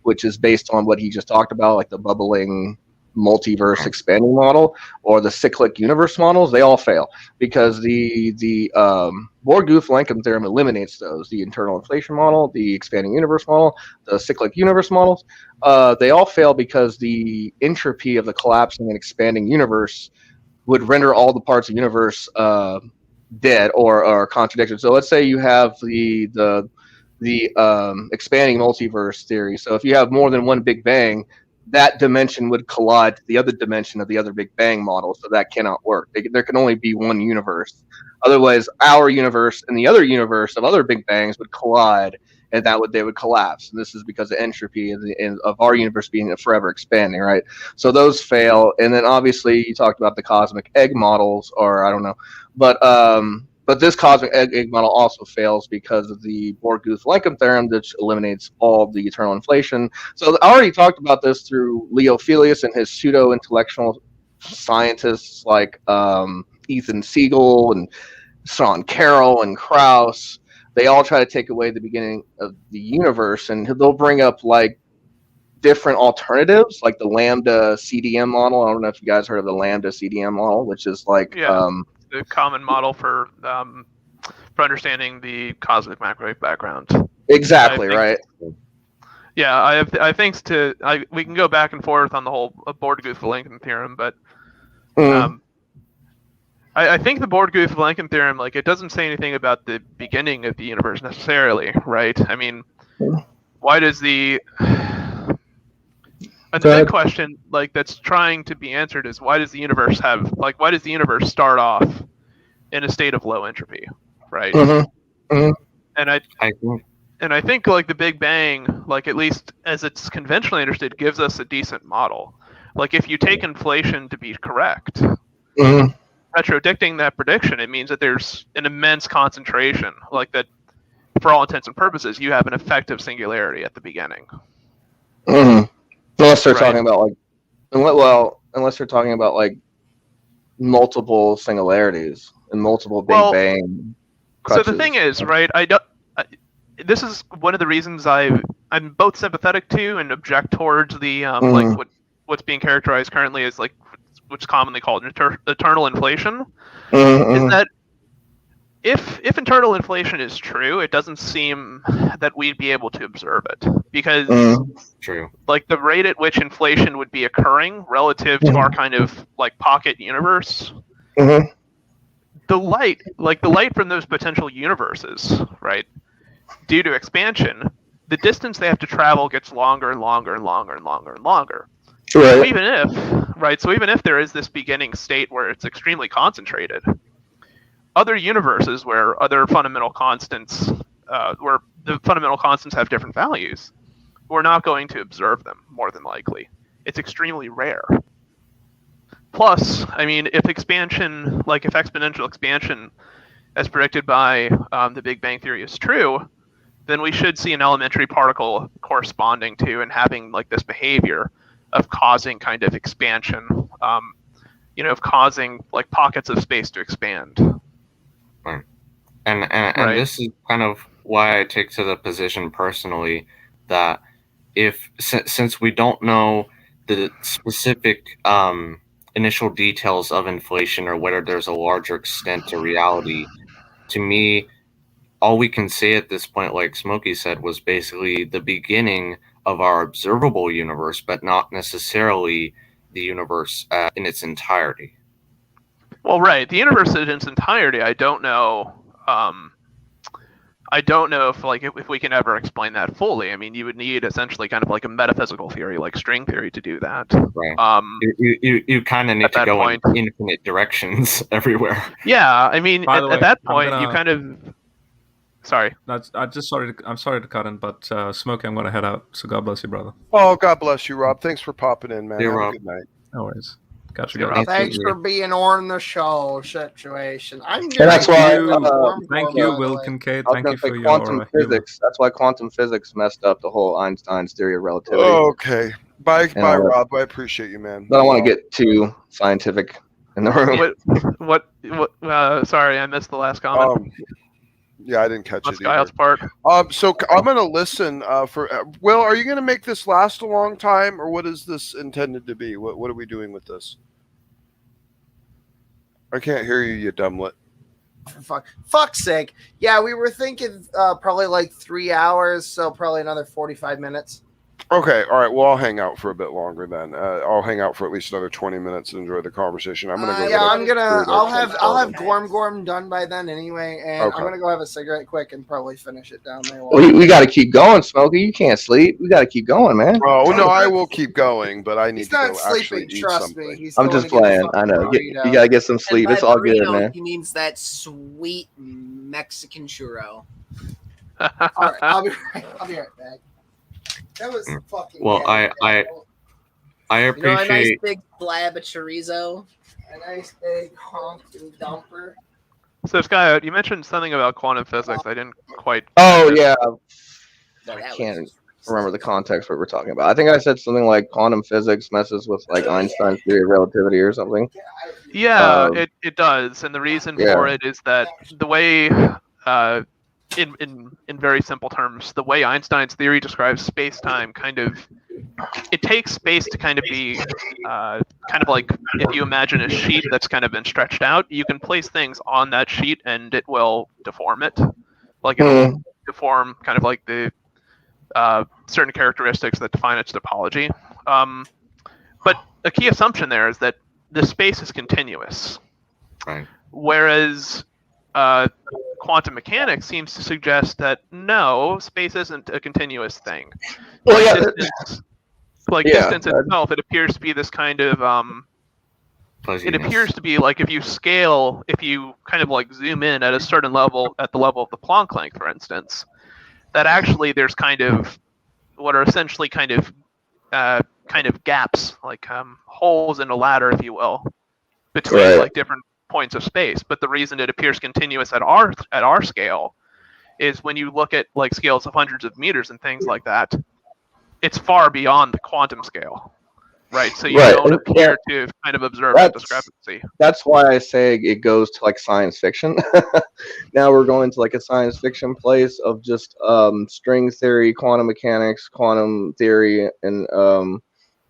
which is based on what he just talked about, like the bubbling multiverse expanding model or the cyclic universe models. They all fail because the Bohr-Guth-Vilenkin theorem eliminates those: the internal inflation model, the expanding universe model, the cyclic universe models. They all fail because the entropy of the collapsing and expanding universe would render all the parts of the universe dead or contradicted. So let's say you have the expanding multiverse theory. So if you have more than one Big Bang, that dimension would collide to the other dimension of the other Big Bang model. So that cannot work. There can only be one universe. Otherwise, our universe and the other universe of other Big Bangs would collide, and they would collapse. And this is because of entropy of our universe being forever expanding, right? So those fail. And then obviously you talked about the cosmic egg models, or I don't know, but this cosmic egg model also fails because of the Bohr-Guth-Vilenkin theorem, which eliminates all the eternal inflation. So I already talked about this through Leo Felius and his pseudo-intellectual scientists like Ethan Siegel and Sean Carroll and Krauss. They all try to take away the beginning of the universe, and they'll bring up like different alternatives, like the lambda CDM model. I don't know if you guys heard of the lambda CDM model, which is like the common model for understanding the cosmic macro background. Exactly, right. Yeah, I think we can go back and forth on the whole Bohr-Guth-Vilenkin theorem, but I think the Borg-Guth-Blanken theorem, like, it doesn't say anything about the beginning of the universe necessarily, right? I mean, why does the... And the big question, like, that's trying to be answered is why does the universe start off in a state of low entropy, right? And I think like the Big Bang, like at least as it's conventionally understood, gives us a decent model. Like if you take inflation to be correct, retrodicting that prediction, it means that there's an immense concentration, like that for all intents and purposes, you have an effective singularity at the beginning. Unless they're talking about like, unless they're talking about like multiple singularities and multiple Big Bang crutches. So the thing is, right? This is one of the reasons I'm both sympathetic to and object towards the like what's being characterized currently as like what's commonly called eternal inflation. Is that if eternal inflation is true, it doesn't seem that we'd be able to observe it because true, like the rate at which inflation would be occurring relative to our kind of like pocket universe, the light from those potential universes, right? Due to expansion, the distance they have to travel gets longer and longer and longer and longer and longer. Right. So even if there is this beginning state where it's extremely concentrated, other universes where other fundamental constants, where the fundamental constants have different values, we're not going to observe them more than likely. It's extremely rare. Plus, I mean, if exponential expansion, as predicted by the Big Bang Theory, is true, then we should see an elementary particle corresponding to and having like this behavior of causing kind of expansion, of causing like pockets of space to expand. Right. And this is kind of why I take to the position personally that since we don't know the specific initial details of inflation or whether there's a larger extent to reality, to me, all we can say at this point, like Smokey said, was basically the beginning of our observable universe, but not necessarily the universe in its entirety. Well, right. The universe in its entirety, I don't know. I don't know if we can ever explain that fully. I mean, you would need essentially kind of like a metaphysical theory, like string theory, to do that. Right. You kind of need to go in infinite directions everywhere. Yeah, I mean, at that point, you kind of. Sorry. I'm sorry to cut in, but Smokey, I'm going to head out. So God bless you, brother. Oh, God bless you, Rob. Thanks for popping in, man. Yeah, Have Rob. a good night. No worries. Gotcha, guys. Thanks for being on the show situation. That's why. Thank you, Will Kincaid. Thank you for your quantum physics. That's why quantum physics messed up the whole Einstein's theory of relativity. Okay. Bye, Rob. I appreciate you, man. I don't want to get too scientific in the room. Sorry, I missed the last comment. Yeah, I didn't catch it Skyhouse part. So I'm going to listen for Will. Are you going to make this last a long time, or what is this intended to be? What are we doing with this? I can't hear you, you dumblet. For fuck's sake! Yeah, we were thinking probably like 3 hours, so probably another 45 minutes. Okay, all right. Well, I'll hang out for a bit longer then. I'll hang out for at least another 20 minutes and enjoy the conversation. I'm gonna go. I'll have Gorm done by then anyway, and Okay. I'm gonna go have a cigarette quick and probably finish it down there. We got to keep going, Smokey. You can't sleep. We got to keep going, man. Oh no, I will keep going, but I need He's to not go sleeping. actually eat Trust something. me. I'm just playing. I know. You got to get some sleep. It's all good, man. He means that sweet Mexican churro. All right, I'll be right back. That was fucking. Well, I appreciate. You know, a nice big slab of chorizo. A nice big honking dumper. So, Sky, you mentioned something about quantum physics. I didn't quite. Oh yeah. I can't remember the context what we're talking about. I think I said something like quantum physics messes with like Einstein's theory of relativity or something. Yeah, it does, and the reason for it is that the way, in very simple terms, the way Einstein's theory describes space-time it takes space to kind of be kind of like if you imagine a sheet that's kind of been stretched out, you can place things on that sheet and it will deform it, like it will deform kind of like the certain characteristics that define its topology. But a key assumption there is that the space is continuous. Right. Whereas quantum mechanics seems to suggest that no, space isn't a continuous thing. Well, yeah, Distance itself, it appears to be this kind of it appears to be like if you kind of like zoom in at a certain level, at the level of the Planck length, for instance, that actually there's kind of what are essentially kind of gaps, like holes in a ladder, if you will, between like different points of space. But the reason it appears continuous at our scale is when you look at like scales of hundreds of meters and things like that, it's far beyond the quantum scale, right? So you don't appear to kind of observe that discrepancy. That's why I say it goes to like science fiction. Now we're going to like a science fiction place of just string theory, quantum mechanics, quantum theory, and all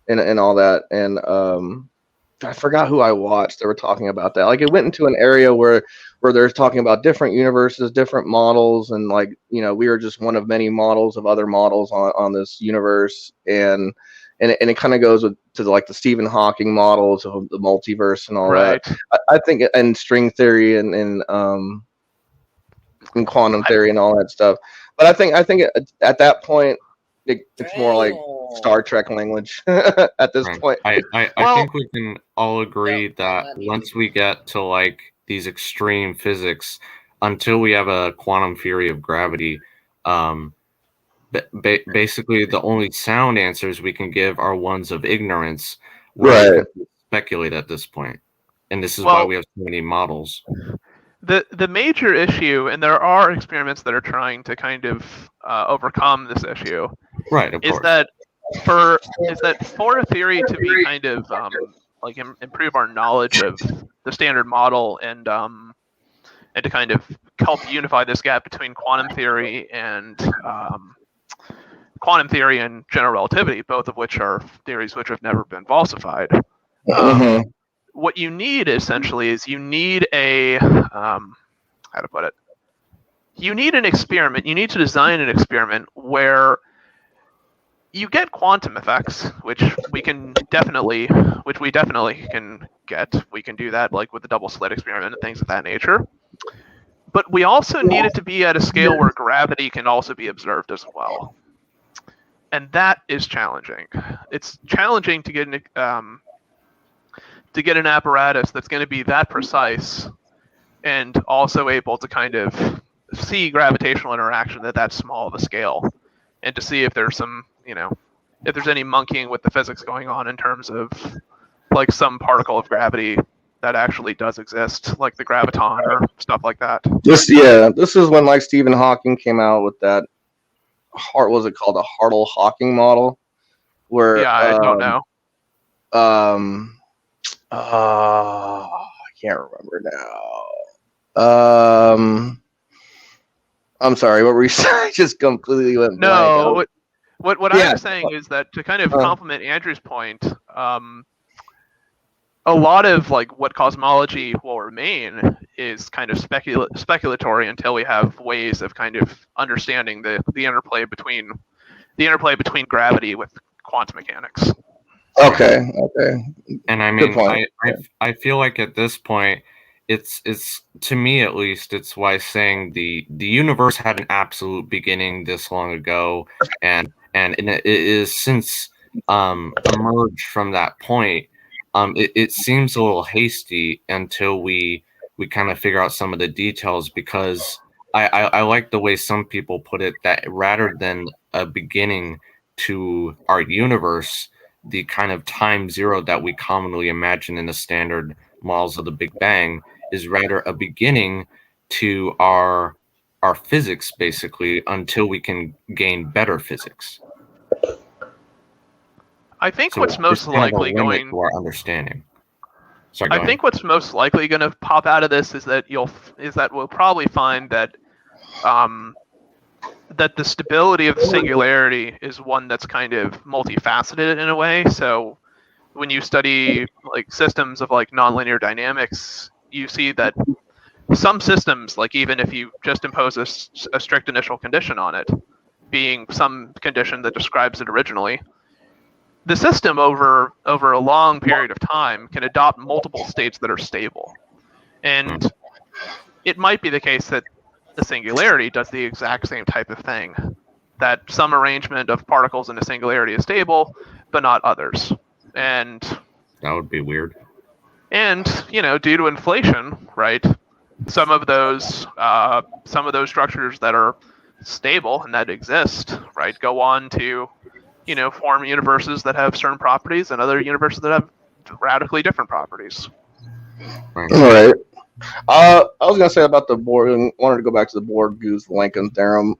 that. And I forgot who I watched. They were talking about that. Like it went into an area where they're talking about different universes, different models, and like, you know, we are just one of many models of other models on this universe, and it kind of goes to like the Stephen Hawking models of the multiverse and all that. I think, and string theory and quantum theory and all that stuff. But I think at that point it's more like Star Trek language at this point. I think we can all agree that once we get to like these extreme physics, until we have a quantum theory of gravity, basically the only sound answers we can give are ones of ignorance, where we can speculate at this point. And this is why we have so many models. The major issue, and there are experiments that are trying to kind of overcome this issue, is that for a theory to be kind of like improve our knowledge of the standard model and to kind of help unify this gap between quantum theory and general relativity, both of which are theories which have never been falsified. What you need essentially is you need a you need an experiment. You need to design an experiment where you get quantum effects, which we definitely can get. We can do that like with the double slit experiment and things of that nature. But we also need it to be at a scale where gravity can also be observed as well. And that is challenging. It's challenging to get an apparatus that's going to be that precise and also able to kind of see gravitational interaction at that small of a scale, and to see if there's some, if there's any monkeying with the physics going on in terms of like some particle of gravity that actually does exist, like the graviton or stuff like that. This is when like Stephen Hawking came out with that what was it called, a Hartle-Hawking model, where I don't know. I can't remember now. I'm sorry, what were you saying? I just completely went blank. No, what I was saying is that to kind of complement Andrew's point, a lot of like what cosmology will remain is kind of speculatory until we have ways of kind of understanding the interplay between gravity with quantum mechanics. Okay. And I mean, I feel like at this point, it's to me at least, it's why saying the universe had an absolute beginning this long ago, and it is since emerged from that point. It seems a little hasty until we kind of figure out some of the details, because I like the way some people put it, that rather than a beginning to our universe, the kind of time zero that we commonly imagine in the standard models of the Big Bang is rather a beginning to our physics, basically, until we can gain better physics. I think what's most likely going to our understanding. Sorry, I think what's most likely going to pop out of this is that we'll probably find that that the stability of the singularity is one that's kind of multifaceted in a way. So when you study like systems of like nonlinear dynamics, you see that some systems, like even if you just impose a strict initial condition on it, being some condition that describes it originally, the system over a long period of time can adopt multiple states that are stable. And it might be the case that the singularity does the exact same type of thing, that some arrangement of particles in a singularity is stable, but not others. And that would be weird. And due to inflation, right? Some of those structures that are stable and that exist, right, go on to, form universes that have certain properties and other universes that have radically different properties. All right. I was gonna say about the Borg, and wanted to go back to the Borg-Goose-Lankin theorem,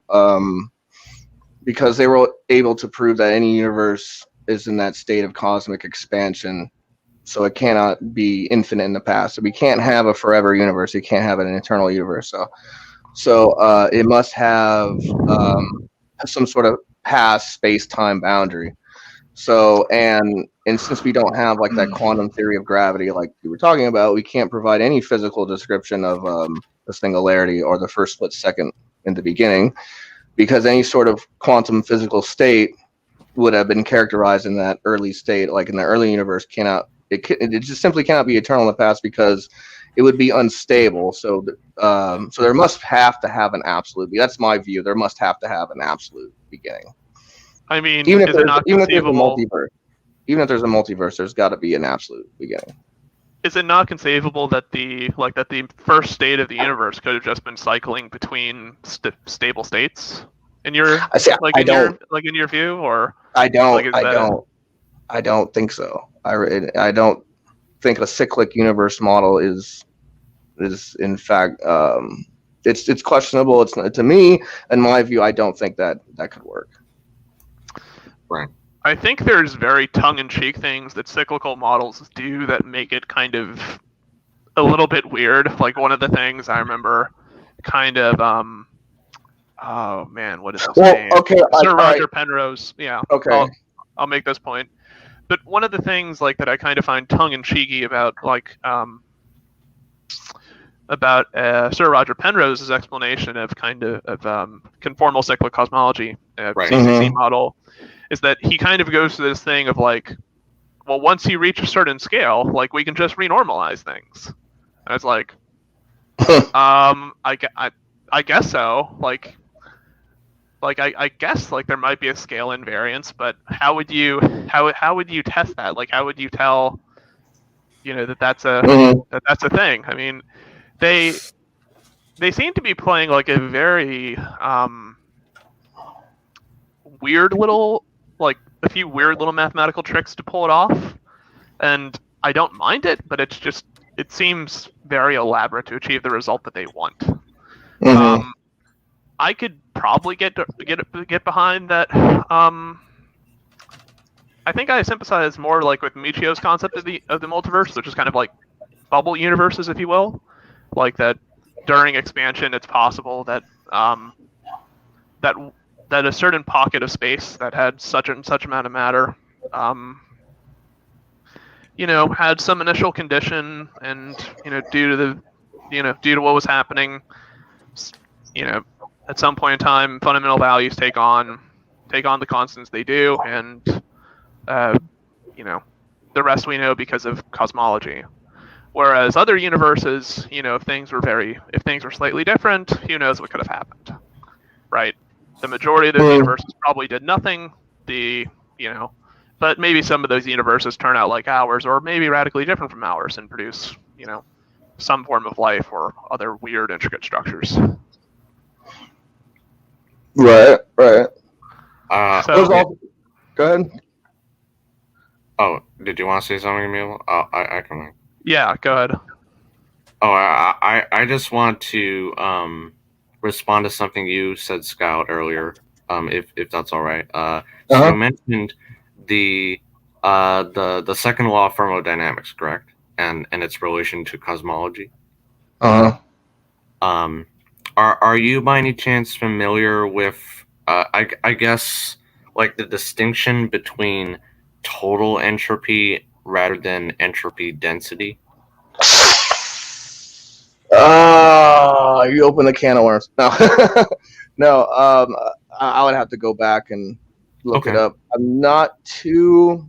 because they were able to prove that any universe is in that state of cosmic expansion, so it cannot be infinite in the past. So we can't have a forever universe. You can't have an eternal universe. So it must have some sort of past space-time boundary. So and since we don't have like that quantum theory of gravity like we were talking about, we can't provide any physical description of the singularity or the first split second in the beginning, because any sort of quantum physical state would have been characterized in that early state. Like in the early universe, it just simply cannot be eternal in the past because it would be unstable. So there must have to have an absolute. That's my view. There must have to have an absolute beginning. I mean, even if is it not there's a conceivable? multiverse, there's got to be an absolute beginning. Is it not conceivable that the first state of the universe could have just been cycling between stable states? In your in your view, or I don't think so. I don't think a cyclic universe model is in fact it's questionable. It's to me, in my view, I don't think that could work. Right. I think there's very tongue-in-cheek things that cyclical models do that make it kind of a little bit weird. Like one of the things I remember kind of oh man, what is his name? Okay, Sir Roger Penrose. Yeah. Okay. I'll make this point. But one of the things like that I kind of find tongue-in-cheeky about Sir Roger Penrose's explanation of conformal cyclic cosmology, CCC model, is that he kind of goes to this thing of like, well, once you reach a certain scale, like we can just renormalize things. And it's like, I guess so. I guess like there might be a scale invariance, but how would you test that? Like how would you tell, that's a thing? I mean, they seem to be playing like a very a few weird little mathematical tricks to pull it off, and I don't mind it, but it seems very elaborate to achieve the result that they want. I could probably get behind that. I think I sympathize more like with Michio's concept of the multiverse, which is kind of like bubble universes, if you will. Like that during expansion, it's possible that that a certain pocket of space that had such and such amount of matter, had some initial condition, and due to what was happening, at some point in time, fundamental values take on the constants they do, and the rest we know because of cosmology. Whereas other universes, if things were slightly different, who knows what could have happened, right? The majority of those universes probably did nothing. But maybe some of those universes turn out like ours, or maybe radically different from ours, and produce, some form of life or other weird, intricate structures. Right. Go ahead. Oh, did you want to say something, Emil? I can. Yeah, go ahead. Oh, I just want to respond to something you said, Scout, earlier, if that's all right. So you mentioned the second law of thermodynamics, correct? And its relation to cosmology. Are you by any chance familiar with I guess like the distinction between total entropy rather than entropy density? You open a can of worms. No, I would have to go back and look it up. I'm not too.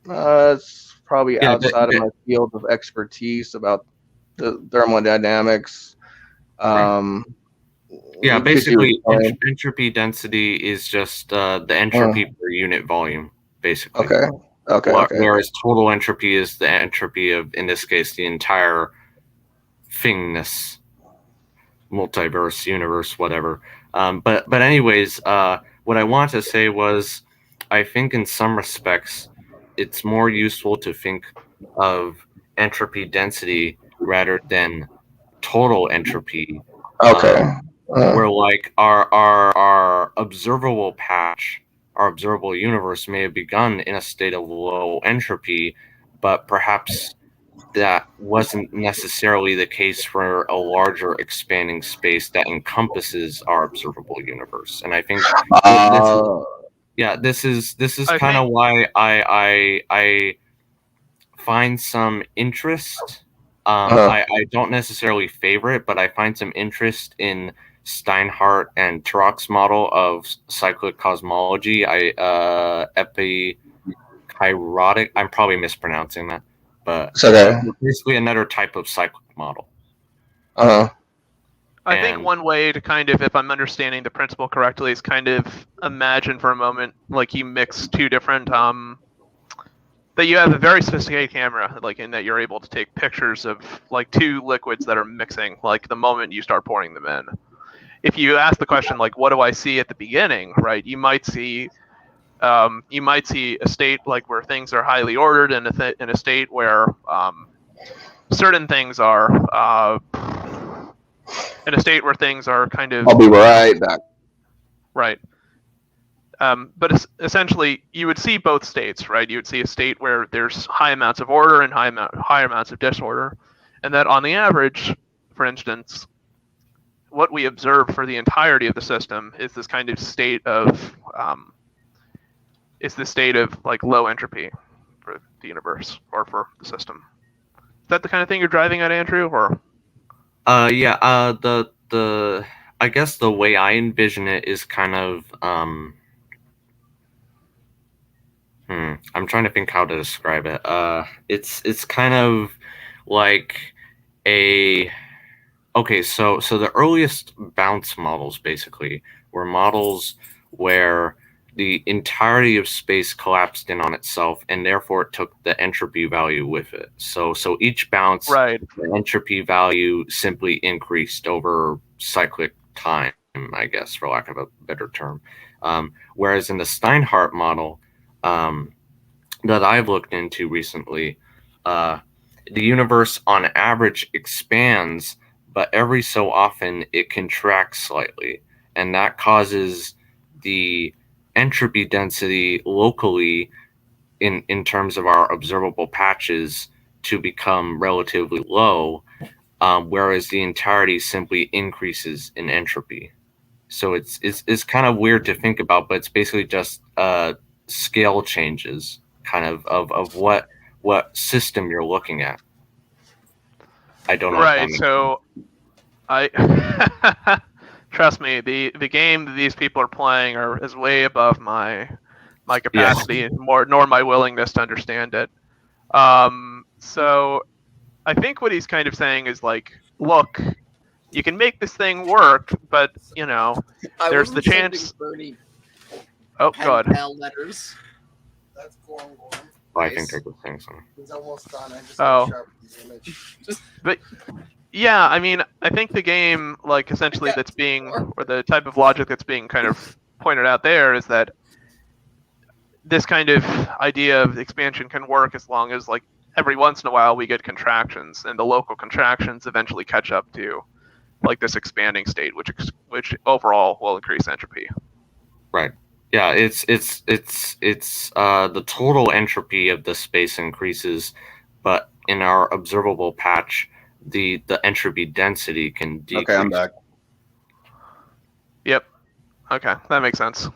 It's probably outside of my field of expertise about the thermodynamics. Yeah, you could do basically, the same. entropy density is just the entropy per unit volume, basically. Okay. Whereas total entropy is the entropy of, in this case, the entire thingness, multiverse, universe, whatever. But anyways, what I want to say was, I think in some respects, it's more useful to think of entropy density rather than total entropy. Where like our observable patch, our observable universe may have begun in a state of low entropy, but perhaps that wasn't necessarily the case for a larger expanding space that encompasses our observable universe. And I think this is kind of why I find some interest. I don't necessarily favor it, but I find some interest in Steinhardt and Turok's model of cyclic cosmology. Epikairotic. I'm probably mispronouncing that, but basically another type of cyclic model. I think one way to kind of, if I'm understanding the principle correctly, is kind of imagine for a moment like you mix two different that you have a very sophisticated camera, like in that you're able to take pictures of like two liquids that are mixing, like the moment you start pouring them in. If you ask the question like, what do I see at the beginning, right? You might see a state like where things are highly ordered, and in a state where certain things are in a state where things are kind of. I'll be right back. Right. But essentially, you would see both states, right? You would see a state where there's high amounts of order and high amounts of disorder, and that on the average, for instance, what we observe for the entirety of the system is this kind of state of like low entropy for the universe or for the system. Is that the kind of thing you're driving at, Andrew? Or the I guess the way I envision it is kind of I'm trying to think how to describe it. It's kind of like so the earliest bounce models basically were models where the entirety of space collapsed in on itself, and therefore it took the entropy value with it. So each bounce, right, the entropy value simply increased over cyclic time, I guess, for lack of a better term. Whereas in the Steinhardt model that I've looked into recently, the universe on average expands, but every so often it contracts slightly, and that causes the entropy density locally in terms of our observable patches to become relatively low, whereas the entirety simply increases in entropy. So it's kind of weird to think about, but it's basically just scale changes kind of what system you're looking at. I don't know. Right. So trust me, the game that these people are playing is way above my capacity, nor my willingness to understand it. So I think what he's kind of saying is like, look, you can make this thing work, but there's the chance. Oh God. Letters. That's Gorm. I think I could sing some. He's almost done. I just sharpened the image. But yeah, I mean, I think the game, like, essentially that's being, or the type of logic that's being kind of pointed out there is that this kind of idea of expansion can work as long as, like, every once in a while we get contractions, and the local contractions eventually catch up to, like, this expanding state, which overall will increase entropy. Right. Yeah, it's the total entropy of the space increases, but in our observable patch, the entropy density can decrease. Okay, I'm back. Yep. Okay, that makes sense.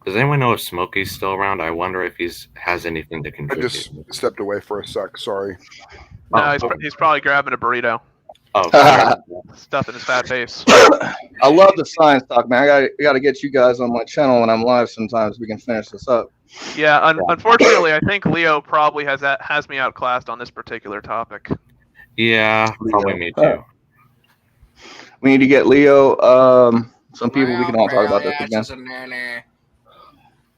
Does anyone know if Smokey's still around? I wonder if has anything to I contribute. just stepped away for a sec. Sorry. No, he's probably grabbing a burrito. Oh, stuff in his fat face. I love the science talk, man. I got to get you guys on my channel when I'm live. Sometimes we can finish this up. Yeah, unfortunately, I think Leo probably has me outclassed on this particular topic. Yeah, probably me too. We need to get Leo. Some people we can all talk about this again.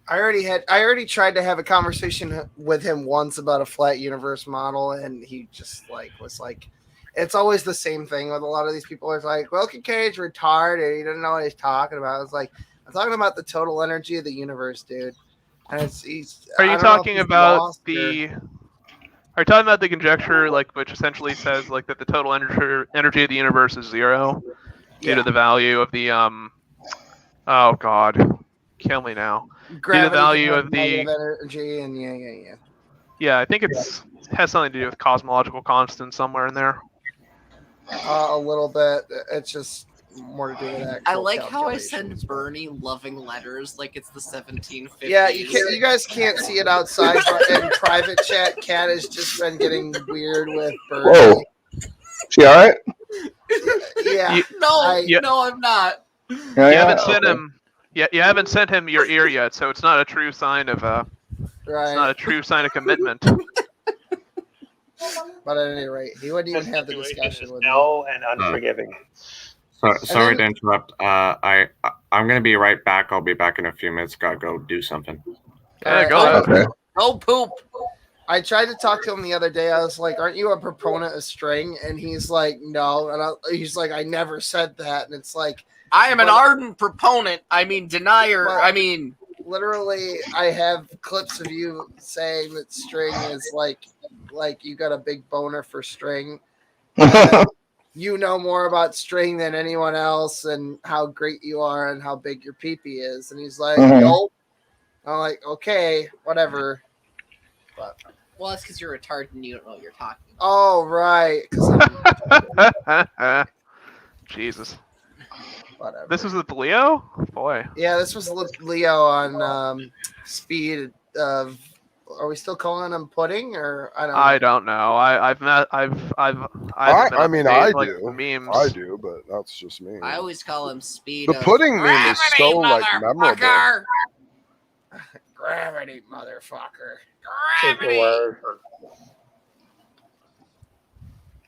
I already tried to have a conversation with him once about a flat universe model, and he just was like, it's always the same thing with a lot of these people. It's like, well, Kincaid's retarded. He doesn't know what he's talking about. It's like, I'm talking about the total energy of the universe, dude. And Are you talking about the? Are you talking about the conjecture, which essentially says that the total energy of the universe is 0 due to the value of the Oh God, kill me now. Due to the value of the energy and yeah. Yeah, I think it has something to do with cosmological constants somewhere in there. A little bit. It's just more to do with that. I like how I send Bernie loving letters like it's the 1750s. Yeah, you guys can't see it outside, but in private chat, Kat has just been getting weird with Bernie. Whoa. She all right? Yeah. No, I'm not. You haven't sent him. Yeah, you haven't sent him your ear yet, so it's not a true sign of It's not a true sign of commitment. But at any rate, he wouldn't even have the discussion with me. No and unforgiving. Sorry to interrupt. I'm gonna be right back. I'll be back in a few minutes. Gotta go do something. Yeah, go ahead. Go poop. I tried to talk to him the other day. I was like, "Aren't you a proponent of string?" And he's like, "No." And he's like, "I never said that." And it's like, I am an ardent proponent. I mean, denier. Literally, I have clips of you saying that string is like you got a big boner for string. You know more about string than anyone else, and how great you are, and how big your pee-pee is. And he's like, "Nope." I'm like, "Okay, whatever." But well, it's because you're retarded and you don't know what you're talking about. Oh, right. Jesus. Whatever. This was with Leo? Boy. Yeah, this was Leo on speed of. Are we still calling him pudding, or I don't know. I mean, I like, do. Memes. I do, but that's just me. I always call him speed. The pudding meme is so memorable. Gravity, motherfucker. Gravity.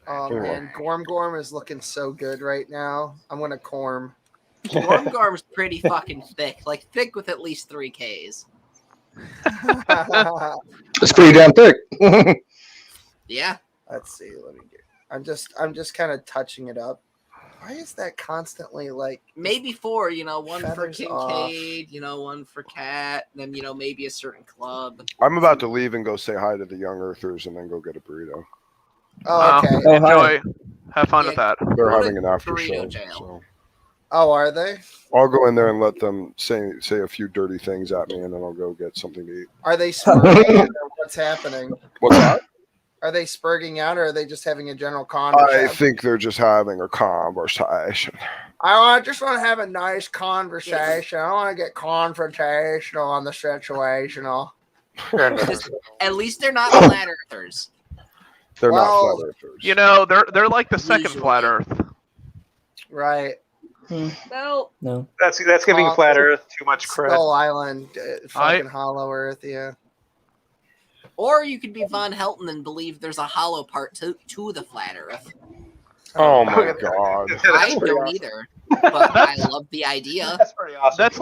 Oh man, Gorm is looking so good right now. I'm gonna Corm. Gorm's pretty fucking thick, thick with at least 3 Ks. It's pretty damn thick. Yeah. Let's see. Let me get. I'm just kind of touching it up. Why is that constantly maybe 4? One for feathers Kincaid. One for Kat. And then maybe a certain club. I'm about to leave and go say hi to the young Earthers and then go get a burrito. Oh, okay. Enjoy. Have fun with that. They're having an after show. So. Oh, are they? I'll go in there and let them say a few dirty things at me, and then I'll go get something to eat. Are they spurging out, or what's happening? What's that? Are they spurging out, or are they just having a general conversation? I think they're just having a conversation. I just want to have a nice conversation. I don't want to get confrontational on the situational. At least they're not flat earthers. They're not flat earthers. They're like the second flat Earth. Right. No. That's giving flat Earth too much credit. Skull Island, fucking hollow Earth, yeah. Or you could be Von Helton and believe there's a hollow part to the flat Earth. Oh my god. I don't either, but I love the idea. That's pretty awesome. That's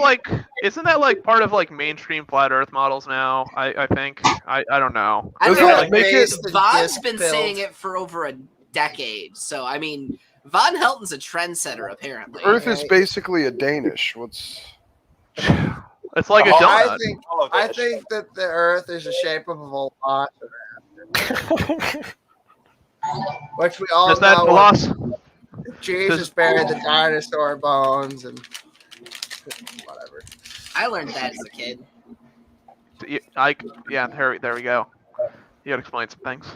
isn't that part of mainstream flat Earth models now? I think. I don't know. Von's been saying it for over a decade, so I mean, Von Helton's a trendsetter apparently. Earth is basically a Danish. It's like a donut. I think that the Earth is the shape of a velociraptor. Which we all Is that know. Jesus buried the dinosaur bones and whatever. I learned that as a kid. There we go. You gotta explain some things.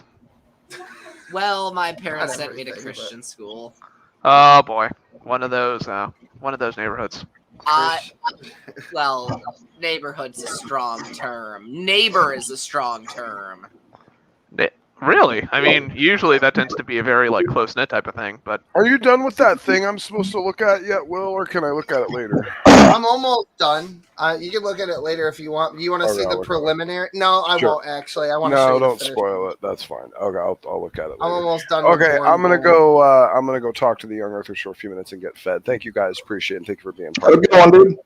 Well, my parents sent me to Christian school. Oh boy, one of those neighborhoods. Well, neighborhood's a strong term. Neighbor is a strong term. Really? I mean, usually that tends to be a very like close knit type of thing. But Are you done with that thing I'm supposed to look at yet, Will, or can I look at it later? I'm almost done. You can look at it later if you want. You want to Okay, see I'll the look at it. preliminary? No, I Sure. won't actually. I want to No, show you. don't the finished spoil it. That's fine. Okay, I'll look at it later. I'm almost done. With Okay, Born I'm gonna Gold. go. I'm gonna go talk to the young Earthers for a few minutes and get fed. Thank you guys, appreciate it. And thank you for being part of it. Good one, dude.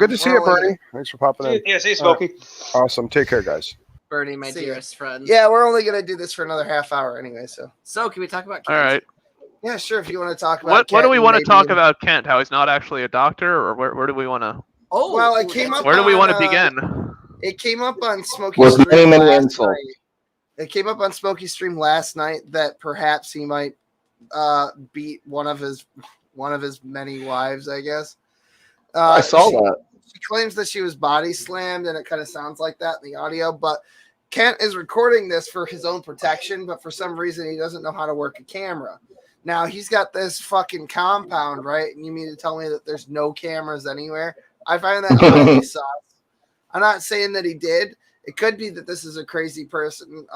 Good to see you, Bernie. Thanks for popping in. Yeah, see you, Smokey. Awesome. Take care, guys. Bernie, my See ya. dearest friend. Yeah, we're only gonna do this for another half hour anyway. So can we talk about? all right. yeah, sure. If you want to talk about What do we want to maybe- talk about Kent? How he's not actually a doctor, or where do we want to? Oh, Well, it came up. Where do we want to on, begin? It came up on Smokey With Stream many last insults. night. It came up on Smokey Stream last night that perhaps he might beat one of his many wives. I guess. I saw that. She claims that she was body slammed, and it kind of sounds like that in the audio. But Kent is recording this for his own protection, but for some reason he doesn't know how to work a camera. Now he's got this fucking compound, right? And you mean to tell me that there's no cameras anywhere? I find that highly sus. I'm not saying that he did. It could be that this is a crazy person,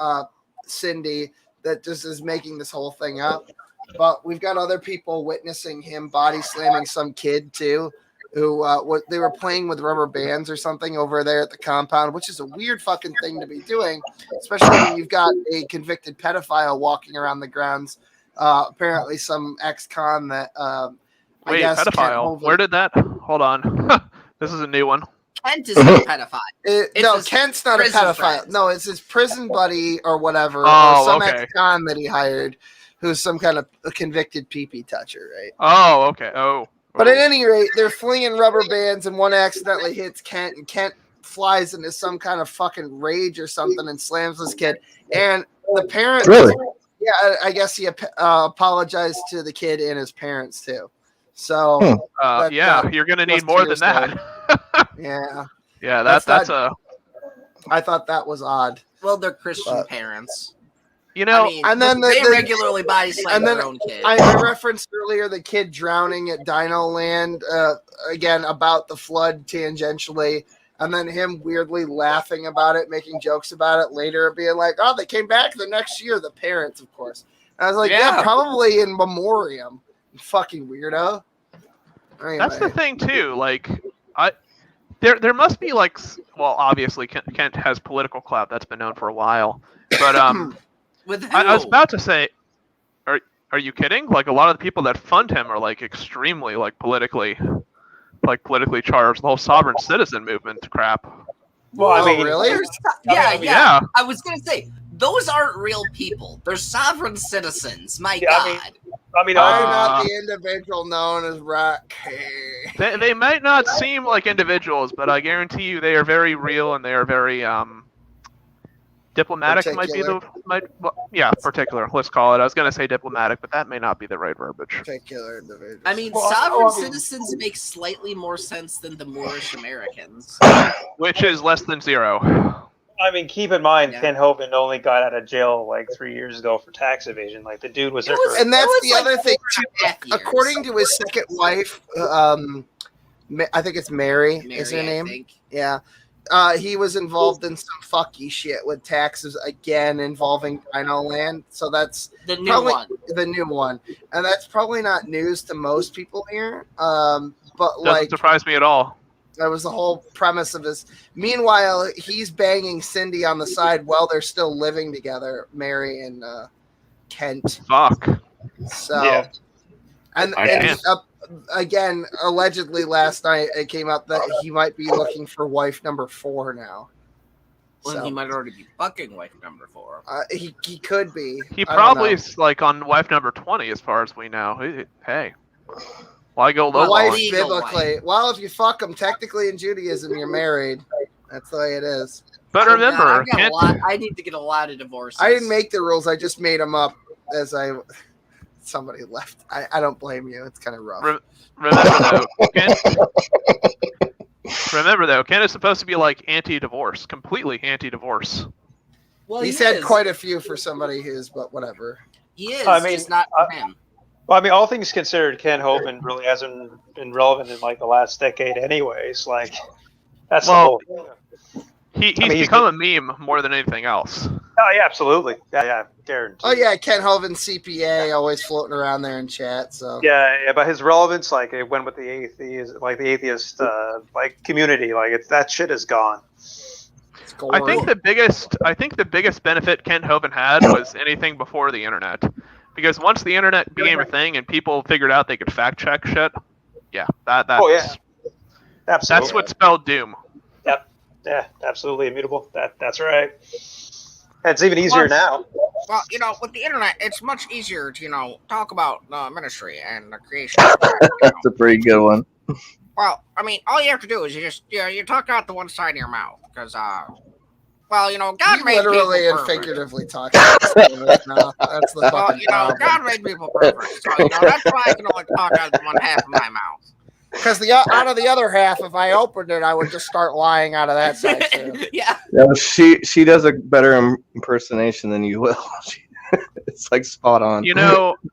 Cindy, that just is making this whole thing up. But we've got other people witnessing him body slamming some kid too, who they were playing with rubber bands or something over there at the compound, which is a weird fucking thing to be doing, especially when you've got a convicted pedophile walking around the grounds. Apparently, some ex-con that I Wait, guess pedophile. Where did that? Hold on. This is a new one. Kent is a pedophile. No, Kent's not a prison pedophile. friend. No, it's his prison buddy or whatever, Oh, or some okay. ex-con that he hired, who's some kind of a convicted pee-pee toucher, right? Oh, okay. Oh. But at any rate, they're flinging rubber bands, and one accidentally hits Kent, and Kent flies into some kind of fucking rage or something and slams this kid. And the parents, Really? yeah, I guess he apologized to the kid and his parents too. So, Yeah, you're gonna need more than that. yeah, Yeah, that's a. I thought that was odd. Well, they're Christian But- parents. You know, I mean, and then they the- regularly body slam and then their own kids. I referenced earlier the kid drowning at Dino Land, again about the flood tangentially, and then him weirdly laughing about it, making jokes about it later, being like, "Oh, they came back the next year." The parents, of course. And I was like, "Yeah, Yeah. probably in memoriam." You fucking weirdo. Anyway. That's the thing too. Like, there must be like, well, obviously Kent has political clout. That's been known for a while. But With who? I was about to say, are you kidding? Like a lot of the people that fund him are like extremely like politically charged. The whole sovereign citizen movement crap. Well, I mean, really? Yeah. I was gonna say those aren't real people. They're sovereign citizens. My Yeah, God. I mean, I'm not the individual known as Rock. They might not seem like individuals, but I guarantee you they are very real and they are very diplomatic. Particular. Particular. Let's call it. I was going to say diplomatic, but that may not be the right verbiage. Particular individual. I mean, Well, sovereign I mean- citizens make slightly more sense than the Moorish Americans. Which is less than 0. I mean, keep in mind, Yeah. Ken Hovind only got out of jail like 3 years ago for tax evasion. Like the dude was there for. And that's It was the like other thing too. 4.5 years. According to his second wife, I think it's Mary is her Mary, I name. think. Yeah. He was involved in some fucky shit with taxes again involving Dino Land. So that's The new probably one. the new one. And that's probably not news to most people here. But Doesn't like surprise me at all. that was the whole premise of this. Meanwhile, he's banging Cindy on the side while they're still living together, Mary and Kent. Fuck. So, Yeah. and can't. again, allegedly last night it came up that he might be looking for wife number 4 now. Well, So, he might already be fucking wife number 4. he could be. He I don't probably know. is like on wife number 20 as far as we know. Hey. Why go low? Wife Legal biblically. Well, if you fuck them, technically in Judaism, you're married. That's the way it is. But Oh, remember, God, I've got a Kent, lot. I need to get a lot of divorces. I didn't make the rules. I just made them up as somebody left. I don't blame you. It's kind of rough. remember though, Ken is supposed to be like anti-divorce, completely anti-divorce. Well, He's he had is. quite a few for somebody who's, but whatever. He is, I mean, just not for him. Well, I mean, all things considered, Ken Hovind really hasn't been relevant in like the last decade, anyways. Like, that's Well, the whole. He's I mean, become a meme more than anything else. Oh yeah, absolutely. Yeah, guaranteed. Oh yeah, Kent Hovind CPA always floating around there in chat. So Yeah, but his relevance, like it went with the atheist like community, like that shit is gone. I think the biggest benefit Kent Hovind had was anything before the internet, because once the internet became a thing and people figured out they could fact check shit, that's Absolutely. what spelled doom. Yep. Yeah, absolutely immutable. That's right. It's even easier now. Well, with the internet, it's much easier to, talk about ministry and the creation. That's a pretty good one. Well, I mean, all you have to do is you talk out the one side of your mouth, because God you made literally people and perfect. figuratively talking. That's the Well, fucking problem. God made people perfect, so that's why I can only talk out of one half of my mouth. Because out of the other half, if I opened it, I would just start lying out of that side too. Yeah. No, she does a better impersonation than you will. It's like spot on.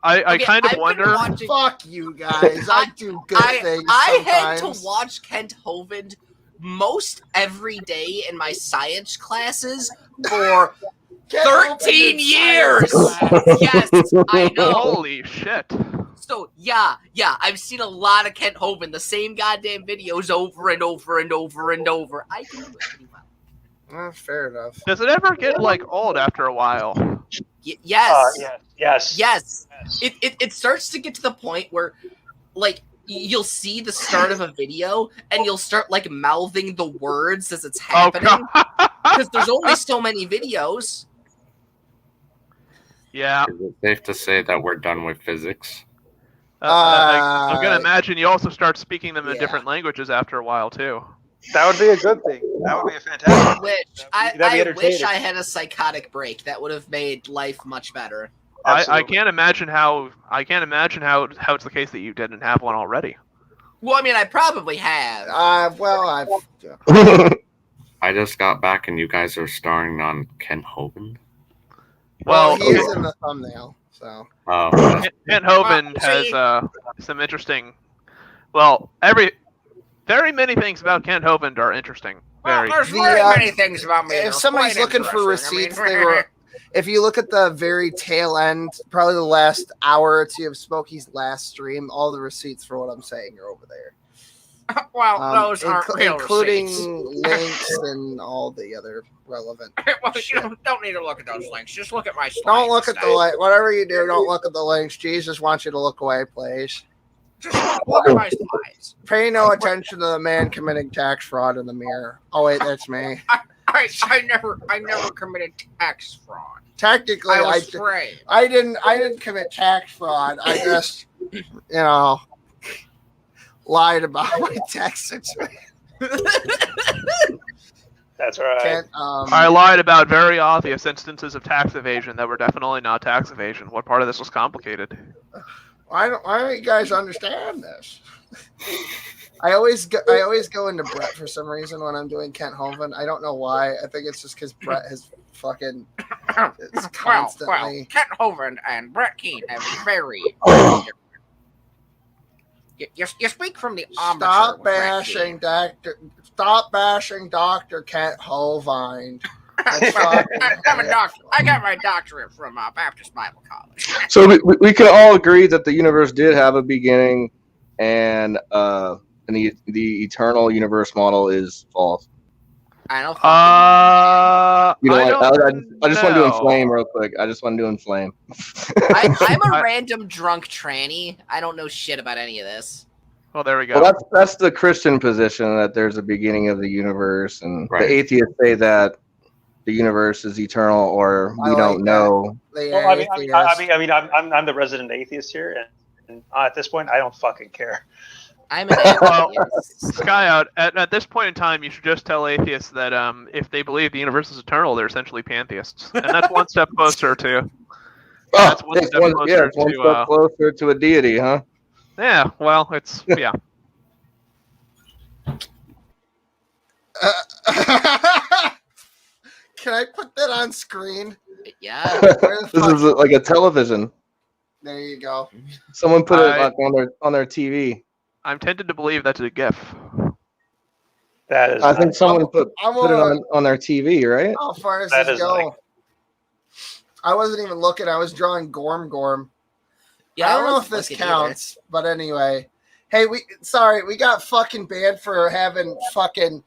I kind of wonder. Fuck you guys. I do good things. I sometimes. had to watch Kent Hovind most every day in my science classes for 13 years. Yes, I know. Holy shit. So yeah, I've seen a lot of Kent Hovind, the same goddamn videos over and over and over and over. I can do it pretty well. Fair enough. Does it ever get old after a while? Yes. Yes. It starts to get to the point where, you'll see the start of a video and you'll start mouthing the words as it's happening, because there's only so many videos. Yeah. Is it safe to say that we're done with physics? I'm gonna imagine you also start speaking them in different languages after a while too. That would be a good thing. That would be a fantastic. I wish I had a psychotic break. That would have made life much better. I can't imagine how it's the case that you didn't have one already. Well, I mean, I probably have. I just got back and you guys are starring on Kent Hovind. Well, he is in the thumbnail, so. Kent Hovind has some interesting. Well, very many things about Kent Hovind are interesting. There's very many things about me. If somebody's looking for receipts, if you look at the very tail end, probably the last hour or two of Smokey's last stream, all the receipts for what I'm saying are over there. Well, those aren't real including receipts. links and all the other relevant. Well, you don't need to look at those links. Just look at my slides. Don't look at the link. Whatever you do, don't look at the links. Jesus wants you to look away, please. Just look at my slides. Pay no attention to the man committing tax fraud in the mirror. Oh wait, that's me. I never committed tax fraud. Technically, I didn't commit tax fraud. I just, lied about my tax situation. That's right. I lied about very obvious instances of tax evasion that were definitely not tax evasion. What part of this was complicated? Why don't you guys understand this? I always go into Brett for some reason when I'm doing Kent Hovind. I don't know why. I think it's just because Brett has fucking it's constantly. Well, Kent Hovind and Brett Keane have very You speak from the amateur. Stop bashing Dr. Kent Hovind. I'm a doctor. I got my doctorate from Baptist Bible College. So we can all agree that the universe did have a beginning, and the eternal universe model is false. I don't. I just want to do inflame real quick. I just want to do inflame. I'm a random drunk tranny. I don't know shit about any of this. Well, there we go. Well, that's the Christian position, that there's a beginning of the universe, and the atheists say that the universe is eternal, or we don't know. Well, I'm the resident atheist here, and at this point, I don't fucking care. I'm an atheist. Sky out. At this point in time, you should just tell atheists that if they believe the universe is eternal, they're essentially pantheists, and that's one step closer to. That's one step closer to a deity, huh? Yeah. Well, it's yeah. Can I put that on screen? Yeah. This is like a television. There you go. Someone put it on their TV. I'm tempted to believe that's a GIF. That is. I think someone put it on their TV, right? How far does this go? I wasn't even looking. I was drawing Gorm. Yeah, I don't know wasn't if this looking counts, but anyway. Hey, we got fucking banned for having fucking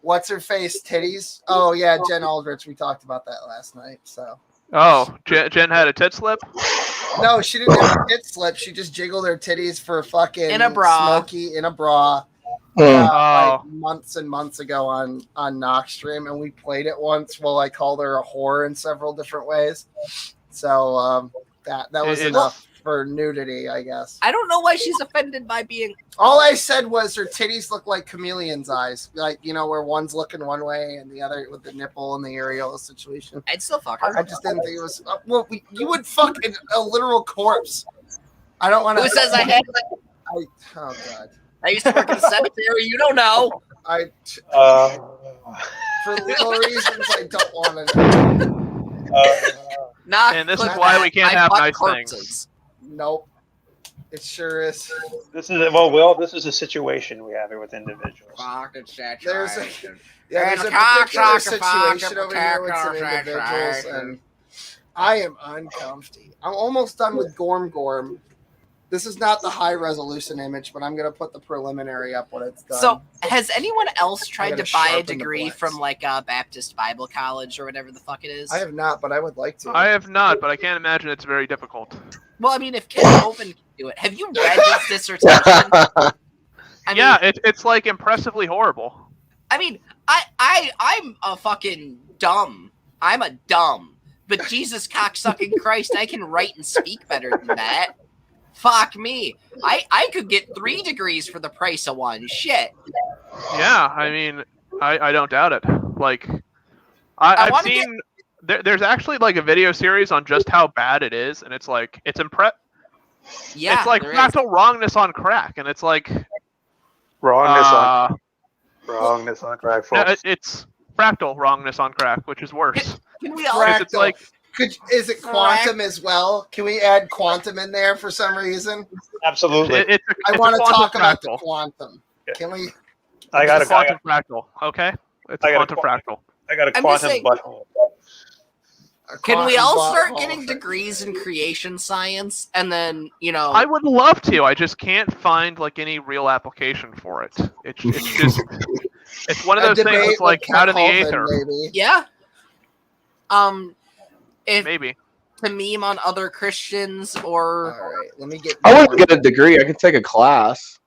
what's her face titties. Oh yeah, Jen Aldrich. We talked about that last night. So. Oh, Jen had a tit slip. No, she didn't have a tit slip. She just jiggled her titties for fucking in a bra. Smokey in a bra. Oh. Like months and months ago on Knockstream, and we played it once while I called her a whore in several different ways. So that was enough for nudity, I guess. I don't know why she's offended by being. All I said was her titties look like chameleon's eyes, like where one's looking one way and the other with the nipple and the areola situation. I'd still fuck her. I just didn't think it was. Well, you would fuck a literal corpse. I don't want to. Who says I had? Oh god. I used to work in a cemetery. You don't know. For legal reasons, I don't want to know. And this is why we can't have nice things. Nope. It sure is. This is Will. This is a situation we have here with individuals. There's a particular situation over here with some individuals, and I am uncomfy. I'm almost done with Gorm. This is not the high resolution image, but I'm gonna put the preliminary up when it's done. So, has anyone else tried to buy a degree from like a Baptist Bible College or whatever the fuck it is? I have not, but I would like to. I have not, but I can't imagine it's very difficult. Well, I mean, if Ken Hovind can do it, have you read his dissertation? It's like impressively horrible. I mean, I'm a fucking dumb. I'm a dumb, but Jesus cocksucking Christ, I can write and speak better than that. Fuck me. I could get 3 degrees for the price of one. Shit. Yeah, I mean, I don't doubt it. Like, I've seen there's actually like a video series on just how bad it is, and it's like it's Yeah, it's like fractal wrongness on crack, and it's like wrongness on crack, folks. It's fractal wrongness on crack, which is worse. Can we all? It's like. Is it quantum as well? Can we add quantum in there for some reason? Absolutely. I want to talk about the quantum. Can we? I got a quantum fractal. Okay, it's a quantum fractal. I got a quantum butthole. Can we all start getting degrees in creation science, and then I would love to. I just can't find like any real application for it. It's just it's one of those things that's like out of the aether. Yeah. Maybe to meme on other Christians or. All right, let me get. I wouldn't get a degree. I can take a class.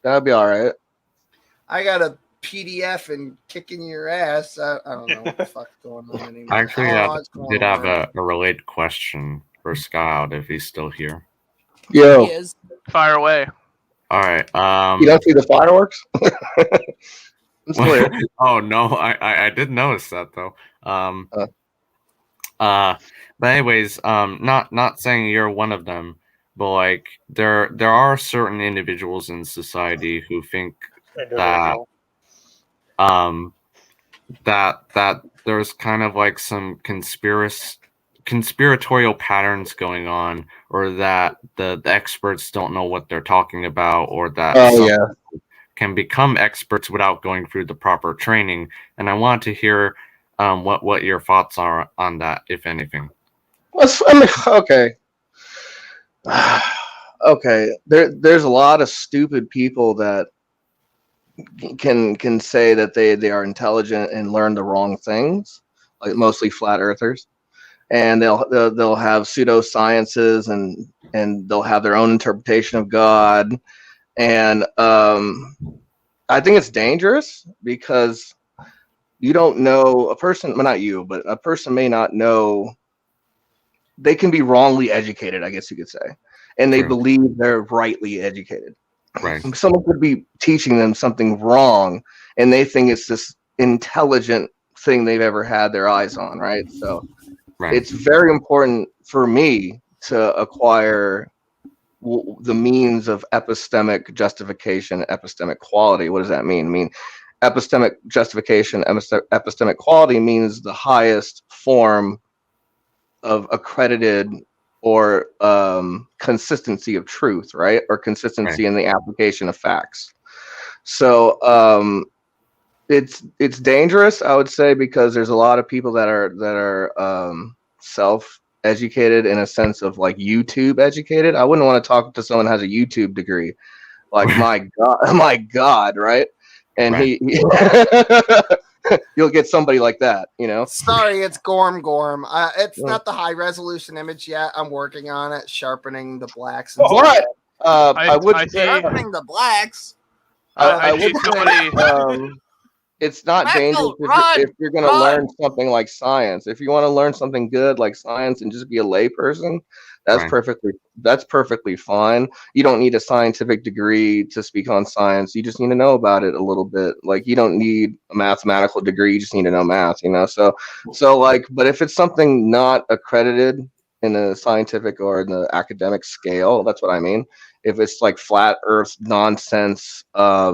That'd be all right. I got a PDF and kicking your ass. I don't know what the fuck's going on anymore. Actually, I did have a related question for Scout if he's still here. Yo, he is. Fire away. All right. You don't see the fireworks? Oh no, I did notice that though. But anyways, not saying you're one of them, but like there are certain individuals in society who think that that there's kind of like some conspiratorial patterns going on, or that the experts don't know what they're talking about, or that can become experts without going through the proper training. And I want to hear what your thoughts are on that, if anything. Okay. Okay. There's a lot of stupid people that can say that they are intelligent and learn the wrong things, like mostly flat earthers, and they'll have pseudosciences and they'll have their own interpretation of God, and I think it's dangerous because you don't know a person, well, not you, but a person may not know. They can be wrongly educated, I guess you could say, and they believe they're rightly educated. Right. Someone could be teaching them something wrong, and they think it's this intelligent thing they've ever had their eyes on, right? So it's very important for me to acquire the means of epistemic justification, epistemic quality. What does that mean? I mean, epistemic justification, epistemic quality means the highest form of accredited or consistency of truth, right? Or consistency in the application of facts. So it's dangerous, I would say, because there's a lot of people that are educated in a sense of like YouTube educated. I wouldn't want to talk to someone who has a YouTube degree. Like my God, right? And Right. you'll get somebody like that, Sorry, it's Gorm. It's not the high resolution image yet. I'm working on it, sharpening the blacks. And All right. I would I say Sharpening the blacks. I see would somebody. say it's not dangerous if you're going to learn something like science. If you want to learn something good like science and just be a layperson, that's perfectly fine. You don't need a scientific degree to speak on science. You just need to know about it a little bit. Like you don't need a mathematical degree. You just need to know math. So like, but if it's something not accredited in a scientific or in the academic scale, that's what I mean. If it's like flat earth nonsense, I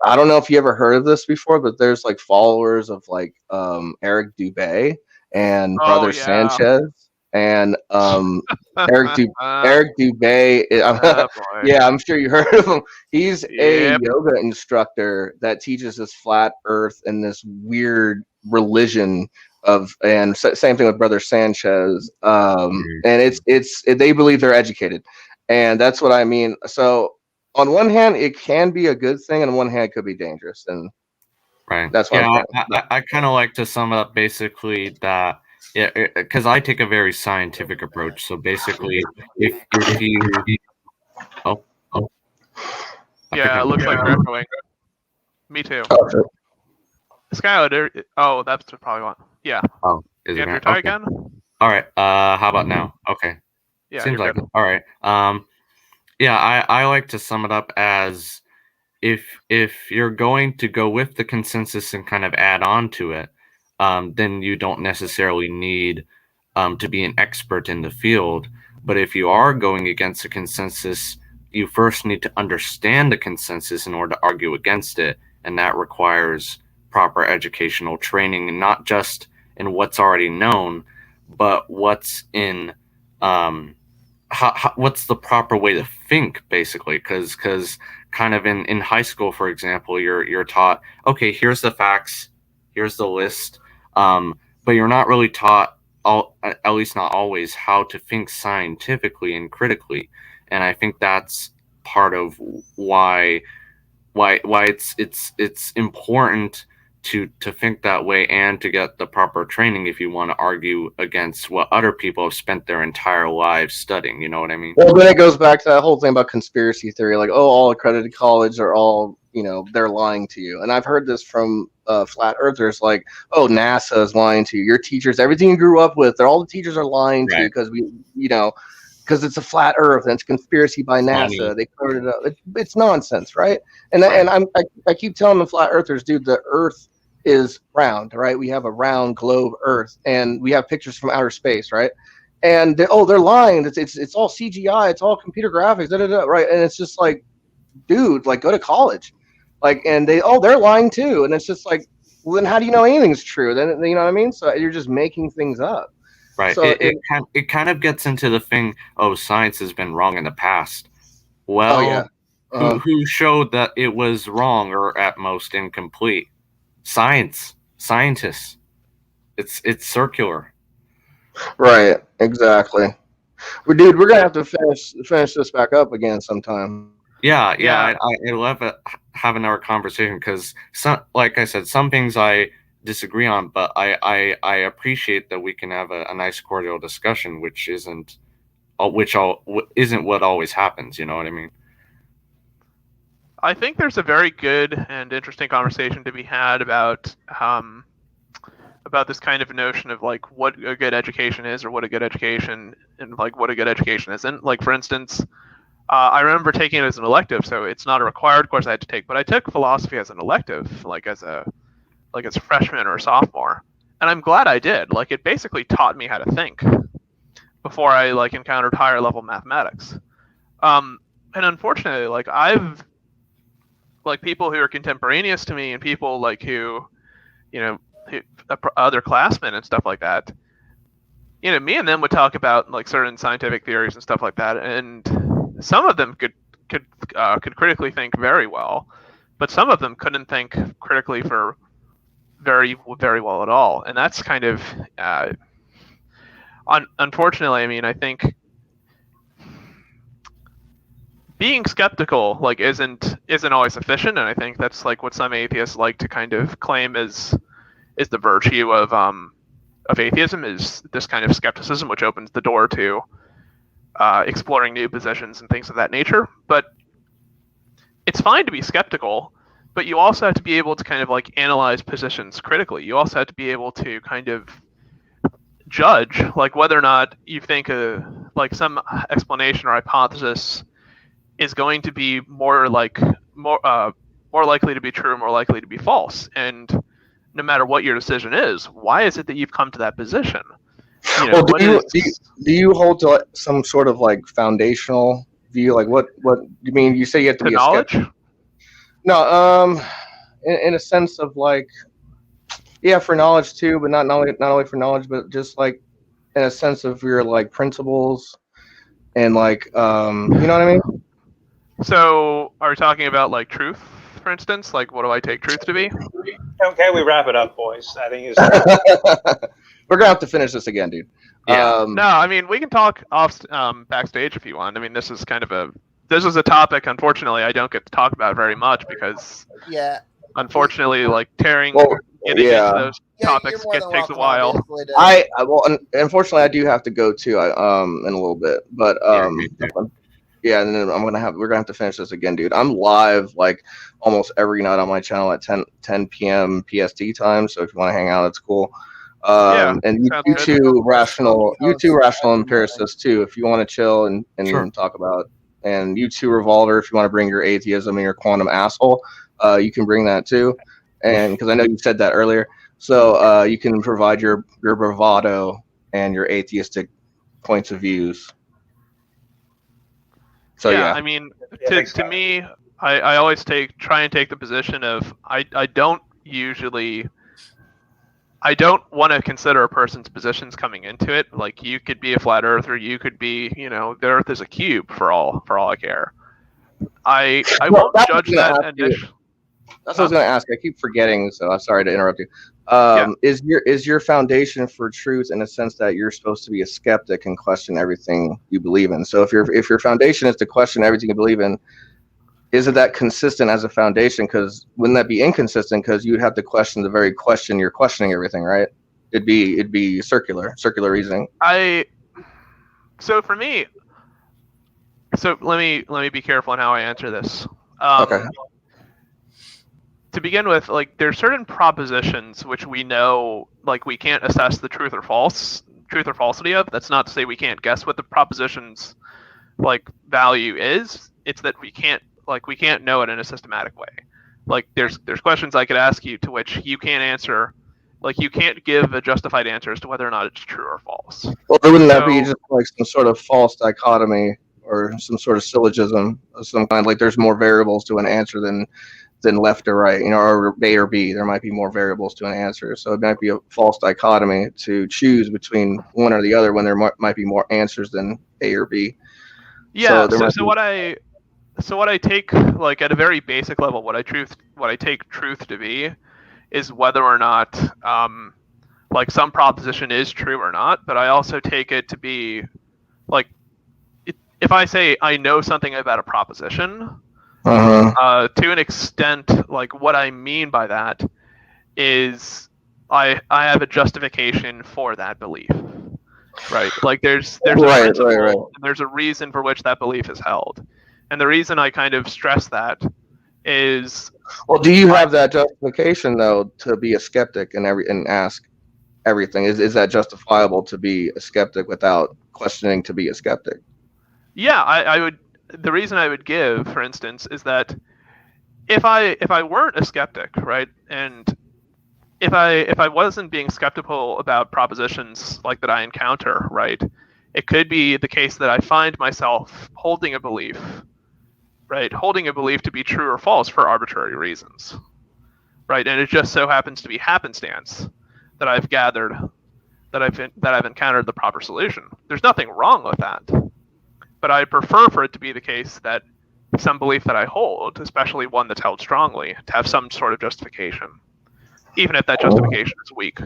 don't know if you ever heard of this before, but there's like followers of like Eric Dubay and Brother Sanchez and Eric Dubay. I'm sure you heard of him. He's a yoga instructor that teaches this flat earth and this weird religion and same thing with Brother Sanchez. And it's they believe they're educated. And that's what I mean. So on one hand, it can be a good thing, and on one hand, it could be dangerous. And that's why I kind of like to sum it up basically that, because I take a very scientific approach. So basically, if you, Yeah, it looks like they're echoing. Me too. Skylar, that's probably one. Yeah. Oh, is you it? Try Okay. again. All right. How about now? Okay. Yeah, Seems like good. it. All right. I like to sum it up as if you're going to go with the consensus and kind of add on to it, then you don't necessarily need to be an expert in the field. But if you are going against the consensus, you first need to understand the consensus in order to argue against it, and that requires proper educational training, and not just in what's already known, but what's in what's the proper way to think, basically, because kind of in high school, for example, you're taught, okay, here's the facts, here's the list, but you're not really taught, at least not always, how to think scientifically and critically. And I think that's part of why it's important to think that way and to get the proper training if you want to argue against what other people have spent their entire lives studying. You know what I mean? Well, then it goes back to that whole thing about conspiracy theory, like, all accredited colleges are all, they're lying to you. And I've heard this from flat earthers, like, oh, NASA is lying to you. Your teachers, everything you grew up with, all the teachers are lying to you because because it's a flat earth and it's conspiracy by NASA. They covered it up. It's nonsense, right? And I keep telling the flat earthers, dude, the earth is round, right? We have a round globe earth, and we have pictures from outer space, right? And they're lying. It's all CGI. It's all computer graphics, right? And it's just like, dude, like, go to college, like, and they're lying too. And it's just like, well, then how do you know anything's true? Then you know what I mean? So you're just making things up. Right. So it kind of gets into the thing, science has been wrong in the past. Well, who showed that it was wrong or at most incomplete? Scientists. It's circular. Right. Exactly. Well, dude, we're gonna have to finish this back up again sometime. Yeah. I love it, having our conversation, because like I said, some things I disagree on, but I appreciate that we can have a nice cordial discussion, which isn't what always happens. You know what I mean? I think there's a very good and interesting conversation to be had about this kind of notion of like what a good education is, or what a good education, and like what a good education isn't. Like, for instance, I remember taking it as an elective, so it's not a required course I had to take, but I took philosophy as an elective, like as a freshman or a sophomore, and I'm glad I did. Like, it basically taught me how to think before I encountered higher level mathematics. And unfortunately, I've people who are contemporaneous to me, and people who other classmen and stuff like that. Me and them would talk about certain scientific theories and stuff like that, and some of them could critically think very well, but some of them couldn't think critically for very, very well at all. And that's kind of unfortunately, I mean, I think being skeptical like isn't always sufficient, and I think that's like what some atheists like to kind of claim is the virtue of atheism, is this kind of skepticism, which opens the door to exploring new positions and things of that nature. But it's fine to be skeptical, but you also have to be able to kind of like analyze positions critically. You also have to be able to kind of judge like whether or not you think like some explanation or hypothesis is going to be more likely to be true, more likely to be false. And no matter what your decision is, why is it that you've come to that position? You know, well, do you hold to some sort of like foundational view? Like what you mean? You say you have to be knowledge? A skeptic. No, in a sense of like, yeah, for knowledge too, but not only for knowledge, but just like in a sense of your like principles and like, you know what I mean? So are we talking about like truth, for instance? Like what do I take truth to be? Okay, we wrap it up, boys. I think we're gonna have to finish this again, dude. Yeah. No, I mean we can talk off backstage if you want. I mean this is a topic. Unfortunately, I don't get to talk about very much because unfortunately, like getting into those topics takes a while. Unfortunately I do have to go too. In a little bit, but yeah, and then we're gonna have to finish this again, dude. I'm live like almost every night on my channel at 10 p.m. PST time. So if you want to hang out, it's cool. And you two rational empiricists too, if you want to chill and talk about. And you two Revolver, if you want to bring your atheism and your quantum asshole, you can bring that too. And because I know you said that earlier, so you can provide your bravado and your atheistic points of views. So yeah, I mean, to me, I always try and take the position of I don't want to consider a person's positions coming into it. Like you could be a flat earther, you could be, you know, the Earth is a cube for all I care. I won't judge that initially. That's what I was going to ask. I keep forgetting, so I'm sorry to interrupt you. Is your foundation for truth in a sense that you're supposed to be a skeptic and question everything you believe in? So if your foundation is to question everything you believe in, isn't that consistent as a foundation? Because wouldn't that be inconsistent? Because you'd have to question the very question you're questioning everything, right? It'd be circular reasoning. So for me, let me be careful on how I answer this. Okay. To begin with, like there's certain propositions which we know like we can't assess the truth or falsity of. That's not to say we can't guess what the proposition's like value is. It's that we can't know it in a systematic way. Like there's questions I could ask you to which you can't answer. Like you can't give a justified answer as to whether or not it's true or false. Well, wouldn't that be just like some sort of false dichotomy or some sort of syllogism of some kind? Like there's more variables to an answer than left or right, you know, or A or B. There might be more variables to an answer. So it might be a false dichotomy to choose between one or the other when there might be more answers than A or B. Yeah. So what I take like at a very basic level, what I take truth to be is whether or not like some proposition is true or not. But I also take it to be like if I say I know something about a proposition, to an extent, like what I mean by that is I have a justification for that belief, right? Like there's a principle, and there's a reason for which that belief is held, and the reason I kind of stress that is. Well, do you have that justification though to be a skeptic and ask everything? Is that justifiable to be a skeptic without questioning to be a skeptic? Yeah, I would. The reason I would give, for instance, is that if I weren't a skeptic, right, and if I wasn't being skeptical about propositions like that I encounter, right, it could be the case that I find myself holding a belief to be true or false for arbitrary reasons, right, and it just so happens to be happenstance that I've gathered that I've encountered the proper solution. There's nothing wrong with that. But I prefer for it to be the case that some belief that I hold, especially one that's held strongly, to have some sort of justification, even if that justification is weak.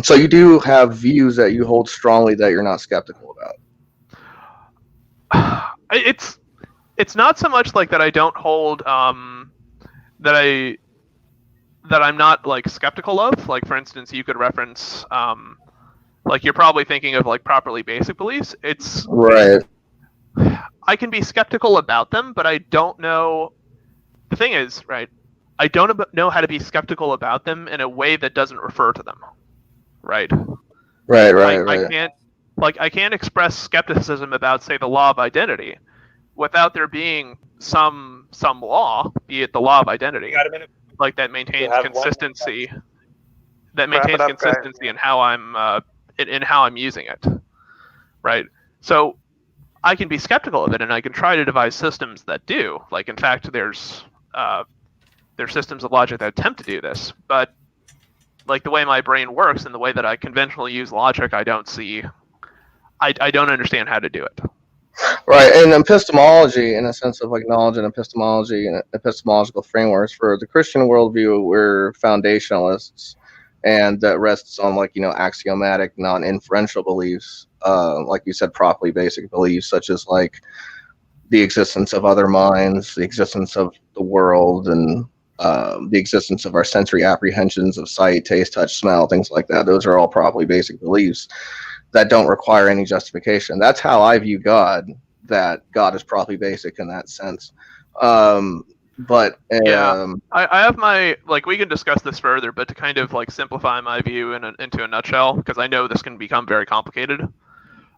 So you do have views that you hold strongly that you're not skeptical about. It's not so much like that I don't hold that I'm not like skeptical of. Like for instance, you could reference like you're probably thinking of like properly basic beliefs. It's Right. I can be skeptical about them, but I don't know. The thing is, right? I don't know how to be skeptical about them in a way that doesn't refer to them. Right. Right. I can't express skepticism about, say, the law of identity without there being some law, be it the law of identity, like that maintains consistency. That maintains consistency in how I'm using it. Right. So I can be skeptical of it, and I can try to devise systems that do. Like, in fact, there's systems of logic that attempt to do this, but like the way my brain works and the way that I conventionally use logic, I don't understand how to do it. Right, and epistemology, in a sense of like knowledge and epistemology and epistemological frameworks for the Christian worldview, we're foundationalists, and that rests on like axiomatic, non-inferential beliefs, like you said, properly basic beliefs such as like the existence of other minds, the existence of the world, and the existence of our sensory apprehensions of sight, taste, touch, smell, things like that. Those are all properly basic beliefs that don't require any justification. That's how I view God, that God is properly basic in that sense. But I have my, like, we can discuss this further, but to kind of like simplify my view into a nutshell, because I know this can become very complicated.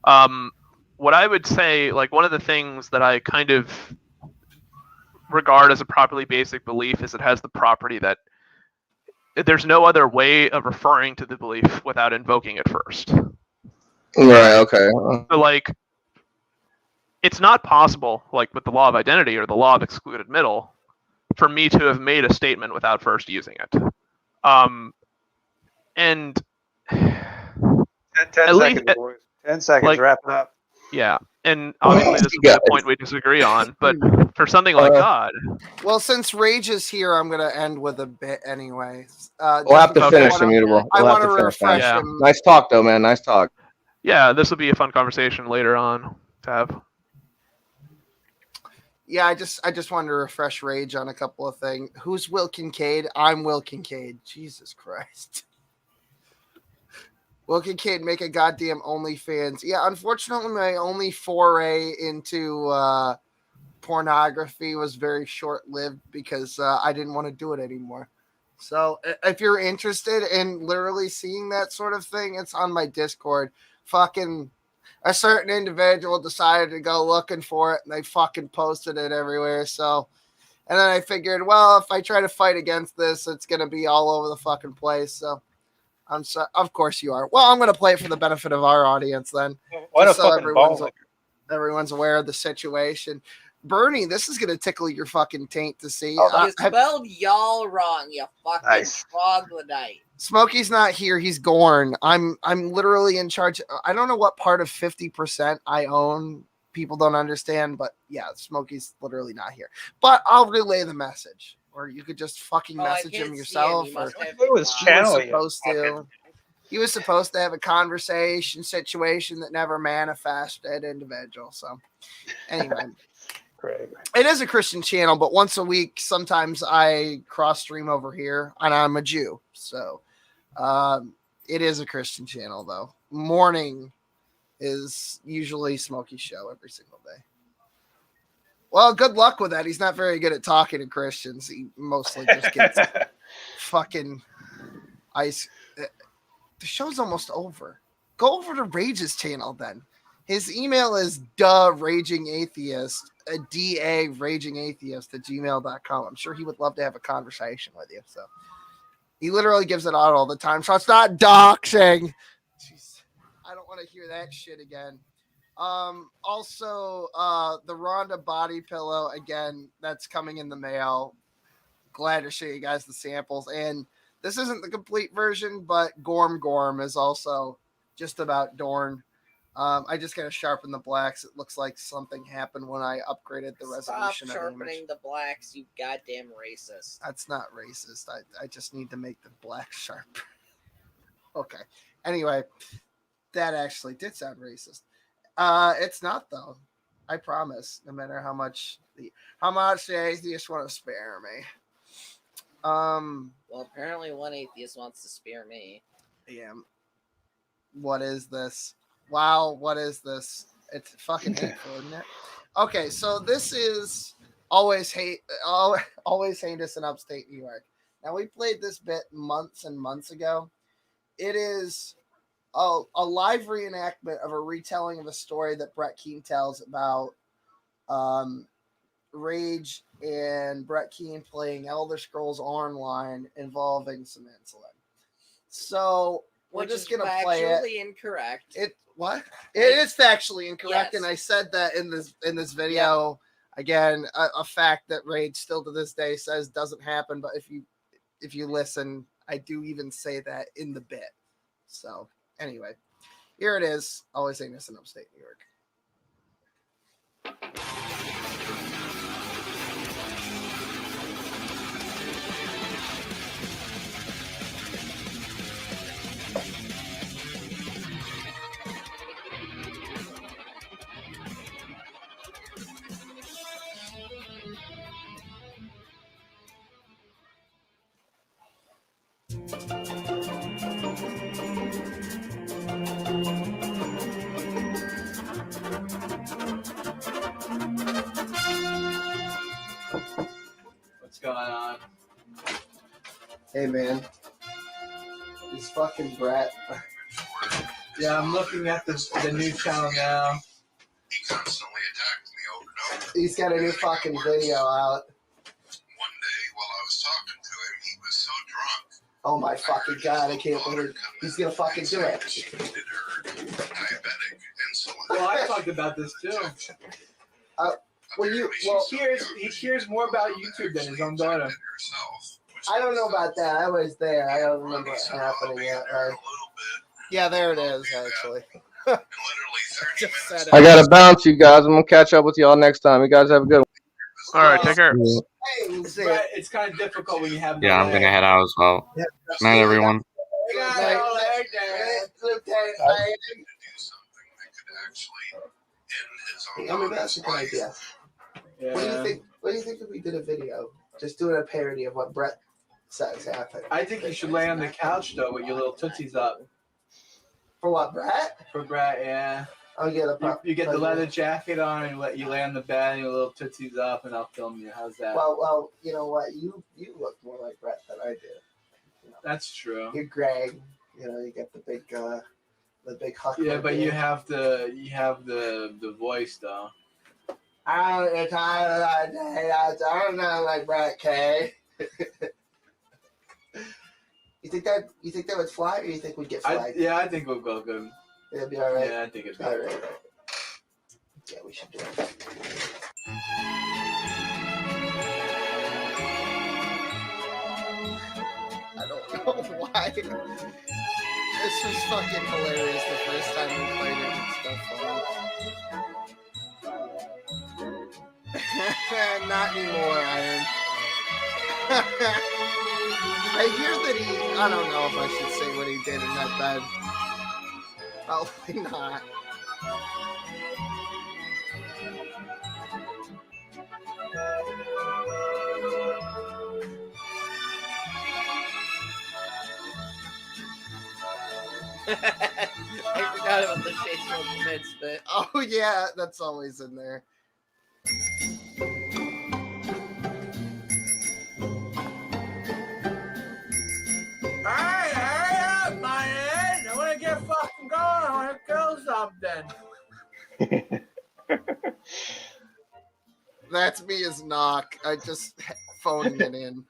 What I would say, like, one of the things that I kind of regard as a properly basic belief is it has the property that there's no other way of referring to the belief without invoking it first. Right, okay. So, like, it's not possible, like with the law of identity or the law of excluded middle, for me to have made a statement without first using it. And 10 at least, seconds, boys. 10 seconds, like, wrap it up. Yeah, and obviously this will be a point we disagree on, but for something like God. Well, since Rage is here, I'm going to end with a bit anyway. We'll have to finish, Immutable. I We'll want have to to finish, refresh man. him. Nice talk, though, man. Nice talk. Yeah, this will be a fun conversation later on to have. Yeah, I just wanted to refresh Rage on a couple of things. Who's Will Kincaid? I'm Will Kincaid. Jesus Christ. Will Kincaid make a goddamn OnlyFans. Yeah, unfortunately, my only foray into pornography was very short-lived because I didn't want to do it anymore. So if you're interested in literally seeing that sort of thing, it's on my Discord. Fucking a certain individual decided to go looking for it, and they fucking posted it everywhere. So, and then I figured, well, if I try to fight against this, it's going to be all over the fucking place. So, I'm sorry. Of course you are. Well, I'm going to play it for the benefit of our audience then. What just a so fucking ball. everyone's aware of the situation. Bernie, this is going to tickle your fucking taint to see. You spelled y'all wrong, you fucking troglodyte. Smokey's not here. He's Gorn. I'm literally in charge. I don't know what part of 50% I own. People don't understand, but yeah, Smokey's literally not here. But I'll relay the message. Or you could just fucking message him yourself. He was supposed to have a conversation situation that never manifested individual. So anyway, it is a Christian channel, but once a week, sometimes I cross stream over here, and I'm a Jew. So it is a Christian channel, though. Morning is usually Smokey's show every single day. Well, good luck with that. He's not very good at talking to Christians. He mostly just gets fucking ice. The show's almost over. Go over to Rage's channel then. His email is ragingatheist, DA@gmail.com. I'm sure he would love to have a conversation with you. So he literally gives it out all the time. So it's not doxing. Jeez, I don't want to hear that shit again. Also, the Rhonda body pillow, again, that's coming in the mail. Glad to show you guys the samples. And this isn't the complete version, but Gorm is also just about Dorn. I just got to sharpen the blacks. It looks like something happened when I upgraded the resolution. Stop sharpening the blacks, you goddamn racist. That's not racist. I just need to make the blacks sharper. Okay. Anyway, that actually did sound racist. It's not though. I promise. No matter how much the atheists want to spare me. Well, apparently one atheist wants to spare me. Yeah. What is this? Wow, what is this? It's fucking hateful, isn't it? Okay, so this is always heinous in upstate New York. Now we played this bit months and months ago. It is a live reenactment of a retelling of a story that Brett Keane tells about Rage and Brett Keane playing Elder Scrolls Online involving some insulin. So we're Which just is gonna play it. factually incorrect. It is factually incorrect, Yes. and I said that in this video. Again, a fact that Rage still to this day says doesn't happen, but if you listen, I do even say that in the bit. So anyway, here it is. Always saying this in upstate New York. What's going on? Hey man, this fucking Brett. Yeah, I'm looking at the new channel now. He constantly attacked me over and over. He's got a new fucking video out. One day, while I was talking to him, he was so drunk. Oh my fucking god! I can't believe he's gonna fucking do it. Diabetic insulin. Well, I talked about this too. He cares more about YouTube than his own daughter. I don't know about that. I was there. I don't remember it happening yet. Right? Yeah, there it is. Actually, just said it. I gotta bounce, you guys. I'm gonna catch up with y'all next time. You guys have a good one. All right, take care. But it's kind of difficult when you have. Yeah, I'm gonna head out as well. Good night, everyone. I mean, that's a good idea. Yeah. What do you think? What do you think if we did a video just doing a parody of what Brett says happened? I think you should lay on the couch though with your little tootsies up. For what, Brett? For Brett, yeah. I'll get you get the leather jacket on and you lay on the bed and your little tootsies up and I'll film you. How's that? Well, you know what? You look more like Brett than I do. You know, that's true. You're Greg. You know, you get the big huck. Yeah, but you have the voice though. I don't know, like Brett K. You think that would fly, or you think we'd get flagged? I think we'll go good. It'll be all right. Yeah, I think it'll be all right. Yeah, we should do it. I don't know why. This was fucking hilarious the first time we played it and stuff. Not anymore, Iron. I hear that I don't know if I should say what he did in that bed. Probably not. I forgot about the Shade Smoke Mids bit. Oh yeah, that's always in there. Hey, hurry up, man! I want to get fucking going. I want to kill something. That's me as knock. I just phoned it in.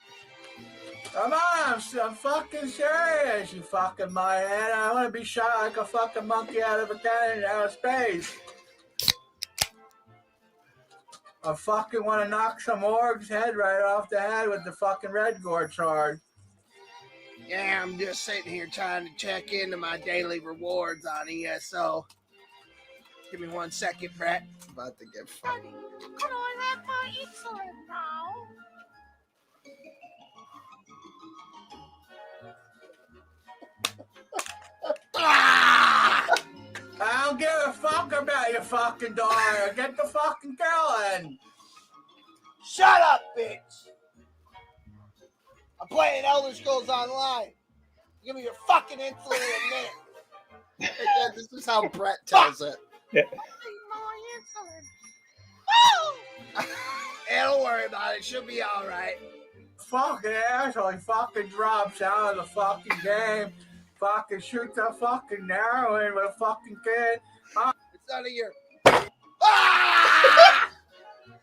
Come on, I'm fucking serious, you fucking man. I want to be shot like a fucking monkey out of a cannon out of space. I fucking want to knock some org's head right off the head with the fucking red gore charge. Yeah, I'm just sitting here trying to check into my daily rewards on ESO. Give me 1 second, Brett. It's about to get funny. Can I have my insulin now? don't give a fuck about your fucking daughter. Get the fucking girl in. Shut up, bitch. I'm playing Elder Scrolls Online. Give me your fucking insulin in a minute. Again, this is how Brett tells it. Yeah. Hey, don't worry about it. She'll be all right. Fucking asshole. He fucking drops out of the fucking game. Fucking shoots a fucking arrow in with a fucking kid. It's out of here.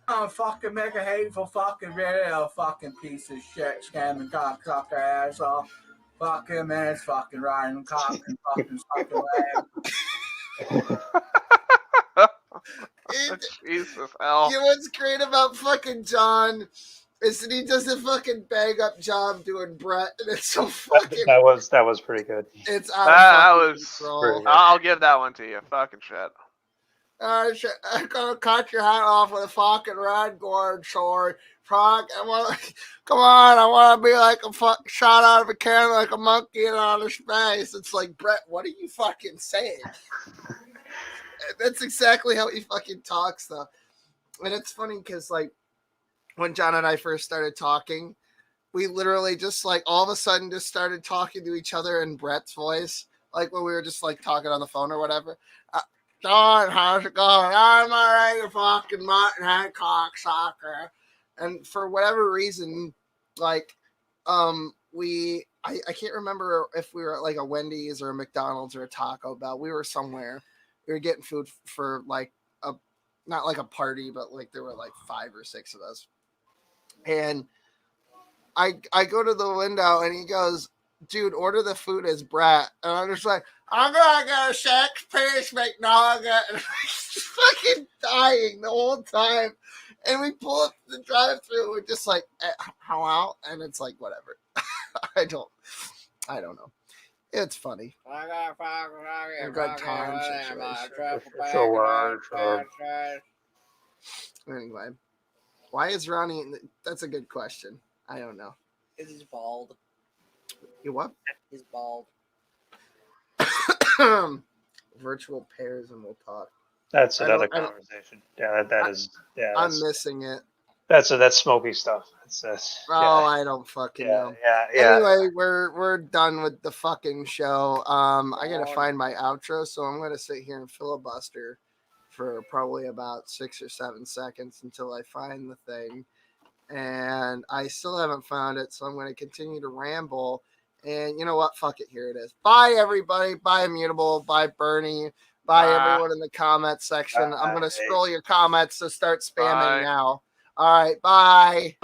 I'm fucking make a hateful fucking video, fucking piece of shit, scamming cocksucker asshole. Fuck him and his fucking riding cock and fucking sucking leg. Jesus hell. You know what's great about fucking John is that he does a fucking bang up job doing Brett, and it's so fucking. That was pretty good. It's out That of was. control. I'll give that one to you. Fucking shit. I'm gonna cut your hat off with a fucking red gourd sword. Fuck, come on, I want to be like a shot out of a cannon like a monkey in outer space. It's like, Brett, what are you fucking saying? That's exactly how he fucking talks, though. And it's funny because, like, when John and I first started talking, we literally just, like, all of a sudden just started talking to each other in Brett's voice. Like, when we were just, like, talking on the phone or whatever. John, how's it going? I'm all right, you fucking mutton head cocksucker. And for whatever reason, like, I can't remember if we were at, like, a Wendy's or a McDonald's or a Taco Bell. We were somewhere. We were getting food for, like, not like a party, but, like, there were, like, 5 or 6 of us. And I go to the window, and he goes, dude, order the food as Brett. And I'm just like, I'm gonna get a Shakespeare's McNugget. And I'm just fucking dying the whole time. And we pull up the drive-thru. We're just like, hello? And it's like, whatever. I don't know. It's funny. A good time situation. Anyway, why is Ronnie? That's a good question. I don't know. Because he's bald. You what? He's bald. Virtual pairs and we'll talk. That's another conversation. Yeah, that is. Yeah, I'm missing it. That's Smokey stuff. I don't fucking know. Yeah. Anyway, we're done with the fucking show. I gotta find my outro, so I'm gonna sit here and filibuster for probably about 6 or 7 seconds until I find the thing. And I still haven't found it, so I'm gonna continue to ramble. And you know what? Fuck it. Here it is. Bye, everybody. Bye, Immutable. Bye, Bernie. Bye, everyone in the comment section. I'm going to scroll your comments, so start spamming now. All right. Bye.